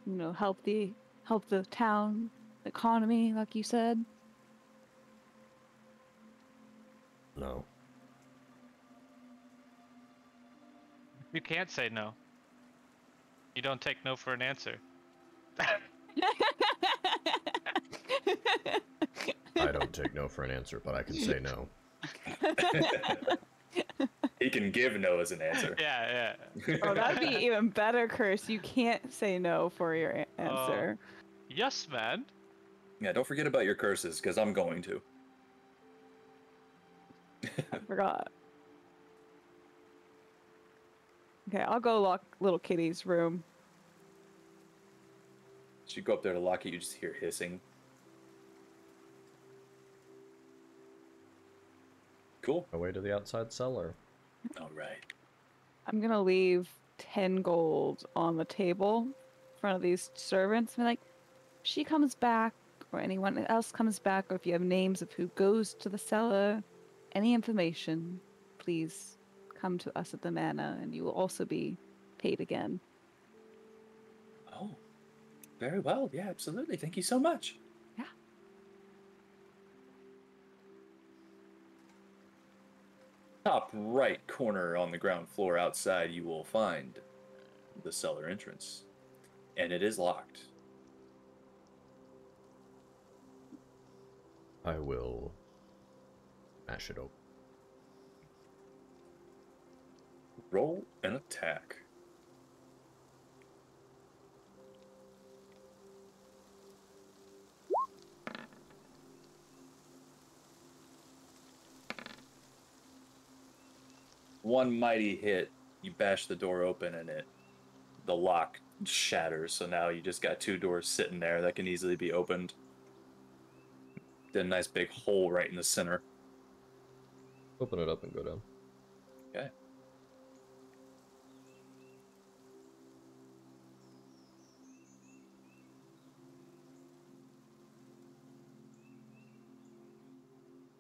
You know, help the town economy, like you said. No. You can't say no. You don't take no for an answer. I don't take no for an answer, but I can say no. He can give no as an answer. Yeah. Oh, that'd be even better, Curse. You can't say no for your answer. Yes, man. Yeah, don't forget about your curses, because I'm going to. I forgot. Okay, I'll go lock little Kitty's room. As you go up there to lock it, you just hear hissing. Cool. Away to the outside cellar. All right. I'm gonna leave 10 gold on the table in front of these servants. I'm like, if she comes back, or anyone else comes back, or if you have names of who goes to the cellar, any information, please come to us at the manor, and you will also be paid again. Oh, very well. Yeah, absolutely. Thank you so much. Yeah. Top right corner on the ground floor outside, you will find the cellar entrance. And it is locked. I will mash it open. Roll an attack. One mighty hit, you bash the door open and the lock shatters. So now you just got 2 doors sitting there that can easily be opened. Did a nice big hole right in the center. Open it up and go down. Okay.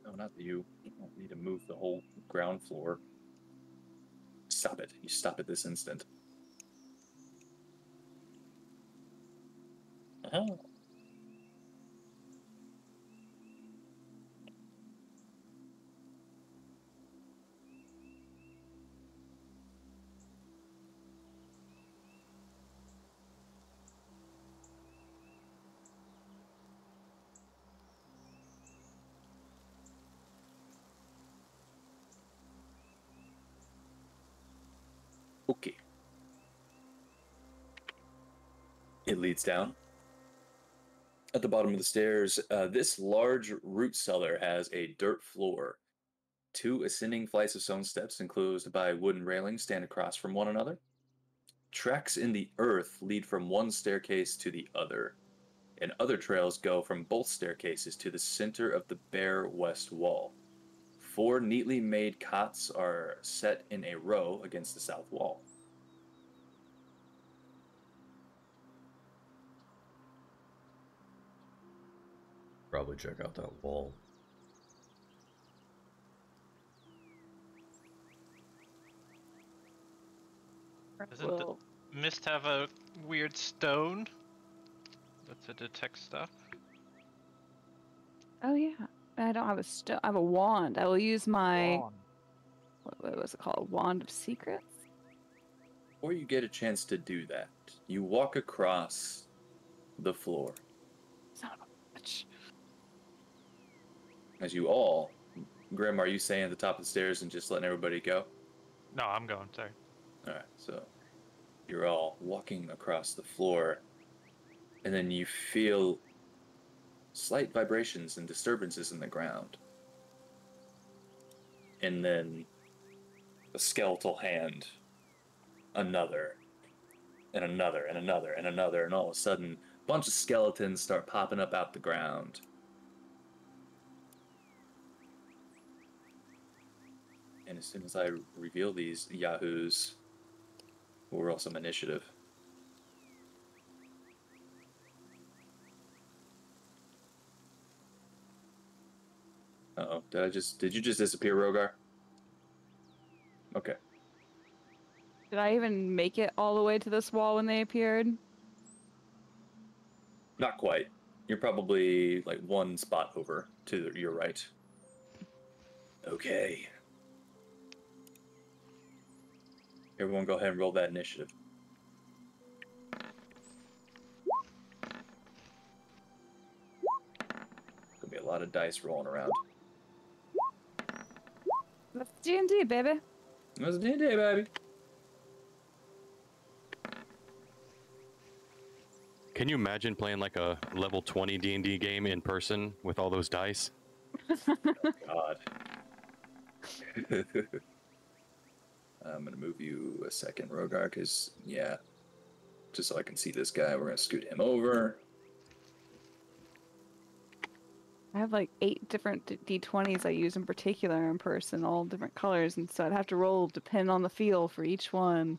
No, not that you don't need to move the whole ground floor. Stop it. You stop at this instant. Oh. Okay. It leads down. At the bottom of the stairs, this large root cellar has a dirt floor. 2 ascending flights of stone steps enclosed by wooden railings stand across from one another. Tracks in the earth lead from one staircase to the other, and other trails go from both staircases to the center of the bare west wall. 4 neatly made cots are set in a row against the south wall. Probably check out that wall. Doesn't the mist have a weird stone to detect stuff? Oh yeah, I don't have a I have a wand. I will use my Wand. what was it called? Wand of Secrets. Before you get a chance to do that, you walk across the floor. Son of a bitch. As you all, Grim, are you staying at the top of the stairs and just letting everybody go? No, I'm going. Sorry. All right, so you're all walking across the floor, and then you feel slight vibrations and disturbances in the ground. And then a skeletal hand, another, and another, and another, and another, and all of a sudden, a bunch of skeletons start popping up out the ground. And as soon as I reveal these yahoos, we'll roll some initiative. Uh-oh, did you just disappear, Rogar? Okay. Did I even make it all the way to this wall when they appeared? Not quite. You're probably like one spot over to your right. Okay. Everyone go ahead and roll that initiative. Gonna be a lot of dice rolling around. That's D&D, baby. That's D&D, baby. Can you imagine playing like a level 20 D&D game in person with all those dice? God. I'm gonna move you a second, Rogar, because, yeah, just so I can see this guy, we're gonna scoot him over. I have like 8 different D20s I use in particular in person, all different colors, and so I'd have to roll depending on the feel for each one.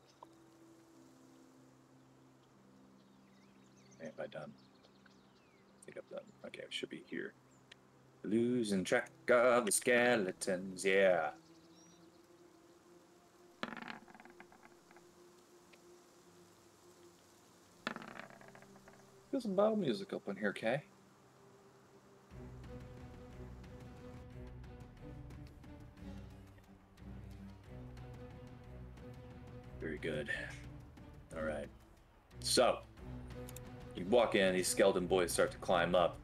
Am I done? I think I'm done. Okay, we should be here. Losing track of the skeletons, yeah. There's some Bible music up in here, Kay. Very good. All right. So, you walk in, these skeleton boys start to climb up.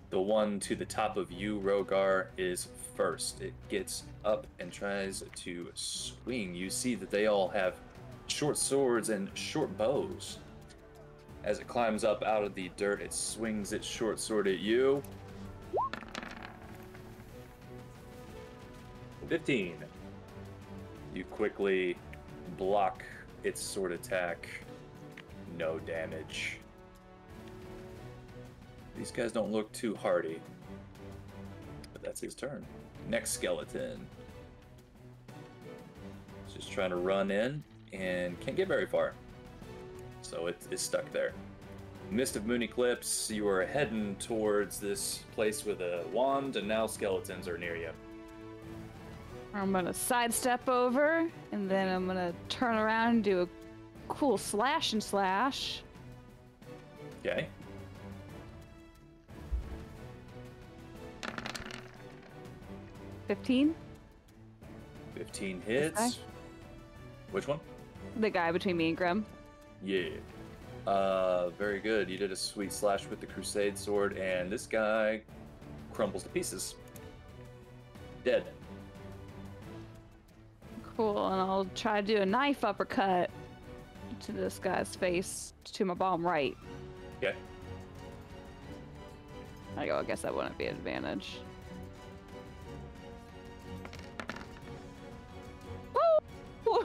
The one to the top of you, Rogar, is first. It gets up and tries to swing. You see that they all have short swords and short bows. As it climbs up out of the dirt, it swings its short sword at you. 15. You quickly block its sword attack. No damage. These guys don't look too hardy. But that's his turn. Next skeleton. It's just trying to run in and can't get very far. So it's stuck there. Mist of Moon Eclipse, you are heading towards this place with a wand, and now skeletons are near you. I'm gonna sidestep over, and then I'm gonna turn around and do a cool slash and slash. Okay. $15. 15 hits. Which one? The guy between me and Grim. Yeah. Very good. You did a sweet slash with the Crusade sword, and this guy crumbles to pieces. Dead. Cool, and I'll try to do a knife uppercut to this guy's face, to my bottom right. Okay. I go, I guess that wouldn't be an advantage. Woo!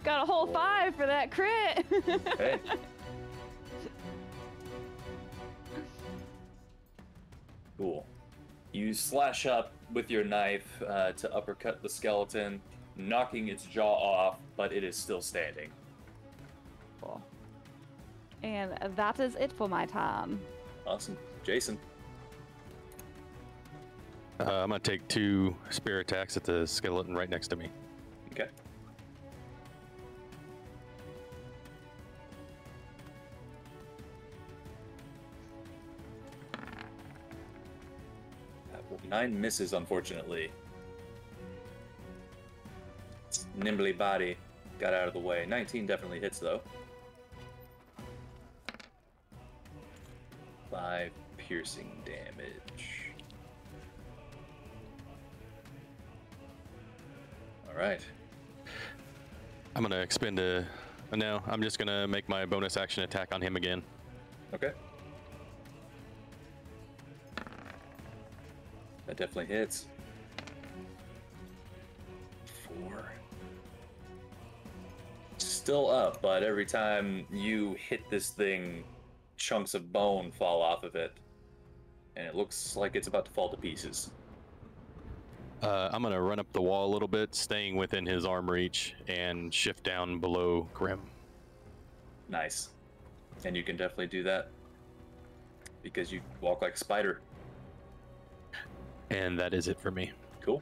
Got a whole 5 for that crit! Hey. Cool. You slash up with your knife to uppercut the skeleton, knocking its jaw off, but it is still standing. Cool. And that is it for my time. Awesome. Jason. I'm gonna take 2 spear attacks at the skeleton right next to me. Okay. Nine misses, unfortunately. Nimbly body got out of the way. 19 definitely hits, though. 5 piercing damage. All right. I'm gonna expend a. No, I'm just gonna make my bonus action attack on him again. Okay. That definitely hits. 4. Still up, but every time you hit this thing, chunks of bone fall off of it. And it looks like it's about to fall to pieces. I'm gonna run up the wall a little bit, staying within his arm reach, and shift down below Grim. Nice. And you can definitely do that because you walk like a spider. And that is it for me. Cool.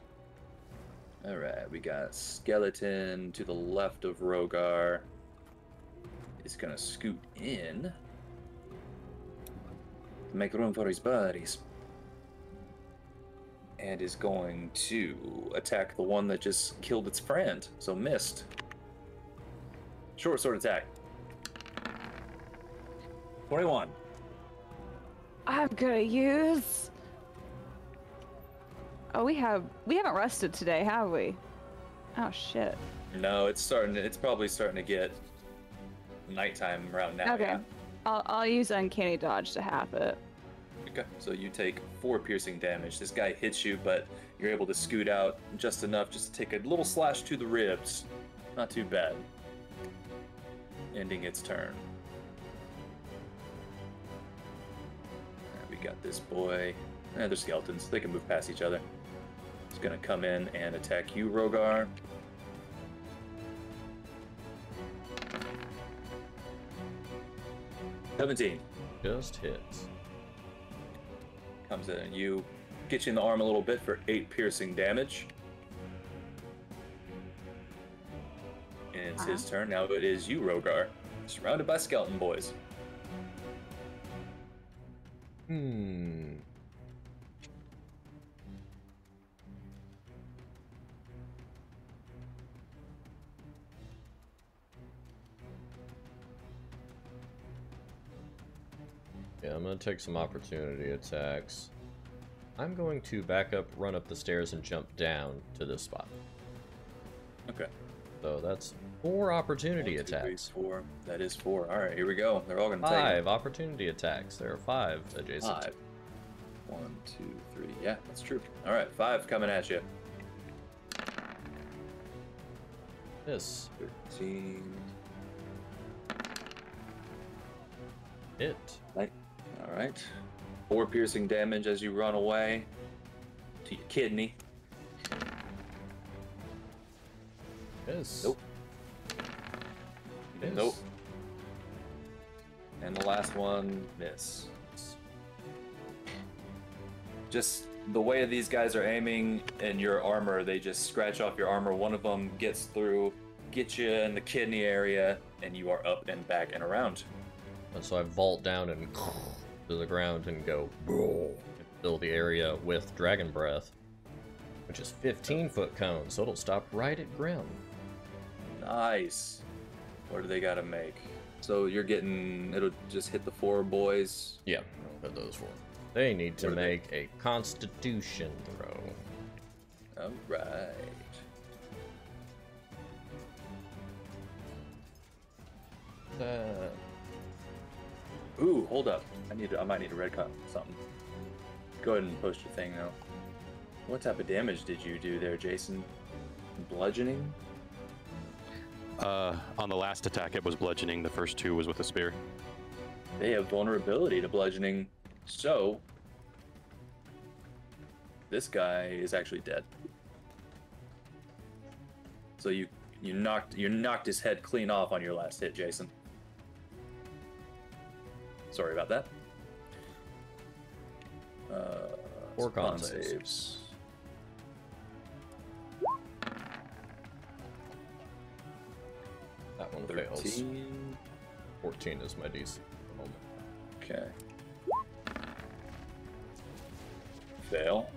All right, we got skeleton to the left of Rogar. He's gonna scoot in to make room for his buddies. And is going to attack the one that just killed its friend. So missed. Short sword attack. 21. I'm gonna use. Oh, we haven't rested today, have we? Oh shit. No, it's probably starting to get nighttime around now. Okay. Yeah. I'll use uncanny dodge to half it. Okay, so you take 4 piercing damage. This guy hits you, but you're able to scoot out just enough just to take a little slash to the ribs. Not too bad. Ending its turn. And we got this boy. They're skeletons. They can move past each other. He's gonna come in and attack you, Rogar. $17. Just hits. Comes in and you get you in the arm a little bit for 8 piercing damage. And it's his turn. Now it is you, Rogar. Surrounded by skeleton boys. Yeah, I'm gonna take some opportunity attacks. I'm going to back up, run up the stairs, and jump down to this spot. Okay. So that's 4 opportunity 1, 2, 3, attacks. 4. That is 4. All right, here we go. They're all gonna take 5 opportunity attacks. There are 5 adjacent. 5. 1, 2, 3. Yeah, that's true. All right, 5 coming at you. This 13. hit. All right. 4 piercing damage as you run away to your kidney. Yes. Nope. Miss. Nope. And the last one, miss. Just the way these guys are aiming and your armor, they just scratch off your armor. One of them gets through, gets you in the kidney area, and you are up and back and around. And so I vault down and to the ground and go and fill the area with dragon breath, which is 15-foot cone, so it'll stop right at Grim. Nice. What do they gotta make? So you're getting, it'll just hit the 4 boys. Yeah, I'll put those 4. They need to make a Constitution throw. All right. Ooh, hold up. I might need a red cut something. Go ahead and post your thing now. What type of damage did you do there, Jason? Bludgeoning? On the last attack, it was bludgeoning. The first 2 was with a spear. They have vulnerability to bludgeoning, so this guy is actually dead. So you knocked his head clean off on your last hit, Jason. Sorry about that. 4 con saves. That one 13. fails. 14 is my DC at the moment. Okay. Fail.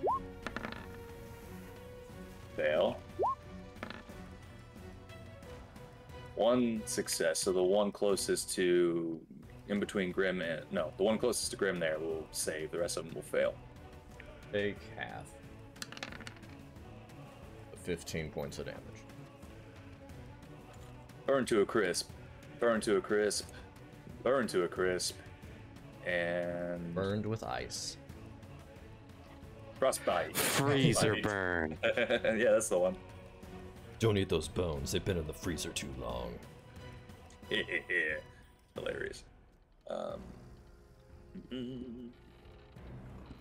Fail. 1 success, so the one closest to in between Grim and no, the one closest to Grim there will save. The rest of them will fail. Take half. 15 points of damage. Burn to a crisp. Burn to a crisp. Burn to a crisp. And Burned with ice. frostbite. Freezer burn. Yeah, that's the one. Don't eat those bones. They've been in the freezer too long. Hilarious.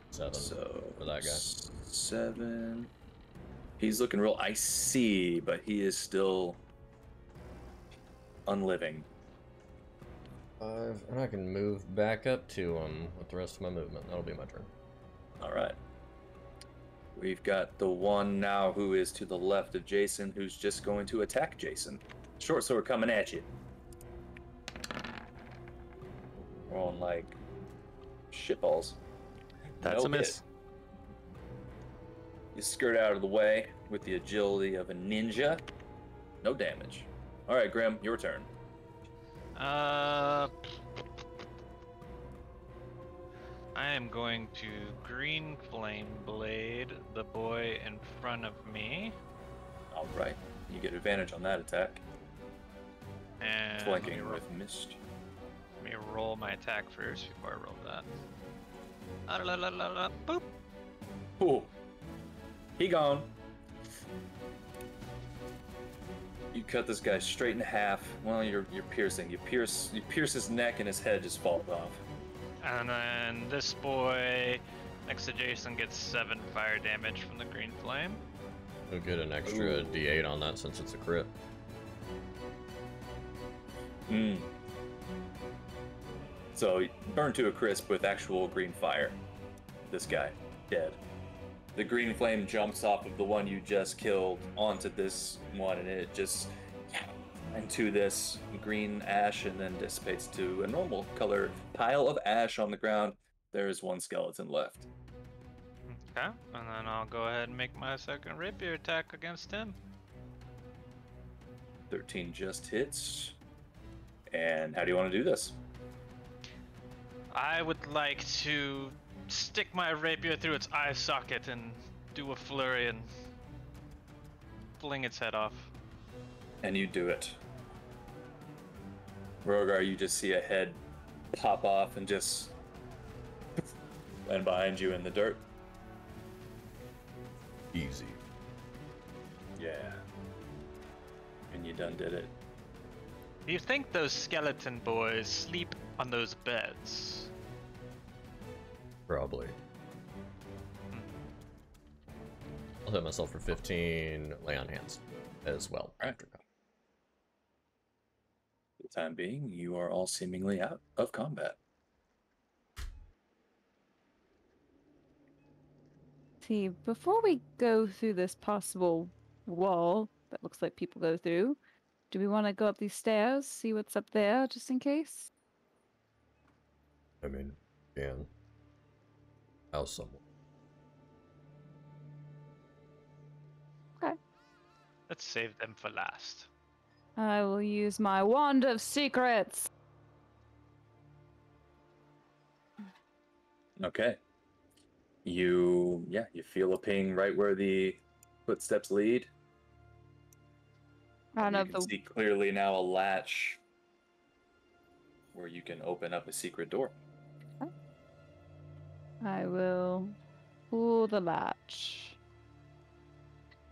7 So for that guy. 7. He's looking real icy, but he is still unliving. 5, and I can move back up to him with the rest of my movement. That'll be my turn. All right. We've got the one now who is to the left of Jason, who's just going to attack Jason. Short sword coming at you. Rolling like shitballs. That's No a miss. hit. You skirt out of the way with the agility of a ninja. No damage. All right, Grim, your turn. I am going to green flame blade the boy in front of me. All right, you get advantage on that attack. And Flanking with mist. let me roll my attack first before I roll that. Boop. Ooh. He gone. You cut this guy straight in half. Well, you're piercing. You pierce his neck and his head just falls off. And then this boy next to Jason gets 7 fire damage from the green flame. We'll get an extra D8 on that since it's a crit. So burn to a crisp with actual green fire. This guy dead. The green flame jumps off of the one you just killed onto this one, and it just into this green ash, and then dissipates to a normal color pile of ash on the ground. There is one skeleton left. Okay, and then I'll go ahead and make my second rapier attack against him. 13 just hits. And how do you want to do this? I would like to stick my rapier through its eye socket and do a flurry and fling its head off. And you do it. Rogar, you just see a head pop off and just land behind you in the dirt. Easy. Yeah. And you done did it. Do you think those skeleton boys sleep on those beds? Probably. I'll hit myself for 15 lay on hands as well. Right. For the time being, you are all seemingly out of combat. See, before we go through this possible wall that looks like people go through, do we want to go up these stairs, see what's up there, just in case? I mean, can. House someone. Okay. Let's save them for last. I will use my Wand of Secrets. Okay. You feel a ping right where the footsteps lead. Out You of can the see clearly now a latch where you can open up a secret door. I will pull the latch.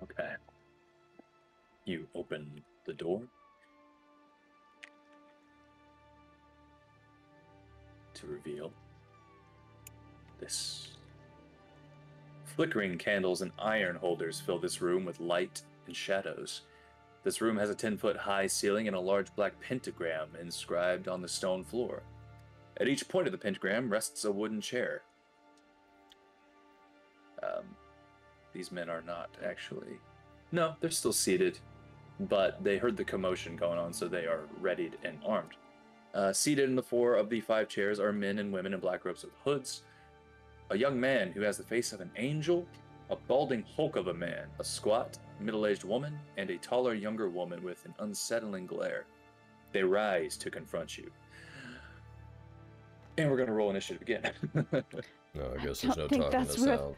Okay. You open the door to reveal this Flickering candles and iron holders fill this room with light and shadows. This room has a 10-foot high ceiling and a large black pentagram inscribed on the stone floor. At each point of the pentagram rests a wooden chair. These men are not actually... No, they're still seated, but they heard the commotion going on, so they are readied and armed. Seated in the 4 of the 5 chairs are men and women in black robes with hoods, a young man who has the face of an angel, a balding hulk of a man, a squat, middle-aged woman, and a taller, younger woman with an unsettling glare. They rise to confront you. And we're going to roll initiative again. No, I guess there's no talking this out.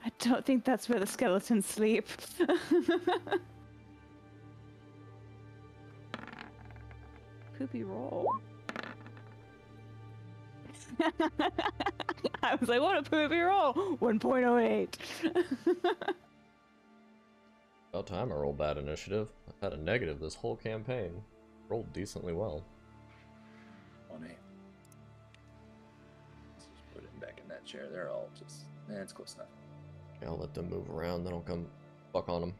I don't think that's where the skeletons sleep. Poopy roll. I was like, what a poopy roll! 1.08. About time I rolled bad initiative. I've had a negative this whole campaign. Rolled decently well. Funny. Let's just put it back in that chair. They're all just... it's close enough. Yeah, I'll let them move around, then I'll come fuck on them.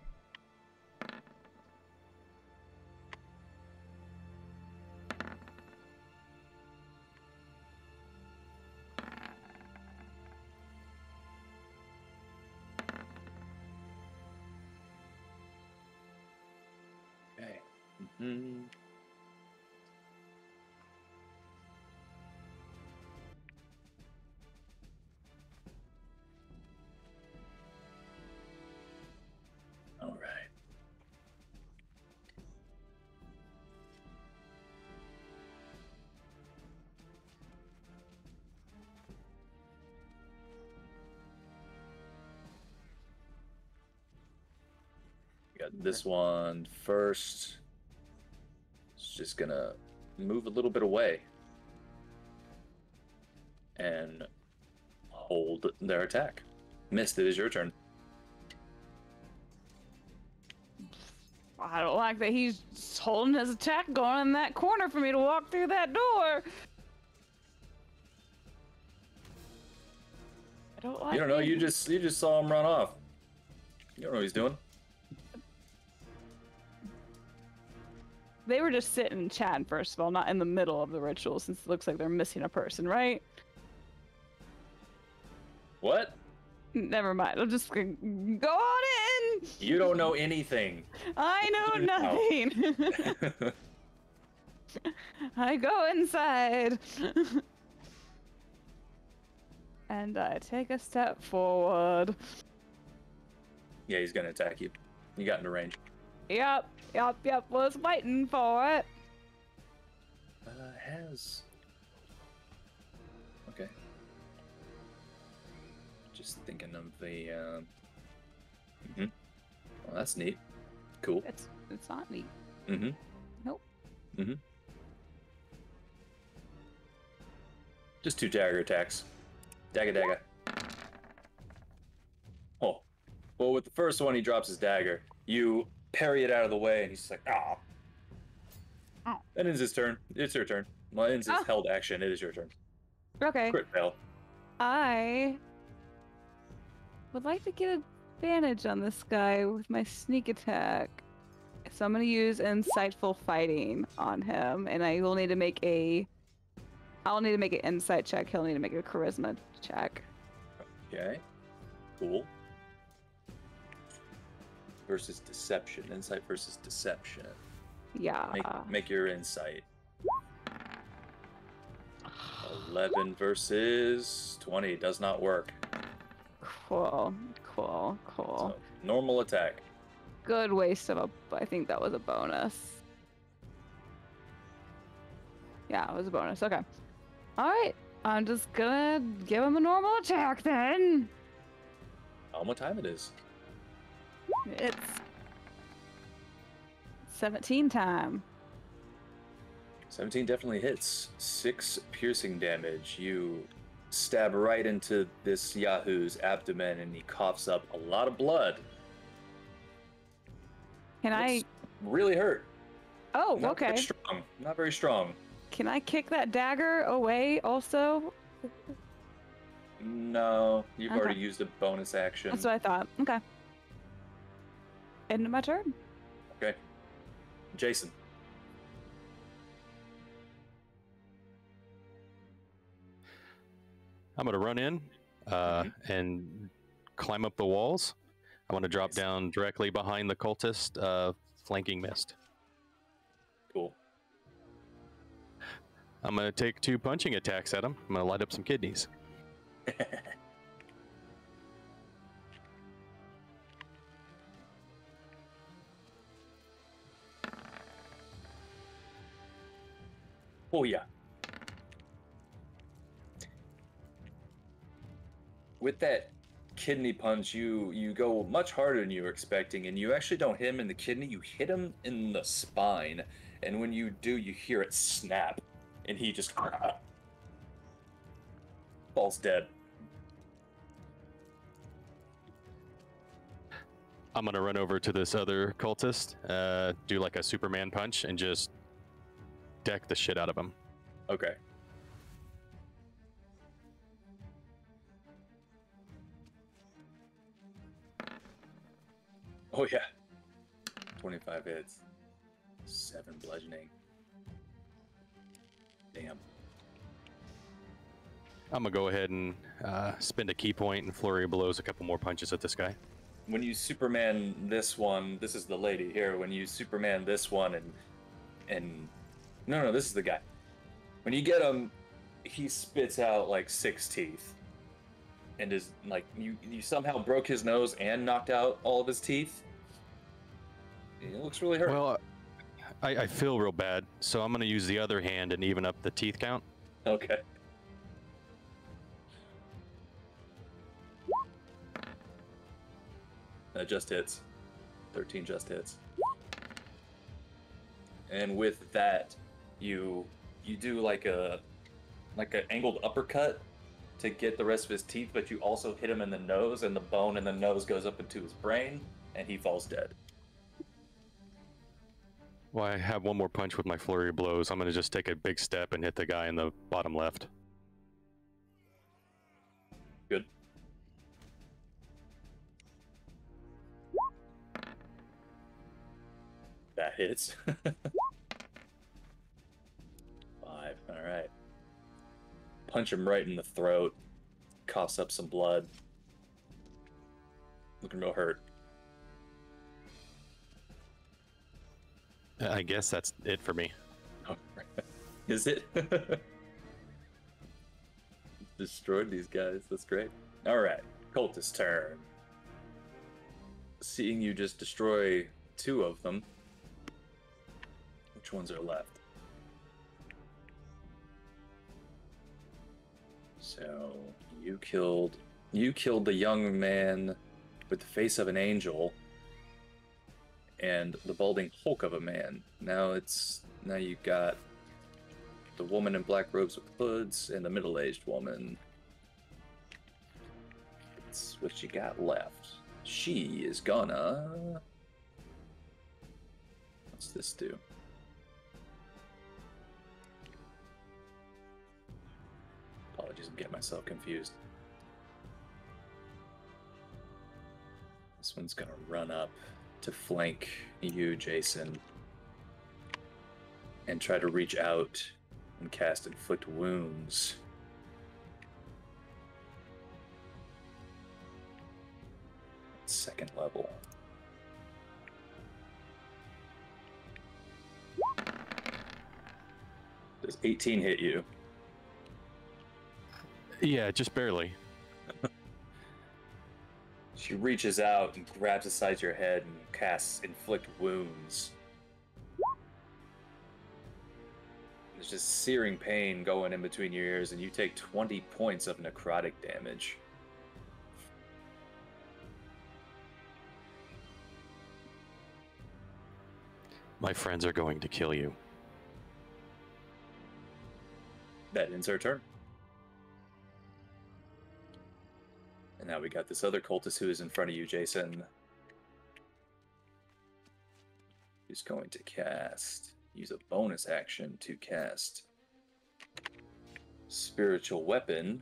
Okay. Mm-hmm. All right. We got this one first. It's just gonna move a little bit away and hold their attack. Missed, it is your turn. I don't like that he's holding his attack going in that corner for me to walk through that door. I don't like You don't know, it. you just saw him run off. You don't know what he's doing. They were just sitting and chatting, first of all, not in the middle of the ritual, since it looks like they're missing a person, right? What? Never mind. I'm just gonna go on in. You don't know anything. I know nothing. I go inside. And I take a step forward. Yeah, he's gonna attack you. You got into range. Yep. Was waiting for it. Has... Okay. Just thinking of the, Well, that's neat. Cool. It's not neat. Mm-hmm. Nope. Mm-hmm. Just 2 dagger attacks. Dagger. Oh. Well, with the first one, he drops his dagger. You parry it out of the way, and he's just like, ah. Oh. That ends his turn. It's your turn. Well, it ends his held action. It is your turn. Okay. Crit fail. I would like to get advantage on this guy with my sneak attack. So I'm going to use insightful fighting on him, and I'll need to make an insight check. He'll need to make a charisma check. Okay. Cool. Versus deception. Insight versus deception. Yeah. Make your insight. 11 versus 20 does not work. Cool. So, normal attack. Good waste of I think that was a bonus. Yeah, it was a bonus. Okay. Alright. I'm just gonna give him a normal attack then. Tell him what time it is. It's 17 time. 17 definitely hits. 6 piercing damage. You stab right into this Yahoo's abdomen and he coughs up a lot of blood. Can I... Really hurt. Oh, Not okay. Very strong. Not very strong. Can I kick that dagger away also? No, you've Okay. already used a bonus action. That's what I thought. Okay. End of my turn. Okay. Jason. I'm gonna run in and climb up the walls. I want to drop down directly behind the cultist, flanking mist. Cool. I'm gonna take 2 punching attacks at him. I'm gonna light up some kidneys. Oh yeah. With that kidney punch, you go much harder than you were expecting, and you actually don't hit him in the kidney, you hit him in the spine. And when you do, you hear it snap, and he just falls dead. I'm gonna run over to this other cultist, do like a Superman punch, and just deck the shit out of him. Okay. Oh yeah. 25 hits. 7 bludgeoning. Damn. I'm gonna go ahead and spend a key point and flurry of blows a couple more punches at this guy. When you Superman this one, this is the lady here. When you Superman this one and no, this is the guy. When you get him, he spits out like 6 teeth, and is like you somehow broke his nose and knocked out all of his teeth. It looks really hurt. Well, I feel real bad, so I'm gonna use the other hand and even up the teeth count. Okay. That just hits. 13 just hits. And with that, you do like an angled uppercut to get the rest of his teeth, but you also hit him in the nose, and the bone in the nose goes up into his brain, and he falls dead. Well, I have one more punch with my flurry of blows. I'm gonna just take a big step and hit the guy in the bottom left. Good. That hits. 5. All right. Punch him right in the throat. Coughs up some blood. Looking real hurt. I guess that's it for me. Oh, is it? Destroyed these guys. That's great. All right. Cultist turn. Seeing you just destroy 2 of them. Which ones are left? So you killed the young man with the face of an angel and the balding hulk of a man. Now you've got the woman in black robes with hoods and the middle-aged woman. That's what you got left. She is gonna... What's this do? Apologies, I'm getting myself confused. This one's gonna run up to flank you, Jason, and try to reach out and cast Inflict Wounds. Second level. Does 18 hit you? Yeah, just barely. She reaches out and grabs the sides of your head and casts Inflict Wounds. There's just searing pain going in between your ears, and you take 20 points of necrotic damage. My friends are going to kill you. That ends her turn. And now we got this other cultist who is in front of you, Jason. He's going to use a bonus action to cast Spiritual Weapon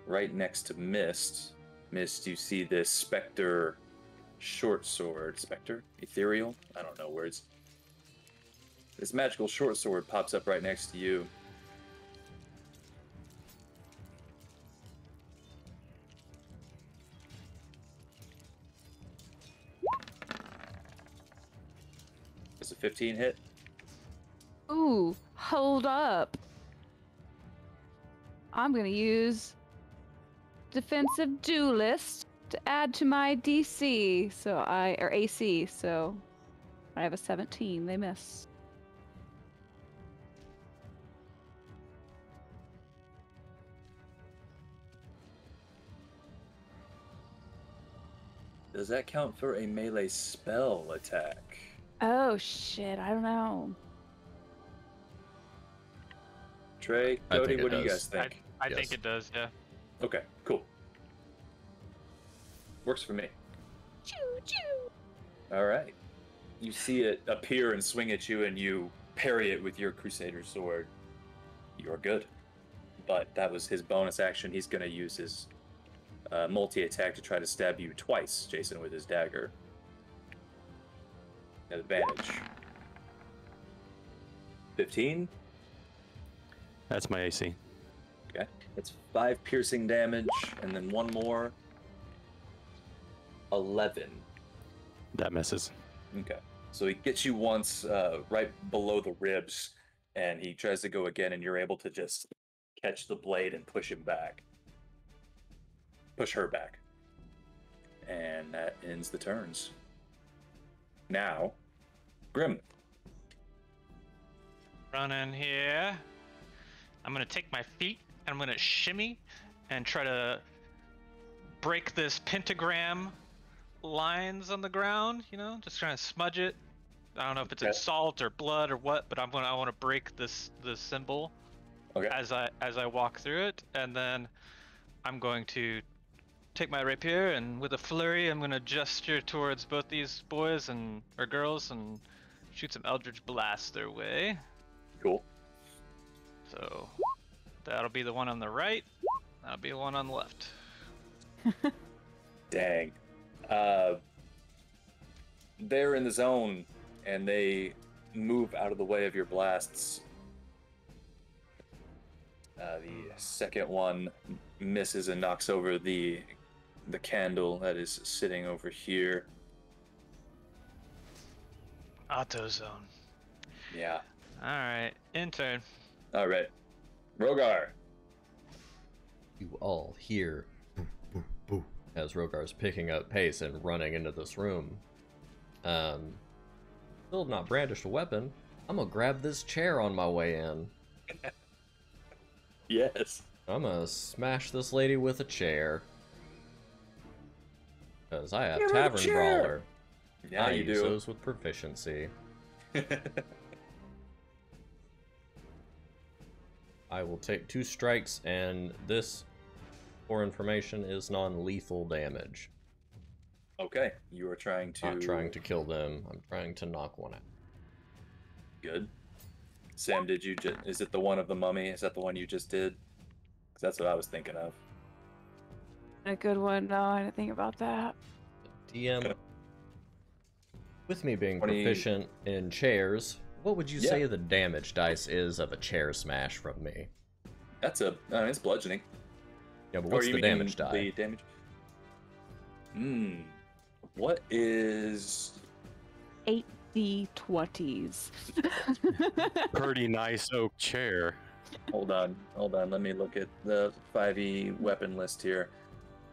right next to Mist. Mist, you see this specter short sword. Specter? Ethereal? I don't know words. This magical short sword pops up right next to you. Does a 15 hit? Ooh, hold up. I'm gonna use defensive duelist to add to my DC, or AC, so I have a 17. They miss. Does that count for a melee spell attack? Oh shit, I don't know. Trey, I Cody, think it what do you does. guys think? I Yes. think it does, yeah. Okay, cool. Works for me. Choo choo. All right. You see it appear and swing at you, and you parry it with your Crusader sword. You're good. But that was his bonus action. He's going to use his multi-attack to try to stab you twice, Jason, with his dagger. At advantage. 15? That's my AC. Okay. That's 5 piercing damage, and then one more. 11. That misses. Okay. So he gets you once right below the ribs, and he tries to go again, and you're able to just catch the blade and push him back. Push her back. And that ends the turns. Now, Grim. Run in here. I'm gonna take my feet and I'm gonna shimmy and try to break this pentagram lines on the ground, you know, just trying to smudge it. I don't know if it's in salt or blood or what, but I want to break this symbol as I walk through it, and then I'm going to take my rapier and with a flurry I'm going to gesture towards both these boys or girls and shoot some eldritch blasts their way. Cool. So that'll be the one on the right. That'll be the one on the left. Dang. They're in the zone, and they move out of the way of your blasts. The second one misses and knocks over the candle that is sitting over here. Auto zone. Yeah. All right, intern. All right. Rogar. You all hear boo, boo, boo, as Rogar's picking up pace and running into this room. Still not brandished a weapon. I'm gonna grab this chair on my way in. Yes. I'm gonna smash this lady with a chair. Because I have Give her a Tavern chair. Brawler. Yeah, I you use do. those with proficiency. I will take 2 strikes, and this, for information, is non-lethal damage. Okay, you are trying to... Not trying to kill them, I'm trying to knock one out. Good. Sam, did you just... Is it the one of the mummy? Is that the one you just did? Because that's what I was thinking of. A good one. No, I didn't think about that. DM, with me being 20... proficient in chairs, what would you say the damage dice is of a chair smash from me? That's I mean, it's bludgeoning. Yeah, but what's the damage die? The damage? What is... 8d20s. Pretty nice oak chair. Hold on. Let me look at the 5e weapon list here.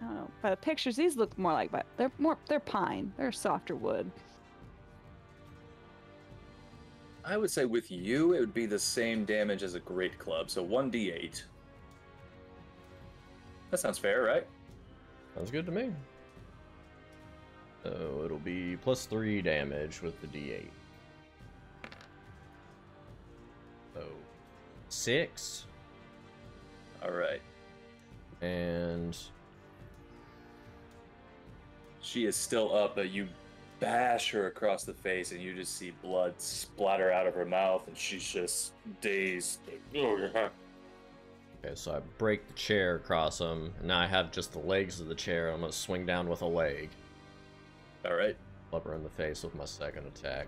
I don't know. By the pictures, these look more like, but they're pine. They're softer wood. I would say with you, it would be the same damage as a great club, so 1d8. That sounds fair, right? Sounds good to me. So it'll be +3 damage with the d8. So 6. All right. And she is still up, but you bash her across the face, and you just see blood splatter out of her mouth, and she's just dazed. Okay, so I break the chair across him, and now I have just the legs of the chair. I'm gonna swing down with a leg. Alright. Club her in the face with my second attack.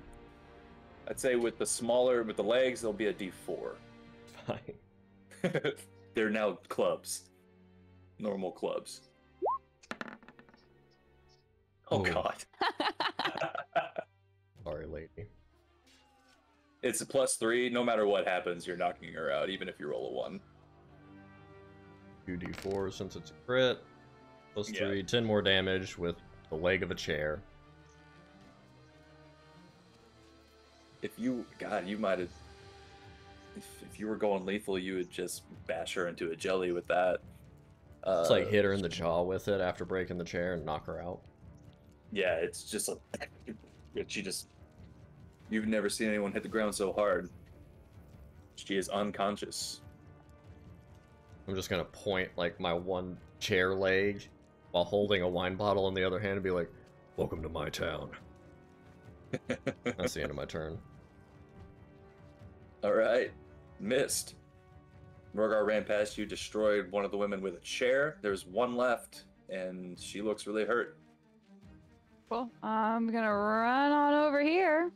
I'd say with the legs, there'll be a D4. Fine. They're now clubs. Normal clubs. Oh, Ooh. God. Sorry, lady. It's a +3. No matter what happens, you're knocking her out, even if you roll a 1. 2d4 since it's a crit. +3, 10 more damage with the leg of a chair. If you... God, you might have... If you were going lethal, you would just bash her into a jelly with that. Just like hit her in the jaw with it after breaking the chair and knock her out. Yeah, it's just a... She just... You've never seen anyone hit the ground so hard. She is unconscious. I'm just gonna point like my one chair leg while holding a wine bottle in the other hand and be like, "Welcome to my town." That's the end of my turn. Alright. Missed. Morgar ran past you, destroyed one of the women with a chair. There's one left, and she looks really hurt. Well, I'm gonna run on over here.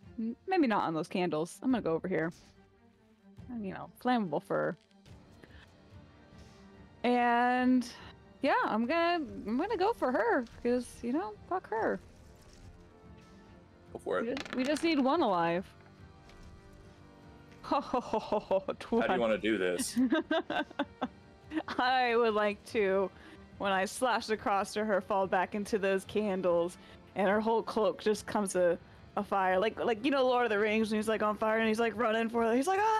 Maybe not on those candles. I'm gonna go over here. You know, flammable fur. And yeah, I'm gonna go for her because you know, fuck her. Go for it. We just need one alive. How do you want to do this? I would like to, when I slash across to her, fall back into those candles, and her whole cloak just comes a fire, like you know, Lord of the Rings, and he's like on fire, and he's like running for it. He's like ah,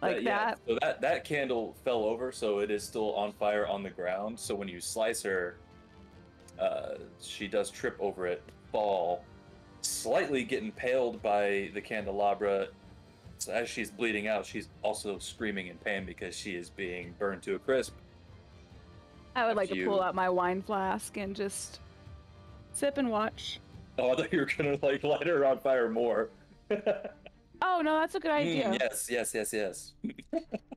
like that. So that candle fell over, so it is still on fire on the ground. So when you slice her, she does trip over it, fall, slightly get impaled by the candelabra. So as she's bleeding out, she's also screaming in pain because she is being burned to a crisp. I would like to pull out my wine flask and just sip and watch. Oh, I thought you were gonna like light her on fire more. Oh no, that's a good idea. Yes.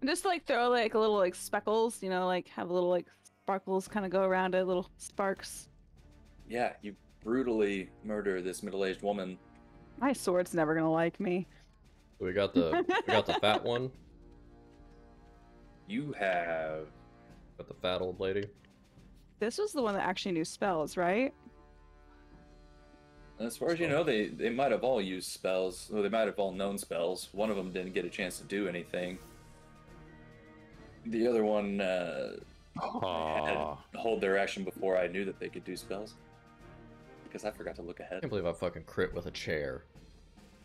Just like throw like a little like speckles, you know, like have a little like sparkles kind of go around it, little sparks. Yeah, you brutally murder this middle-aged woman. My sword's never gonna like me. We got the fat one. You have Got the fat old lady. This was the one that actually knew spells, right? As far as you know, they might have all used spells. Well, they might have all known spells. One of them didn't get a chance to do anything. The other one had to hold their action before I knew that they could do spells. Because I forgot to look I ahead. can't believe I fucking crit with a chair.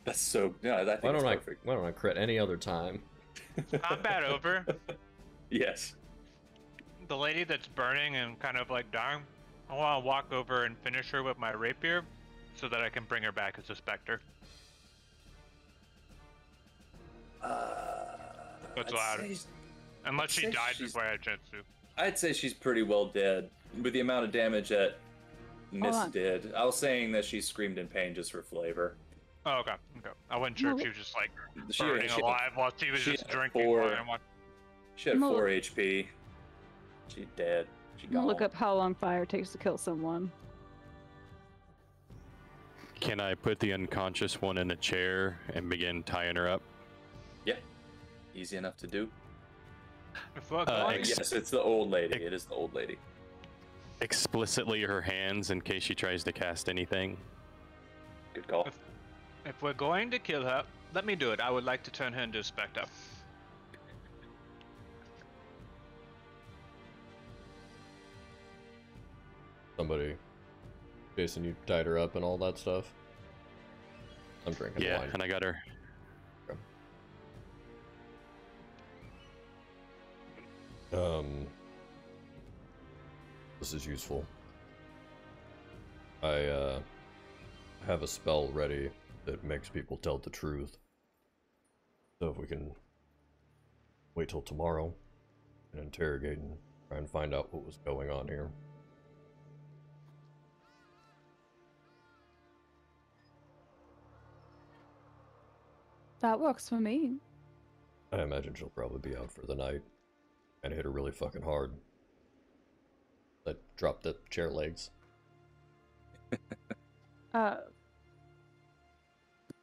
That's so... Yeah, I think it's perfect. Why don't I crit any other time? Combat over. Yes. The lady that's burning and kind of like dying, I want to walk over and finish her with my rapier so that I can bring her back as a specter. That's loud. Unless she died before I had a chance to. I'd say she's pretty well dead. With the amount of damage that Miss did. I was saying that she screamed in pain just for flavor. Oh, okay. I wasn't sure if she was just like burning alive while she was just drinking. She had 4 HP. She's dead. She gone. Look up how long fire takes to kill someone. Can I put the unconscious one in a chair and begin tying her up? Yeah. Easy enough to do. Yes, it's the old lady. It is the old lady. Explicitly her hands in case she tries to cast anything. Good call. If we're going to kill her, let me do it. I would like to turn her into a specter. Somebody, Jason, you tied her up and all that stuff. I'm drinking wine. And I got her. This is useful. I have a spell ready that makes people tell the truth. So if we can wait till tomorrow and interrogate and try and find out what was going on here. That works for me. I imagine she'll probably be out for the night. And hit her really fucking hard. I dropped the chair legs.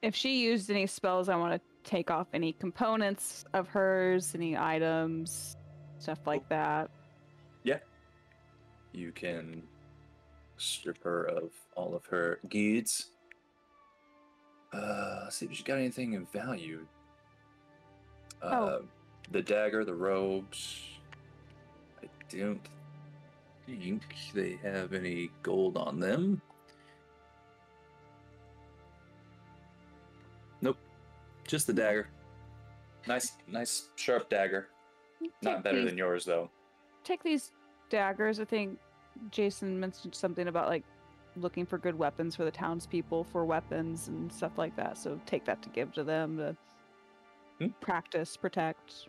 If she used any spells, I want to take off any components of hers, any items, stuff like that. Yeah. You can strip her of all of her goods. See if she's got anything of value. The dagger, the robes. I don't think they have any gold on them. Nope. Just the dagger. Nice sharp dagger. Not better than yours though. Take these daggers. I think Jason mentioned something about like looking for good weapons for the townspeople for weapons and stuff like that. So take that to give to them to practice, protect.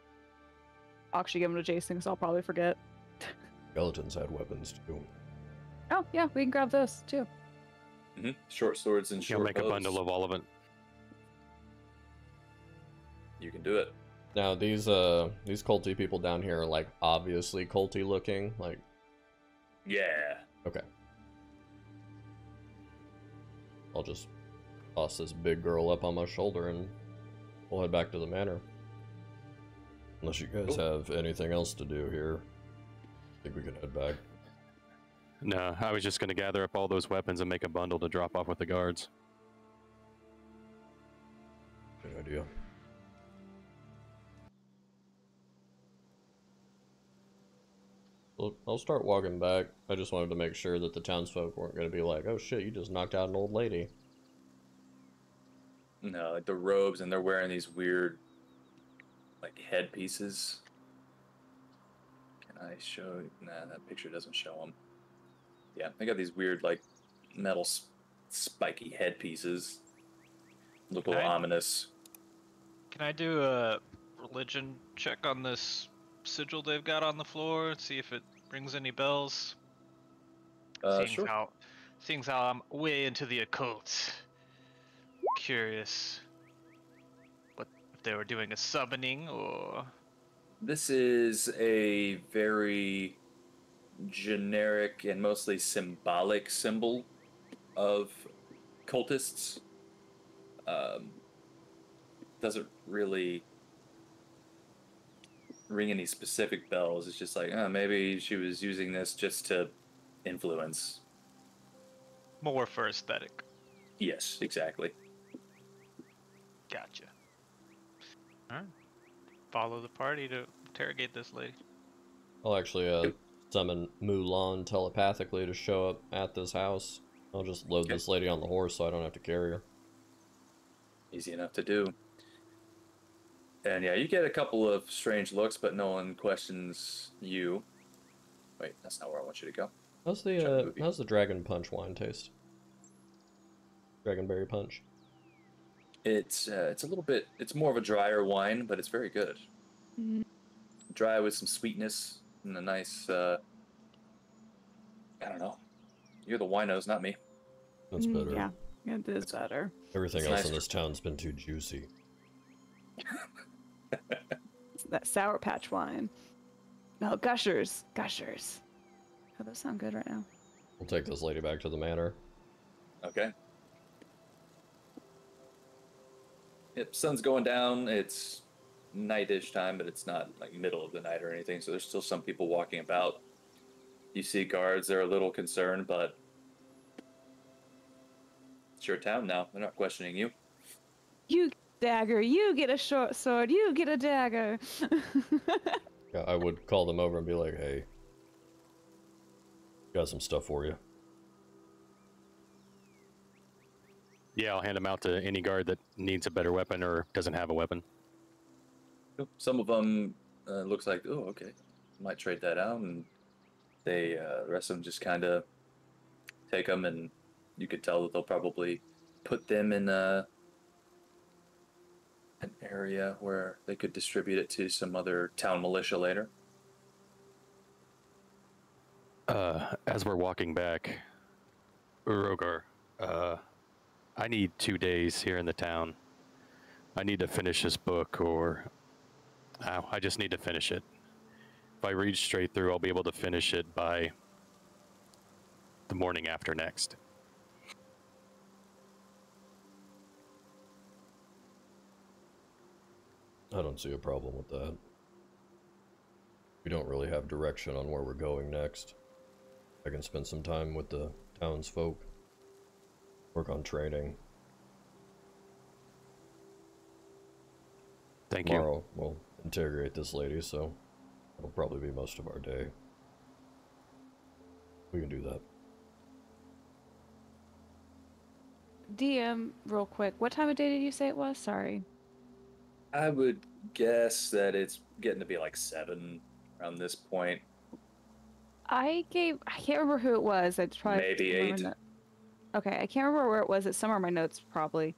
I'll actually give them to Jason because I'll probably forget. Skeletons had weapons too. Oh yeah, we can grab those too. Short swords and short You'll make bows. a bundle of all of it. You can do it. Now these culty people down here are like obviously culty looking, like. Yeah. Okay. I'll just toss this big girl up on my shoulder and we'll head back to the manor. Unless you guys have anything else to do here, I think we can head back. No, I was just going to gather up all those weapons and make a bundle to drop off with the guards. Good idea. Well, I'll start walking back. I just wanted to make sure that the townsfolk weren't going to be like, oh shit, you just knocked out an old lady. No, like the robes, and they're wearing these weird, like, headpieces. Can I show? Nah, that picture doesn't show them. Yeah, they got these weird, like, metal spiky headpieces. Look a little ominous. Can I do a religion check on this sigil they've got on the floor? See if it rings any bells? Sure. Seeing how I'm way into the occult. Curious what if they were doing a summoning or... This is a very generic and mostly symbolic symbol of cultists. Doesn't really ring any specific bells. It's just like, maybe she was using this just to influence. More for aesthetic. Yes, exactly. Gotcha. Alright. Follow the party to interrogate this lady. I'll actually summon Mulan telepathically to show up at this house. I'll just load this lady on the horse so I don't have to carry her. Easy enough to do. And yeah, you get a couple of strange looks, but no one questions you. Wait, that's not where I want you to go. How's the Dragon Punch wine taste? Dragonberry Punch. It's a little bit. It's more of a drier wine, but it's very good. Dry with some sweetness and a nice. I don't know. You're the winos, not me. That's better. Yeah, it is better. Everything else in this town's been too juicy. That Sour Patch wine. No, Gushers. Oh, those sound good right now. We'll take this lady back to the manor. Okay. Yep, sun's going down. It's nightish time, but it's not like middle of the night or anything, so there's still some people walking about. You see guards, they're a little concerned, but it's your town now. They're not questioning you. You dagger, you get a short sword, you get a dagger. Yeah, I would call them over and be like, hey, got some stuff for you. Yeah, I'll hand them out to any guard that needs a better weapon or doesn't have a weapon. Some of them looks like, oh, okay, might trade that out, and they the rest of them just kind of take them, and you could tell that they'll probably put them in an area where they could distribute it to some other town militia later. As we're walking back, Rogar, I need 2 days here in the town. I need to finish this book, or I just need to finish it. If I read straight through, I'll be able to finish it by the morning after next. I don't see a problem with that. We don't really have direction on where we're going next. I can spend some time with the townsfolk, work on training. Thank Tomorrow we'll interrogate this lady, so it'll probably be most of our day. We can do that. DM, real quick, what time of day did you say it was? Sorry. I would guess that it's getting to be like 7 around this point. I can't remember who it was. I'd probably Maybe 8. Okay, I can't remember where it was. It's somewhere in my notes, probably.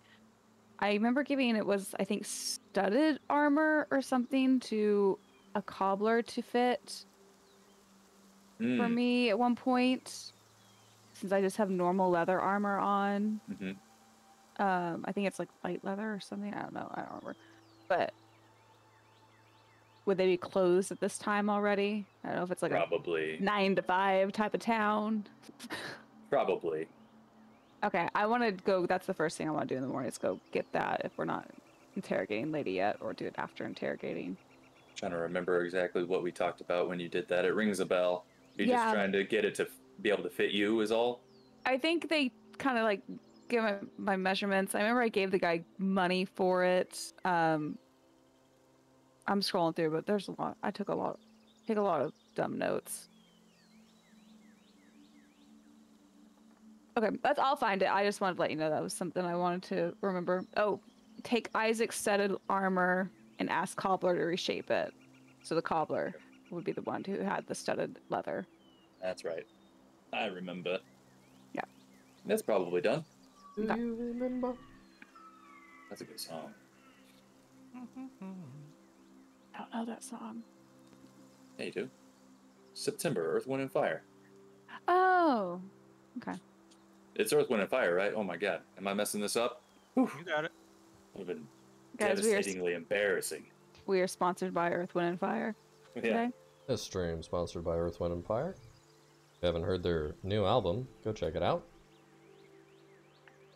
I remember giving it was, I think, studded armor or something to a cobbler to fit for me at one point, since I just have normal leather armor on. Mm-hmm. I think it's like light leather or something. I don't know. I don't remember. But would they be closed at this time already? I don't know if it's like Probably. a 9 to 5 type of town. Probably. Okay, I want to go. That's the first thing I want to do in the morning is go get that if we're not interrogating Lady yet, or do it after interrogating. Trying to remember exactly what we talked about when you did that. It rings a bell. You're just trying to get it to be able to fit you is all? I think they kind of like give my measurements. I remember I gave the guy money for it. I'm scrolling through, but there's a lot. I take a lot of dumb notes. Okay, I'll find it. I just wanted to let you know that was something I wanted to remember. Oh, take Isaac's studded armor and ask Cobbler to reshape it. So the Cobbler would be the one who had the studded leather. That's right. I remember. Yeah. That's probably done. Do you remember? That's a good song. I don't know that song. Yeah, you do. September, Earth, Wind, and Fire. Oh, okay. It's Earth, Wind, and Fire, right? Oh my god. Am I messing this up? Whew. You got it. Would have been Guys, devastatingly embarrassing. We are sponsored by Earth, Wind, and Fire today. Yeah. This stream sponsored by Earth, Wind, and Fire. If you haven't heard their new album, go check it out.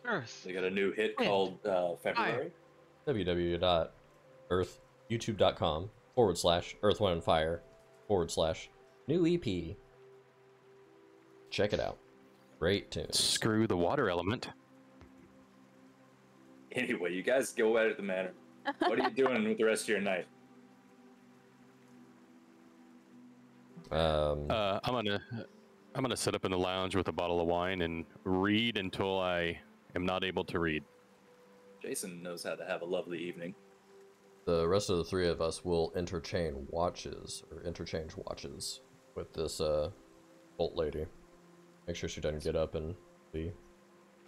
Earth. They got a new hit Wind. called February. www.youtube.com/Earth, Wind, and Fire /new EP. Check it out. Great tunes. Screw the water element. Anyway, you guys go at it at the manor. What are you doing with the rest of your night? I'm gonna sit up in the lounge with a bottle of wine and read until I am not able to read. Jason knows how to have a lovely evening. The rest of the three of us will interchange watches with this old lady. Make sure she doesn't get up and leave.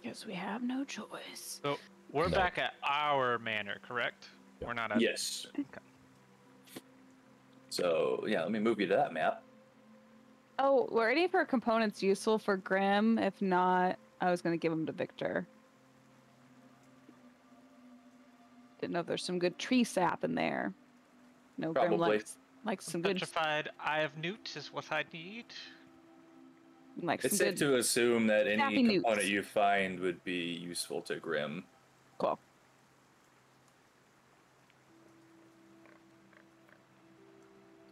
Because we have no choice. So we're No. back at our manor, correct? Yeah. We're not at. Yes. Okay. So, yeah, let me move you to that map. Oh, were any of her components useful for Grim? If not, I was going to give them to Victor. Didn't know if there's some good tree sap in there. No, Grim Probably. likes some good, Petrified Eye of Newt is what I need. like It's some safe good. to assume that any snappy newts. component you find would be useful to Grim. Cool.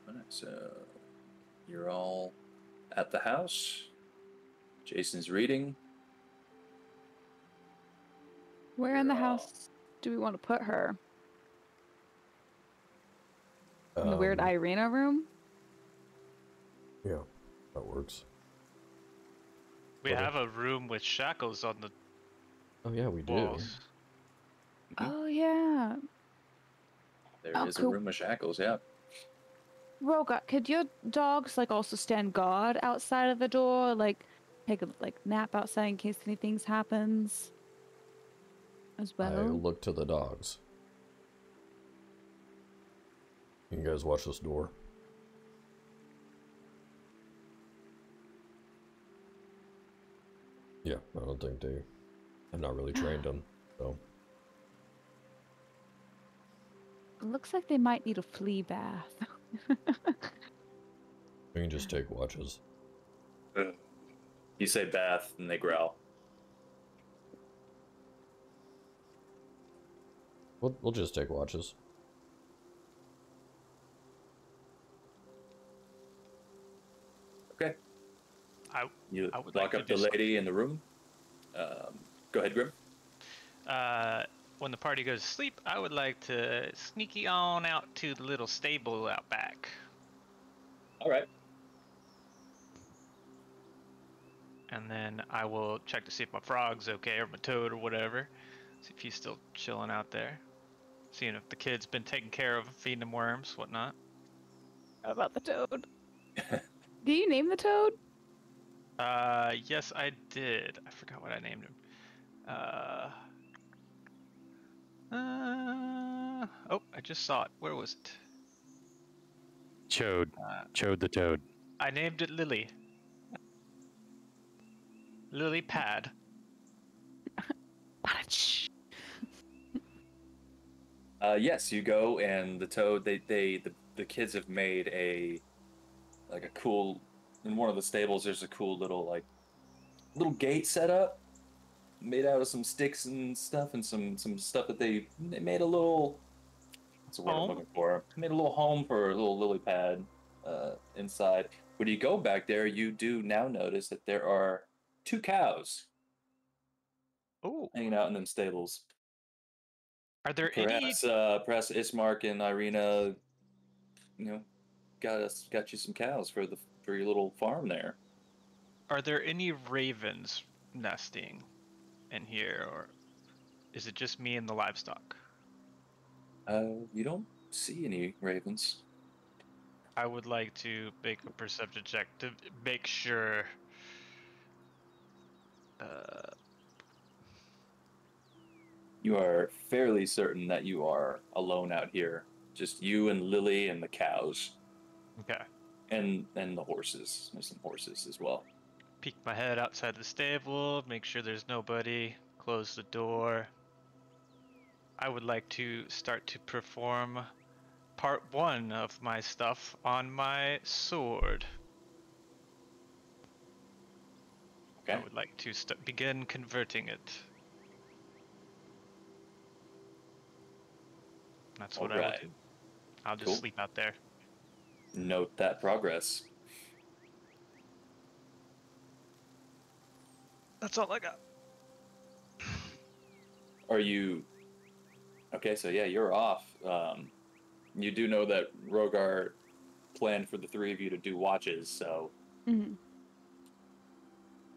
Alright, so you're all at the house. Jason's reading. Where in the You're house do we want to put her? In the weird Irina room? Yeah, that works. We Okay. have a room with shackles on the Oh yeah, we do. walls. Oh, yeah. There Oh, is cool. a room of shackles, yeah. Roga, could your dogs like also stand guard outside of the door? Like take a nap outside in case anything happens? As I well. look to the dogs. You guys watch this door. Yeah, I don't think they... I've not really trained them, so... It looks like they might need a flea bath. We can just take watches. You say bath, and they growl. We'll just take watches. Okay. You I would lock like up to the do lady in the room. Go ahead, Grim. when the party goes to sleep, I would like to sneaky on out to the little stable out back. All right. And then I will check to see if my frog's okay, or my toad, or whatever. See if he's still chilling out there. Seeing if the kid's been taken care of, feeding him worms, whatnot. How about the toad? Do you name the toad? Yes, I did. I forgot what I named him. Oh, I just saw it. Where was it? Chode. Chode the toad. I named it Lily. Lily Pad. Yes, you go, and the toad. The kids have made a cool. In one of the stables, there's a cool little gate set up, made out of some sticks and stuff, and some stuff that they made a little. What's the word I'm looking for? Made a little home for a little lily pad inside. When you go back there, you do now notice that there are 2 cows. Oh, hanging out in them stables. Are there perhaps Ismark and Irina, got you some cows for your little farm there. Are there any ravens nesting in here, or is it just me and the livestock? You don't see any ravens. I would like to make a perception check to make sure. You are fairly certain that you are alone out here. Just you and Lily and the cows. Okay. And the horses. There's some horses as well. Peek my head outside the stable, make sure there's nobody, close the door. I would like to start to perform part 1 of my stuff on my sword. Okay. I would like to begin converting it. That's what I will do. I'll just sleep out there. Note that progress. That's all I got. Are you... Okay, so yeah, you're off. You do know that Rogar planned for the 3 of you to do watches, so... Mm-hmm.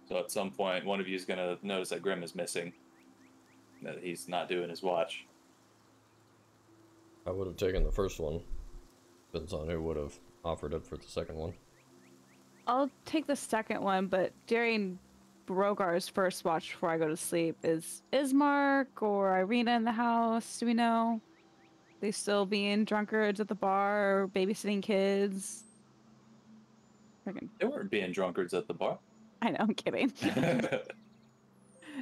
So at some point, one of you is going to notice that Grim is missing. That he's not doing his watch. I would have taken the first one. Depends on who would have offered it for the second one. I'll take the second one, but during Rogar's first watch before I go to sleep, is Ismark or Irina in the house? Do we know? They still being drunkards at the bar or babysitting kids? They weren't being drunkards at the bar. I know, I'm kidding.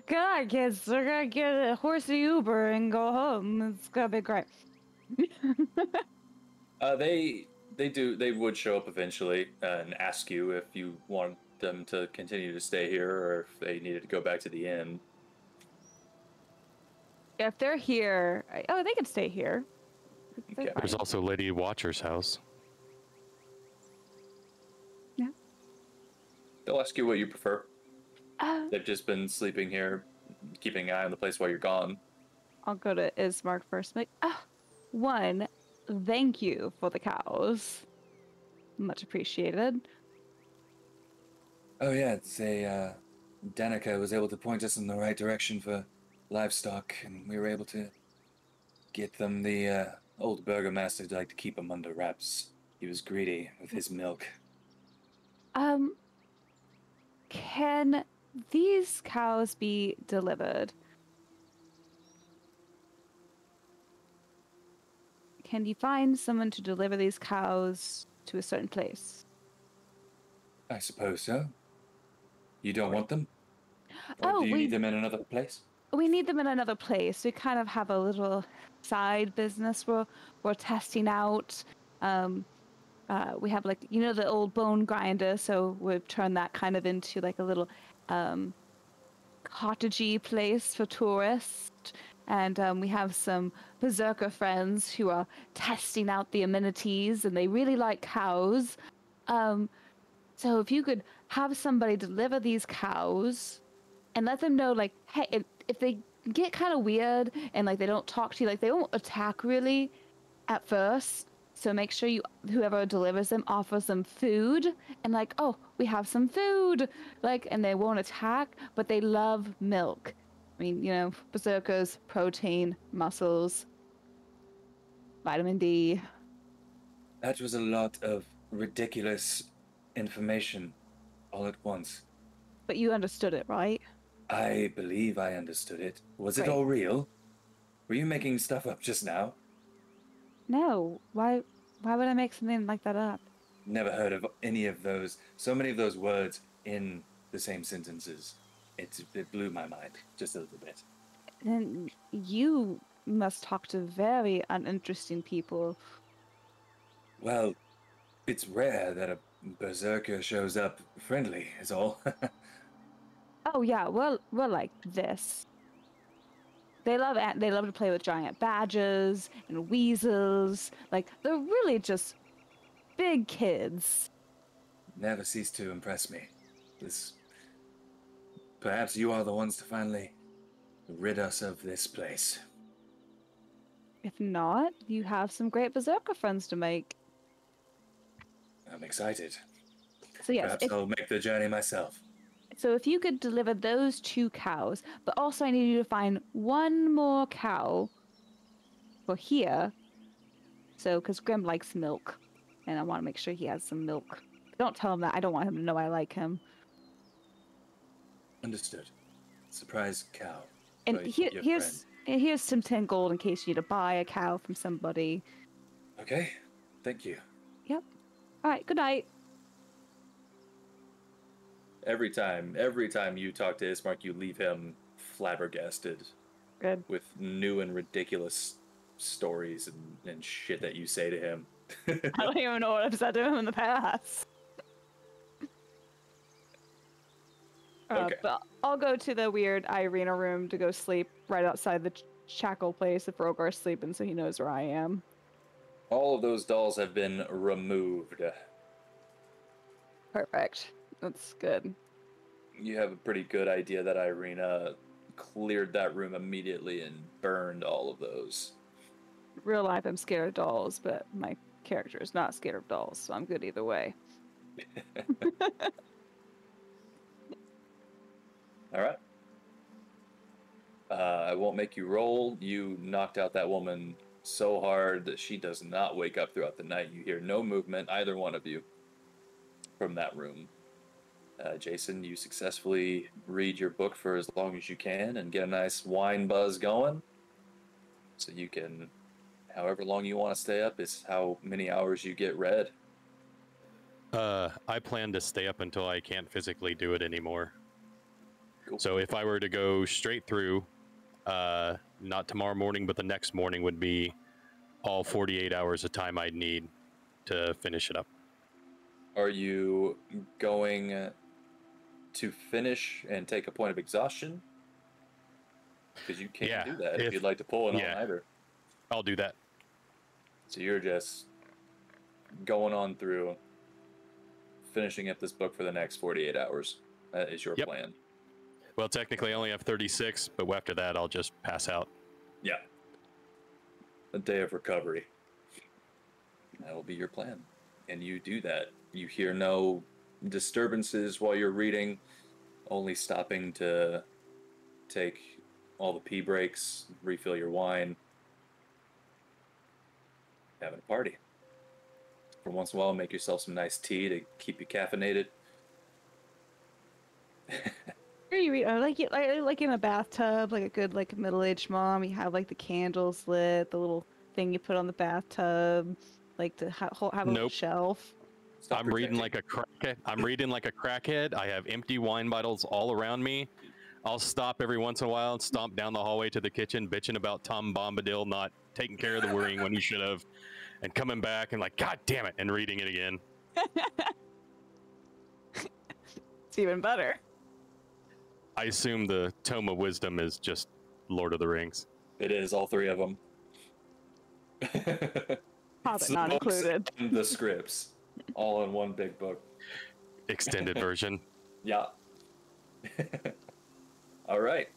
Come on, kids. We're gonna get a horsey Uber and go home. It's gonna be great. They would show up eventually and ask you if you want them to continue to stay here or if they needed to go back to the inn. If they're here, they can stay here. Okay. There's also Lady Watcher's house. Yeah. They'll ask you what you prefer. They've just been sleeping here, keeping an eye on the place while you're gone. I'll go to Ismark first. Like, one, thank you for the cows. Much appreciated. Oh yeah, Danica was able to point us in the right direction for livestock, and we were able to get them. The old burgomaster liked to keep them under wraps. He was greedy with his milk. Can these cows be delivered? Can you find someone to deliver these cows to a certain place? I suppose so. You don't want them? Or do you need them in another place? We need them in another place. We kind of have a little side business we're testing out. We have like, you know, the old bone grinder, so we've turned that kind of into like a little cottagey place for tourists. And we have some berserker friends who are testing out the amenities, and they really like cows. So if you could have somebody deliver these cows and let them know, like, hey, if they get kind of weird and like they don't talk to you, like they won't attack really at first. So make sure whoever delivers them offers them food and like, oh, we have some food, like, and they won't attack, but they love milk. I mean, you know, berserkers, protein, muscles, vitamin D. That was a lot of ridiculous information all at once. But you understood it, right? I believe I understood it. Was it Great. all real? Were you making stuff up just now? No. Why would I make something like that up? Never heard of any of those. So many of those words in the same sentences. It blew my mind just a little bit. Then you must talk to very uninteresting people. Well, it's rare that a berserker shows up friendly, is all. Oh yeah, well, we're like this. They love to play with giant badgers and weasels. Like, they're really just big kids. Never cease to impress me. Perhaps you are the ones to finally rid us of this place. If not, you have some great berserker friends to make. I'm excited. So yes, Perhaps I'll make the journey myself. So if you could deliver those 2 cows, but also I need you to find 1 more cow for here. So, because Grim likes milk, and I want to make sure he has some milk. Don't tell him that. I don't want him to know I like him. Understood. Surprise cow. And here's some 10 gold in case you need to buy a cow from somebody. Okay, thank you. Yep. All right. Good night. Every time you talk to Ismark, you leave him flabbergasted. Good. With new and ridiculous stories and shit that you say to him. I don't even know what I've said to him in the past. Okay. But I'll go to the weird Irina room to go sleep right outside the shackle place if Rogar's sleeping, so he knows where I am. All of those dolls have been removed. Perfect. That's good. You have a pretty good idea that Irina cleared that room immediately and burned all of those. Real life, I'm scared of dolls, but my character is not scared of dolls, so I'm good either way. All right. I won't make you roll. You knocked out that woman so hard that she does not wake up throughout the night. You hear no movement, either one of you, from that room. Jason, you successfully read your book for as long as you can and get a nice wine buzz going. So you can, however long you want to stay up is how many hours you get read. I plan to stay up until I can't physically do it anymore. Cool. So if I were to go straight through, not tomorrow morning, but the next morning would be all 48 hours of time I'd need to finish it up. Are you going to finish and take a point of exhaustion? Because you can't do that if you'd like to pull an all-nighter. I'll do that. So you're just going on through, finishing up this book for the next 48 hours. That is your plan. Well, technically I only have 36, but after that I'll just pass out. Yeah. A day of recovery. That will be your plan. And you do that. You hear no disturbances while you're reading, only stopping to take all the pee breaks, refill your wine, having a party. For once in a while, make yourself some nice tea to keep you caffeinated. Where you read? I like in a bathtub, like a good middle-aged mom. You have like the candles lit, the little thing you put on the bathtub, like to have a little shelf. I'm reading like a crackhead. I have empty wine bottles all around me. I'll stop every once in a while and stomp down the hallway to the kitchen, bitching about Tom Bombadil not taking care of the worrying when he should have. and coming back and like, God damn it, and reading it again. It's even better. I assume the Tome of Wisdom is just Lord of the Rings. It is, all three of them. Hobbit not included. And the scripts, all in one big book. Extended version. Yeah. All right.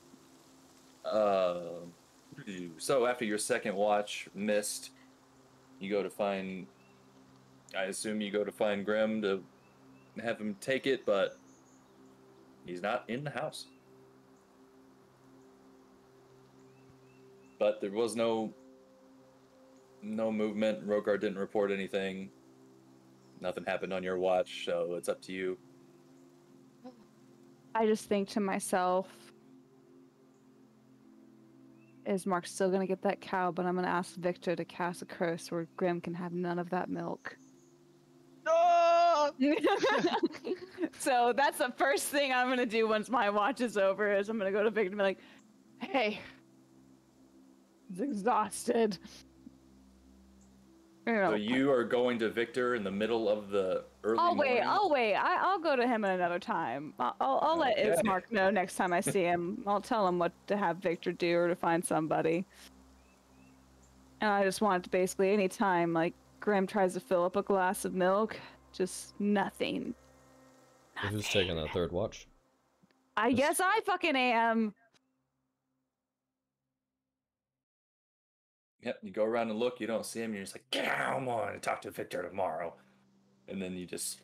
So after your second watch missed, you go to find. I assume you go to find Grim to have him take it, but he's not in the house. But there was no movement. Rogar didn't report anything. Nothing happened on your watch, so it's up to you. I just think to myself, is Mark still going to get that cow? But I'm going to ask Victor to cast a curse where Grim can have none of that milk. No! So that's the first thing I'm going to do once my watch is over, is I'm going to go to Victor and be like, hey, he's exhausted. So you are going to Victor in the middle of the early morning? I'll wait. I'll go to him at another time. I'll let Ismark know next time I see him. I'll tell him what to have Victor do or to find somebody. And I just want to basically, anytime, like, Grim tries to fill up a glass of milk, just nothing. Who's taking that third watch? I guess I fucking am. Yep, you go around and look, you don't see him, you're just like, come on, and talk to Victor tomorrow. And then you just...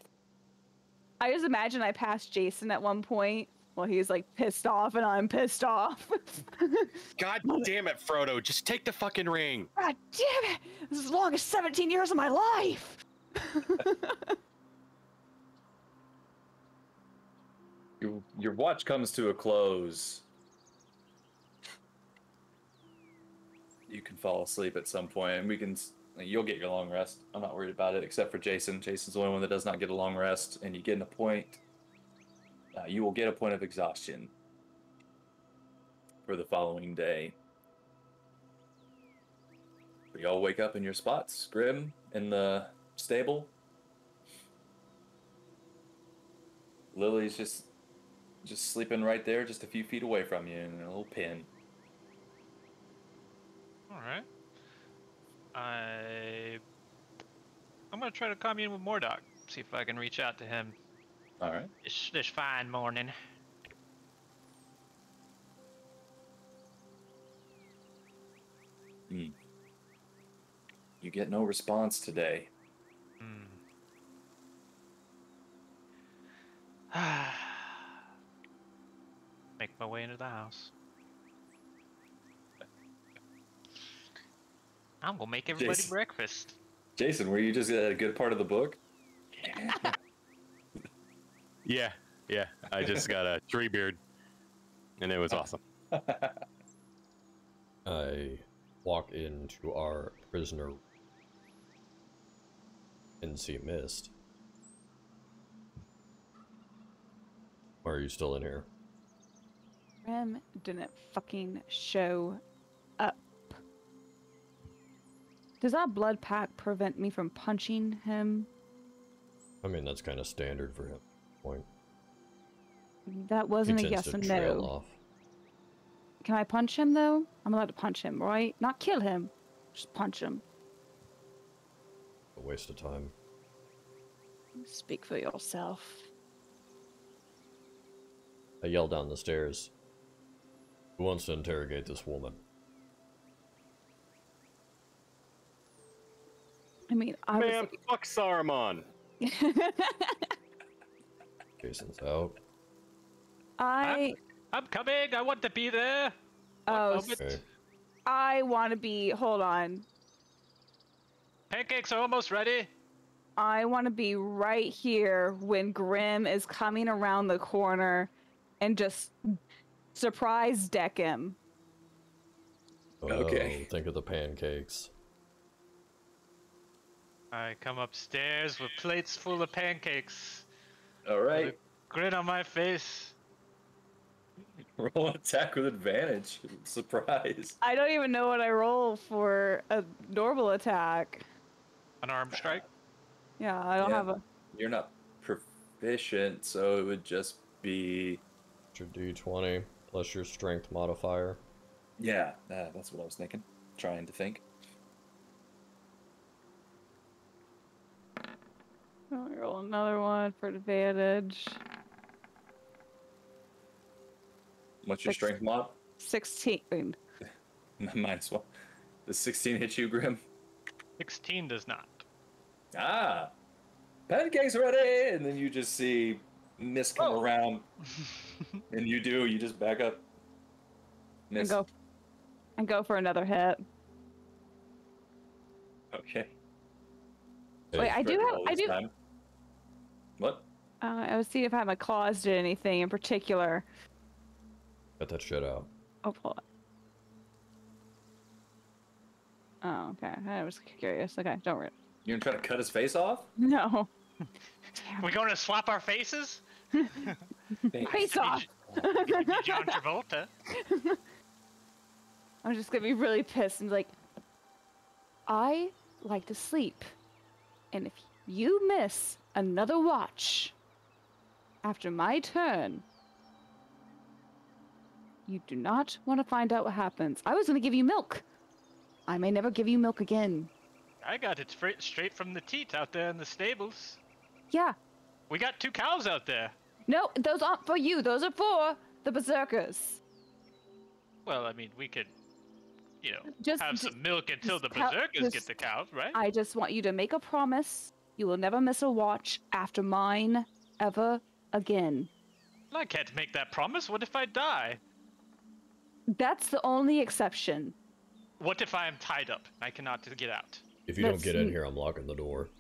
I just imagine I passed Jason at one point while he's like pissed off and I'm pissed off. God damn it, Frodo, just take the fucking ring. God damn it! This is the longest 17 years of my life! Your watch comes to a close. You can fall asleep at some point, and you'll get your long rest. I'm not worried about it, except for Jason. Jason's the only one that does not get a long rest, and you get a point. You will get a point of exhaustion for the following day. We all wake up in your spots. Grim in the stable. Lily's just sleeping right there, just a few feet away from you in a little pen. Alright. I'm gonna try to commune with Mordok. See if I can reach out to him. Alright. This fine morning. You get no response today. Make my way into the house. I'm gonna make everybody breakfast. Jason, were you just at a good part of the book? Yeah. I just got a tree beard, and it was awesome. I walk into our prisoner and see Mist. Or are you still in here? Grim didn't fucking show up. Does that blood pack prevent me from punching him? I mean, that's kind of standard for him. Point. That wasn't a yes or no. Off. Can I punch him though? I'm allowed to punch him, right? Not kill him. Just punch him. A waste of time. Speak for yourself. I yell down the stairs. Who wants to interrogate this woman? I mean, I Man, fuck Saruman. Jason's out. I'm coming. I want to be there. Oh, Okay. I want to be. Hold on. Pancakes are almost ready. I want to be right here when Grim is coming around the corner and just surprise deck him. Okay. Think of the pancakes. I come upstairs with plates full of pancakes. All With right. a grin on my face. Roll an attack with advantage. Surprise. I don't even know what I roll for a normal attack. Unarmed strike? Yeah, I don't have a. You're not proficient, so it would just be. Your D20 plus your strength modifier. Yeah, that's what I was thinking. Trying to think. I'll roll another one for advantage. What's your strength mod? 16. Minus one. Does 16 hit you, Grim? 16 does not. Ah! Pancakes ready! And then you just see mist come around. And you just back up. Miss. And go for another hit. Okay. Wait, I do. Time. What? I was seeing if my claws did anything in particular. Get that shit out. Oh, pull it. Oh, okay. I was curious. Okay, don't worry. You're gonna try to cut his face off? No. We're going to swap our faces? Face off! John Travolta. I'm just gonna be really pissed and be like, I like to sleep. And if you miss another watch after my turn, you do not want to find out what happens. I was gonna give you milk. I may never give you milk again. I got it straight from the teat out there in the stables. Yeah. We got 2 cows out there. No, those aren't for you. Those are for the berserkers. Well, I mean, we could, Just have some milk until the tell- berserkers get the cows, right? I just want you to make a promise. You will never miss a watch after mine ever again. I can't make that promise. What if I die? That's the only exception. What if I am tied up and I cannot get out? If you don't get in here, I'm locking the door.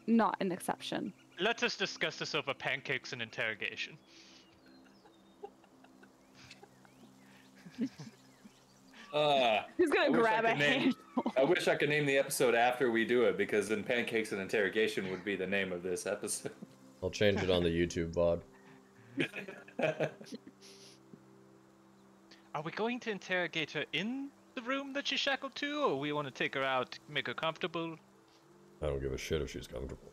Not an exception. Let us discuss this over pancakes and interrogation. He's gonna grab a handle. I wish I could name the episode after we do it, because then Pancakes and Interrogation would be the name of this episode. I'll change it on the YouTube VOD. Are we going to interrogate her in the room that she's shackled to, or we want to take her out, make her comfortable? I don't give a shit if she's comfortable.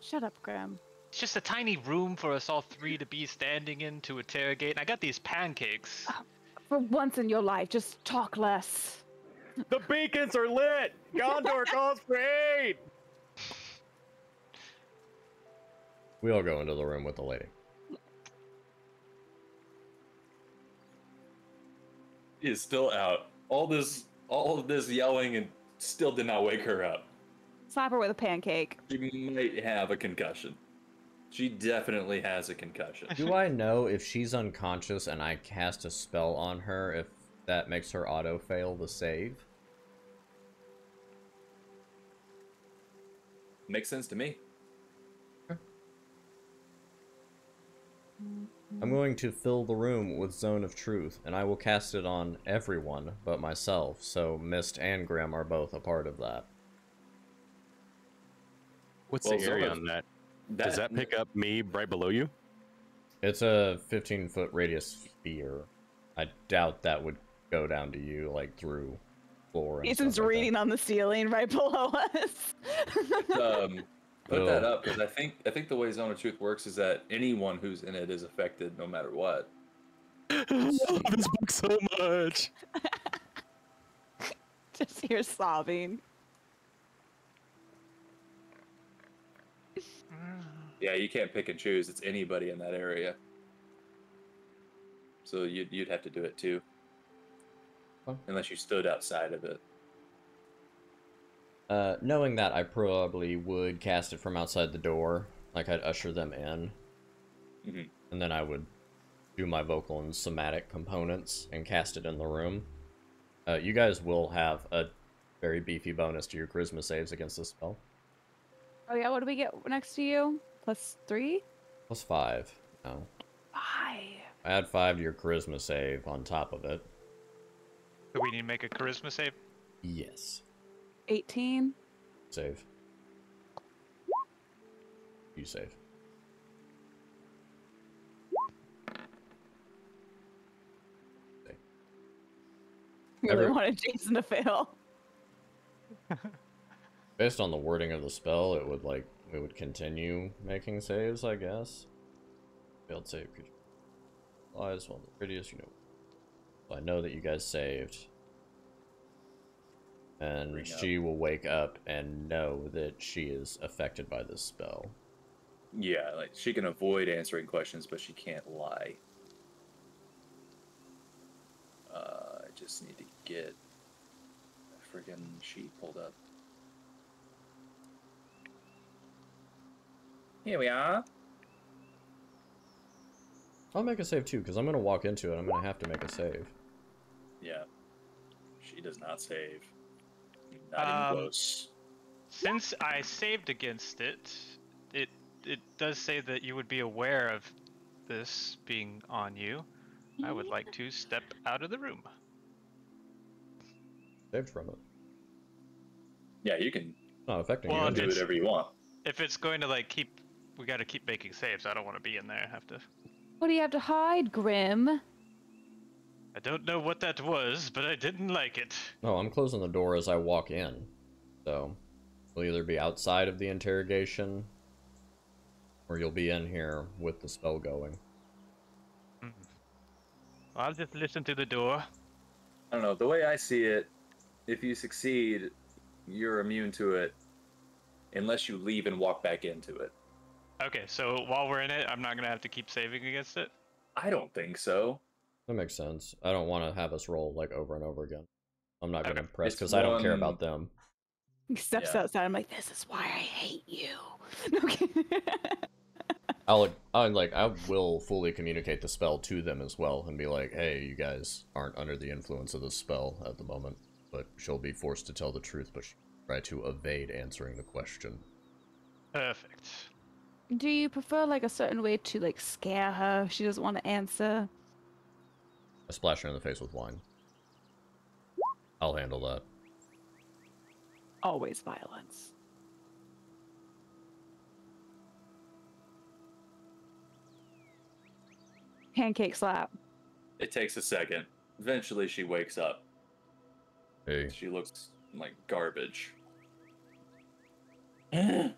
Shut up, Graham. It's just a tiny room for us all 3 to be standing in to interrogate. And I got these pancakes. For once in your life, just talk less. The beacons are lit! Gondor calls for aid! We all go into the room with the lady. He is still out. All of this yelling and still did not wake her up. Slap her with a pancake. She might have a concussion. She definitely has a concussion. Do I know if she's unconscious and I cast a spell on her, if that makes her auto-fail the save? Makes sense to me. I'm going to fill the room with Zone of Truth, and I will cast it on everyone but myself, so Mist and Grim are both a part of that. What's the area on that? Does that pick up me right below you? It's a 15-foot radius sphere. I doubt that would go down to you, like, through floor and Ethan's stuff like reading on the ceiling right below us. Put that up, because I think the way Zone of Truth works is that anyone who's in it is affected no matter what. I love this book so much! Just hear sobbing. Yeah, you can't pick and choose. It's anybody in that area. So you'd have to do it too. Huh? Unless you stood outside of it. Knowing that, I probably would cast it from outside the door. Like, I'd usher them in. Mm-hmm. And then I would do my vocal and somatic components and cast it in the room. You guys will have a very beefy bonus to your charisma saves against this spell. Oh yeah, what do we get next to you? +3? +5. No. 5. Add 5 to your charisma save on top of it. Do we need to make a charisma save? Yes. 18. Save. You save. Really wanted Jason to fail. Based on the wording of the spell, it would like we would continue making saves, I guess. Failed save creature lies while the prettiest, you know. So I know that you guys saved. And she will wake up and know that she is affected by this spell. Yeah, like she can avoid answering questions, but she can't lie. I just need to get a friggin' sheet pulled up. Here we are. I'll make a save too, because I'm going to walk into it. I'm going to have to make a save. Yeah. She does not save. Not even close. Since I saved against it, it does say that you would be aware of this being on you. I would like to step out of the room. Saved from it. Yeah, you can Not affecting Well, you. do whatever you want. If it's going to like we got to keep making saves. I don't want to be in there. I have to. What do you have to hide, Grim? I don't know what that was, but I didn't like it. No, I'm closing the door as I walk in. So, you'll either be outside of the interrogation, or you'll be in here with the spell going. Well, I'll just listen to the door. I don't know. The way I see it, if you succeed, you're immune to it unless you leave and walk back into it. Okay, so while we're in it, I'm not going to have to keep saving against it? I don't think so. That makes sense. I don't want to have us roll like over and over again. I'm not going to Okay. press It's because I don't care one- about them. He steps Yeah. outside. I'm like, this is why I hate you. Okay. I will fully communicate the spell to them as well and be like, hey, you guys aren't under the influence of the spell at the moment, but she'll be forced to tell the truth, but she'll try to evade answering the question. Perfect. Do you prefer like a certain way to like scare her if she doesn't want to answer? I splash her in the face with wine. I'll handle that. Always violence. Pancake slap. It takes a second. Eventually, she wakes up. Hey, She looks like garbage. have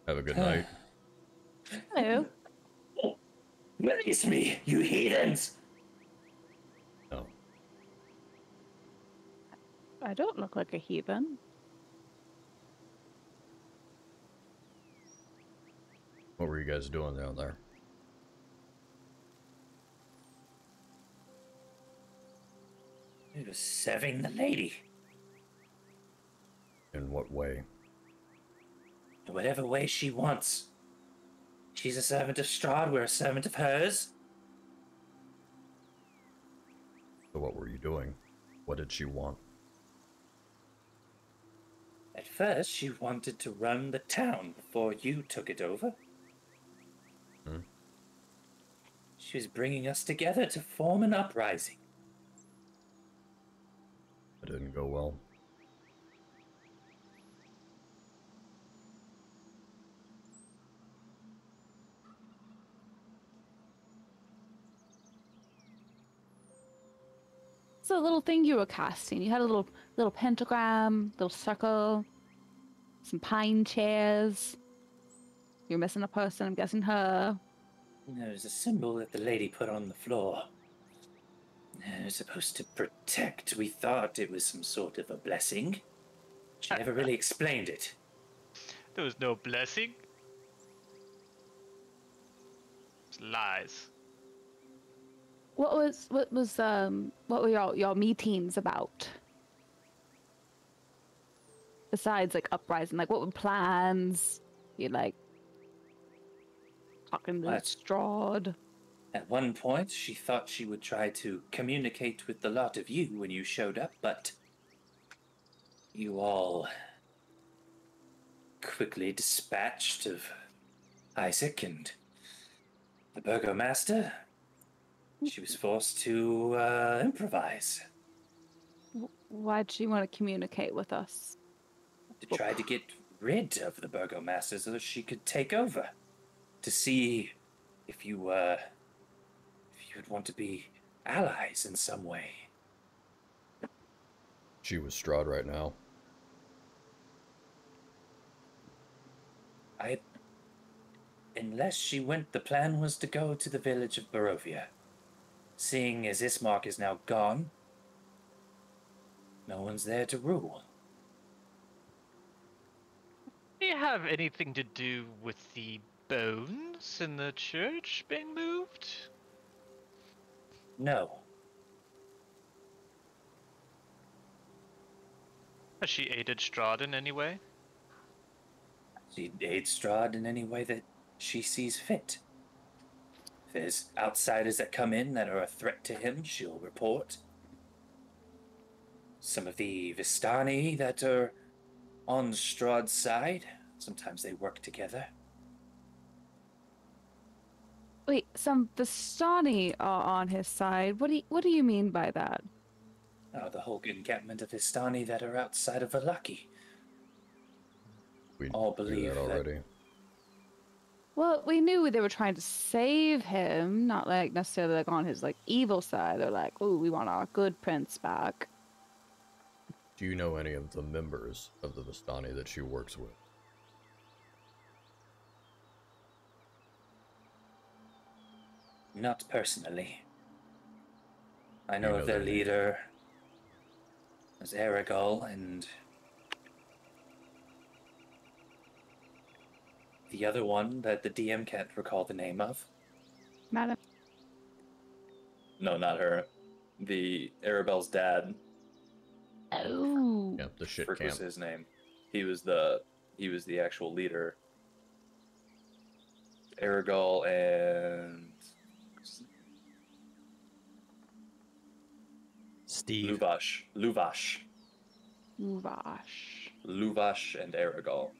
a good night. Hello. Release me, you heathens! No. I don't look like a heathen. What were you guys doing down there? He was serving the lady. In what way? In whatever way she wants. She's a servant of Strahd, we're a servant of hers. So what were you doing? What did she want? At first, she wanted to run the town before you took it over. Hmm? She was bringing us together to form an uprising. It didn't go well. It's a little thing you were casting. You had a little pentagram, little circle, some pine chairs. You're missing a person. I'm guessing her. It was a symbol that the lady put on the floor. It was supposed to protect. We thought it was some sort of a blessing. She never really explained it. There was no blessing. It's lies. What were your meetings about? Besides like uprising, like what were plans? You like talking to What? Strahd? At one point, she thought she would try to communicate with the lot of you when you showed up, but you all quickly dispatched of Isaac and the burgomaster. She was forced to improvise Why'd she want to communicate with us? to try to get rid of the burgomaster so that she could take over. To see if you would want to be allies in some way. She was Strahd right now. Unless she went, the plan was to go to the village of Barovia. Seeing as Ismark is now gone, no one's there to rule. Do you have anything to do with the bones in the church being moved? No. Has she aided Strahd in any way? She aids Strahd in any way that she sees fit. If there's outsiders that come in that are a threat to him, she'll report. Some of the Vistani that are on Strahd's side, sometimes they work together. Wait, some Vistani are on his side. What do you mean by that? Oh, the whole encampment of Vistani that are outside of Vallaki. We all knew believe that already. Well, we knew they were trying to save him, not like necessarily like on his like evil side. They're like, "Ooh, we want our good prince back." Do you know any of the members of the Vistani that she works with? Not personally. I know You of know their their names? leader as Aragol and the other one that the DM can't recall the name of. Madam. No, not her. The Arabelle's dad. Oh. Yeah, the shit Frick camp. was his name. He was the actual leader. Aragol and Steve. Luvash. Vash. Luvash and Aragol.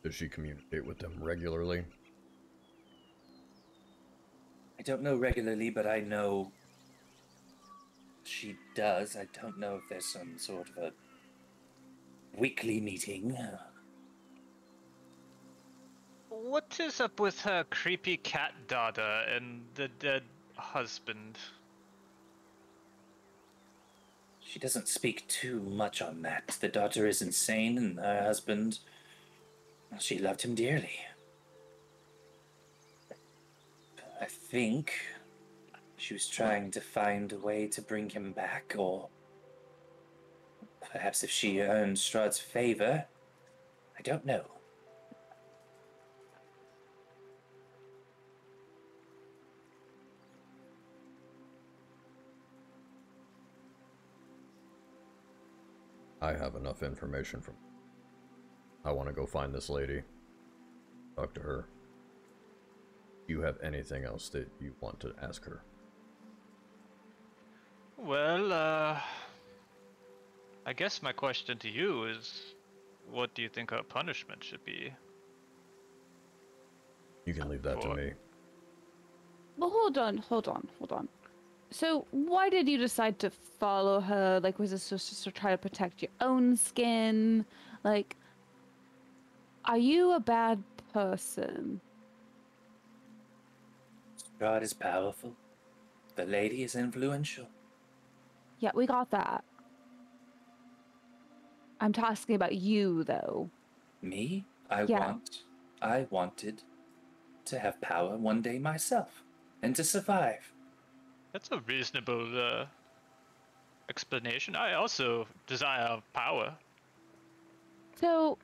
Does she communicate with them regularly? I don't know regularly, but I know she does. I don't know if there's some sort of a weekly meeting. What is up with her creepy cat daughter and the dead husband? She doesn't speak too much on that. The daughter is insane, and her husband, she loved him dearly. I think she was trying to find a way to bring him back, or perhaps if she earned Strahd's favor. I don't know. I have enough information from... I want to go find this lady. Talk to her. Do you have anything else that you want to ask her? Well, I guess my question to you is, what do you think her punishment should be? You can leave that to me. Well, hold on. So, why did you decide to follow her? Like, was this just to try to protect your own skin? Like, are you a bad person? Strahd is powerful. The lady is influential. Yeah, we got that. I'm asking about you, though. Me? Yeah. I wanted to have power one day myself, and to survive. That's a reasonable explanation. I also desire power. So,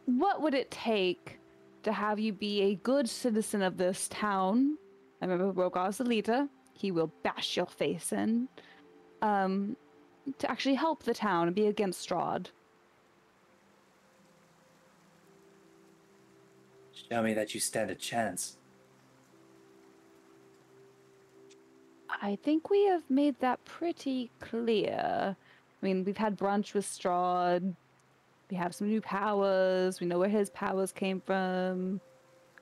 what would it take to have you be a good citizen of this town? I remember Rogar's the leader. He will bash your face in. To actually help the town and be against Strahd. Show me that you stand a chance. I think we have made that pretty clear. I mean, we've had brunch with Strahd. We have some new powers. We know where his powers came from.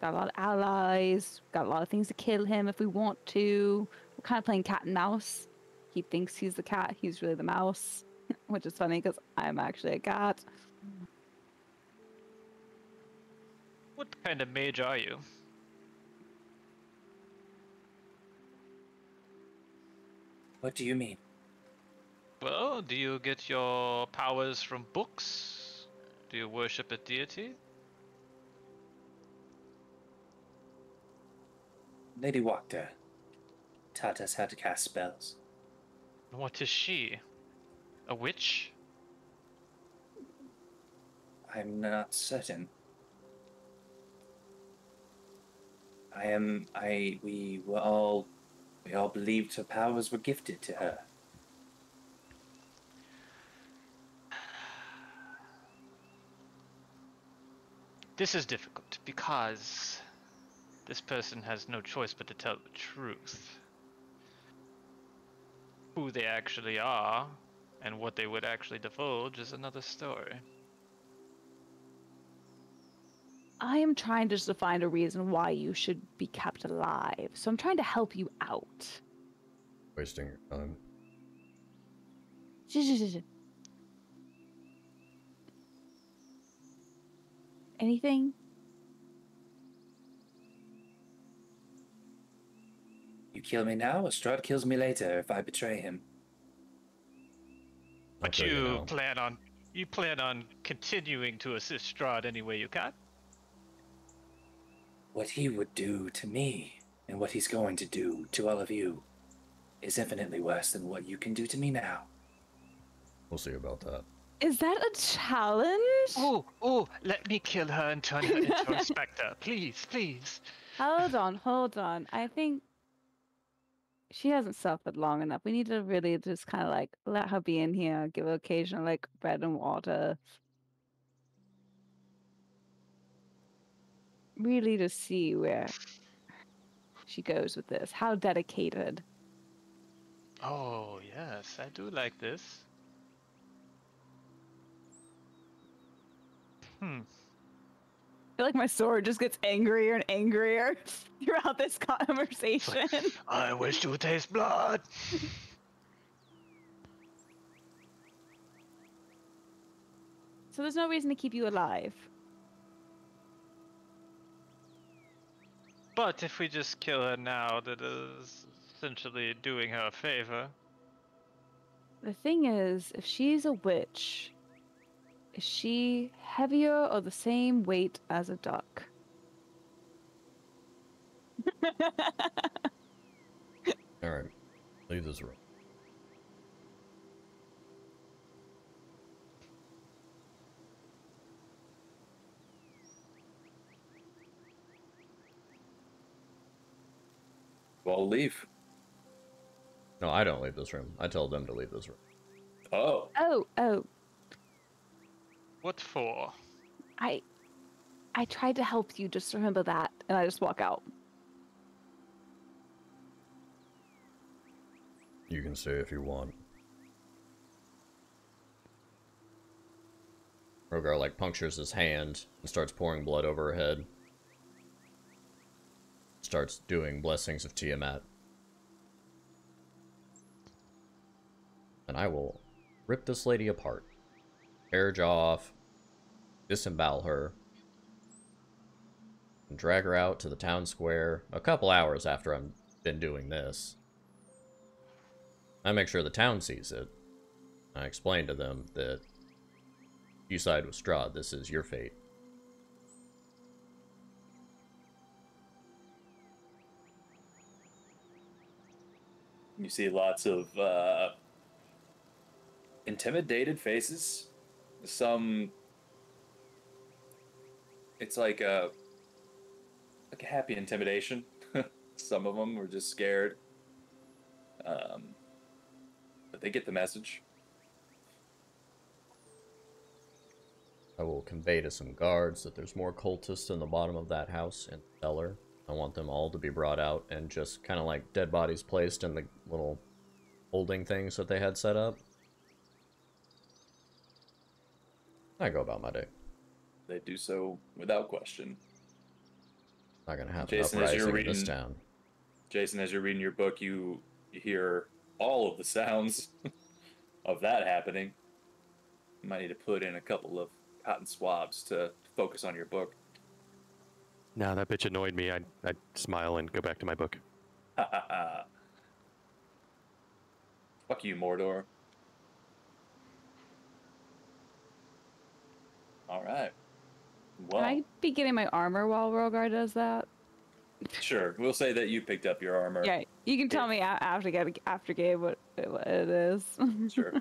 Got a lot of allies. Got a lot of things to kill him if we want to. We're kind of playing cat and mouse. He thinks he's the cat. He's really the mouse. Which is funny because I'm actually a cat. What kind of mage are you? What do you mean? Well, do you get your powers from books? Do you worship a deity? Lady Wachter taught us how to cast spells. What is she? A witch? I'm not certain. We all believed her powers were gifted to her. This is difficult because this person has no choice but to tell the truth. Who they actually are and what they would actually divulge is another story. I am trying just to find a reason why you should be kept alive. So I'm trying to help you out. Wasting your time. Anything? You kill me now, or Strahd kills me later if I betray him. I'll But kill you now. plan on continuing to assist Strahd any way you can? What he would do to me, and what he's going to do to all of you, is infinitely worse than what you can do to me now. We'll see about that. Is that a challenge? Oh, let me kill her and turn her into a specter. Please, please. Hold on. I think she hasn't suffered long enough. We need to really just kind of like let her be in here, give her occasional like bread and water. Really to see where she goes with this. How dedicated. Oh, yes, I do like this. I feel like my sword just gets angrier and angrier throughout this conversation. I wish to taste blood. So there's no reason to keep you alive. But if we just kill her now, that is essentially doing her a favor. The thing is, if she's a witch, is she heavier or the same weight as a duck? Alright. Leave this room. Well, leave. No, I don't leave this room. I tell them to leave this room. Oh. Oh. What for? I tried to help you, just remember that, and I just walk out. You can stay if you want. Rogar, like, punctures his hand and starts pouring blood over her head. Starts doing blessings of Tiamat. And I will rip this lady apart. Tear her jaw off. Disembowel her. And drag her out to the town square a couple hours after I've been doing this. I make sure the town sees it. I explain to them that you side with Strahd, this is your fate. You see lots of intimidated faces. Some, it's like a happy intimidation. Some of them were just scared. But they get the message. I will convey to some guards that there's more cultists in the bottom of that house and cellar. I want them all to be brought out and just kind of like dead bodies placed in the little holding things that they had set up. I go about my day. They do so without question. Not gonna have Jason, an as you're uprising in this reading- town. Jason, as you're reading your book, you hear all of the sounds of that happening. You might need to put in a couple of cotton swabs to focus on your book. No, that bitch annoyed me. I'd smile and go back to my book. Ha ha ha. Fuck you, Mordor. All right. Can Well, I be getting my armor while Rogar does that? sure. We'll say that you picked up your armor. Yeah, you can tell me after Gabe what it is. Sure.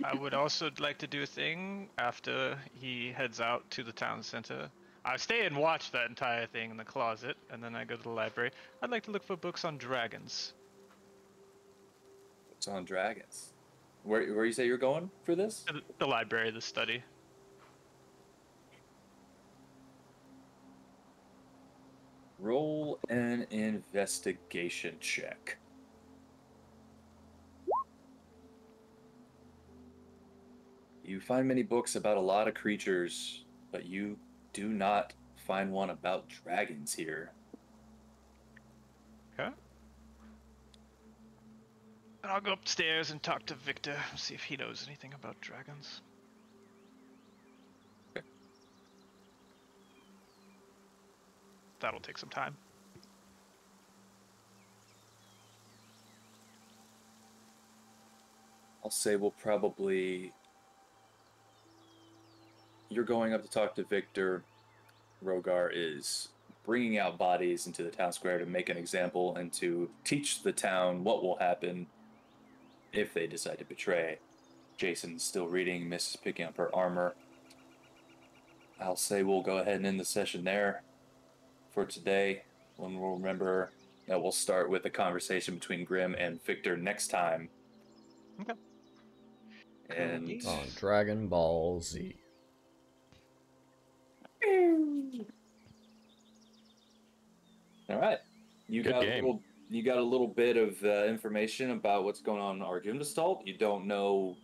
I would also like to do a thing after he heads out to the town center. I stay and watch that entire thing in the closet, and then I go to the library. I'd like to look for books on dragons. It's on dragons. Where you say you're going for this? The library, the study. Roll an investigation check. You find many books about a lot of creatures, but you do not find one about dragons here. Okay. And I'll go upstairs and talk to Victor, see if he knows anything about dragons. Okay. That'll take some time. I'll say we'll probably... You're going up to talk to Victor. Rogar is bringing out bodies into the town square to make an example and to teach the town what will happen if they decide to betray. Jason's still reading, Miss is picking up her armor. I'll say we'll go ahead and end the session there for today. When we'll remember that we'll start with a conversation between Grim and Victor next time. Okay. And On Dragon Ball Z. all right, you Good got game. you got a little bit of information about what's going on in Argundastalt. You don't know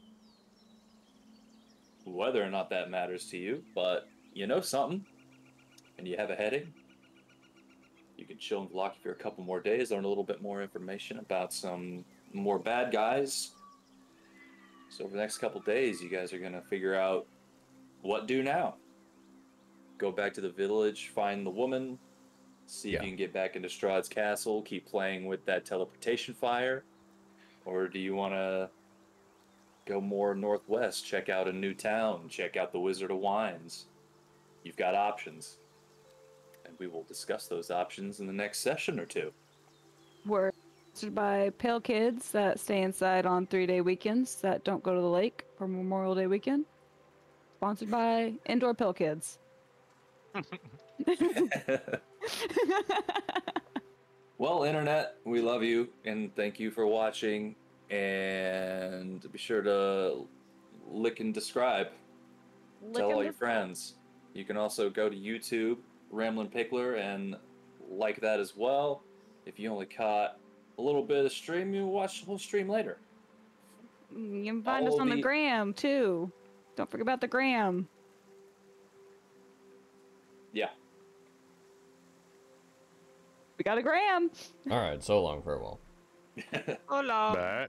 whether or not that matters to you, but you know something, and you have a heading. You can chill in Vallaki for a couple more days, learn a little bit more information about some more bad guys. So over the next couple days, you guys are going to figure out what do now. Go back to the village, find the woman, see if you can get back into Strahd's castle, keep playing with that teleportation fire, or do you want to go more northwest, check out a new town, check out the Wizard of Wines? You've got options, and we will discuss those options in the next session or two. We're sponsored by Pale Kids that stay inside on 3-day weekends that don't go to the lake for Memorial Day weekend. Sponsored by Indoor Pale Kids. Well, Internet, we love you, and thank you for watching, and be sure to lick and describe. Tell all your friends. You can also go to YouTube, Ramblin' Pickler, and like that as well. If you only caught a little bit of stream, you watch the whole stream later. You can find us on the gram, too. Don't forget about the gram. Yeah. We got a gram. Alright, so long, farewell. Hola. Bye.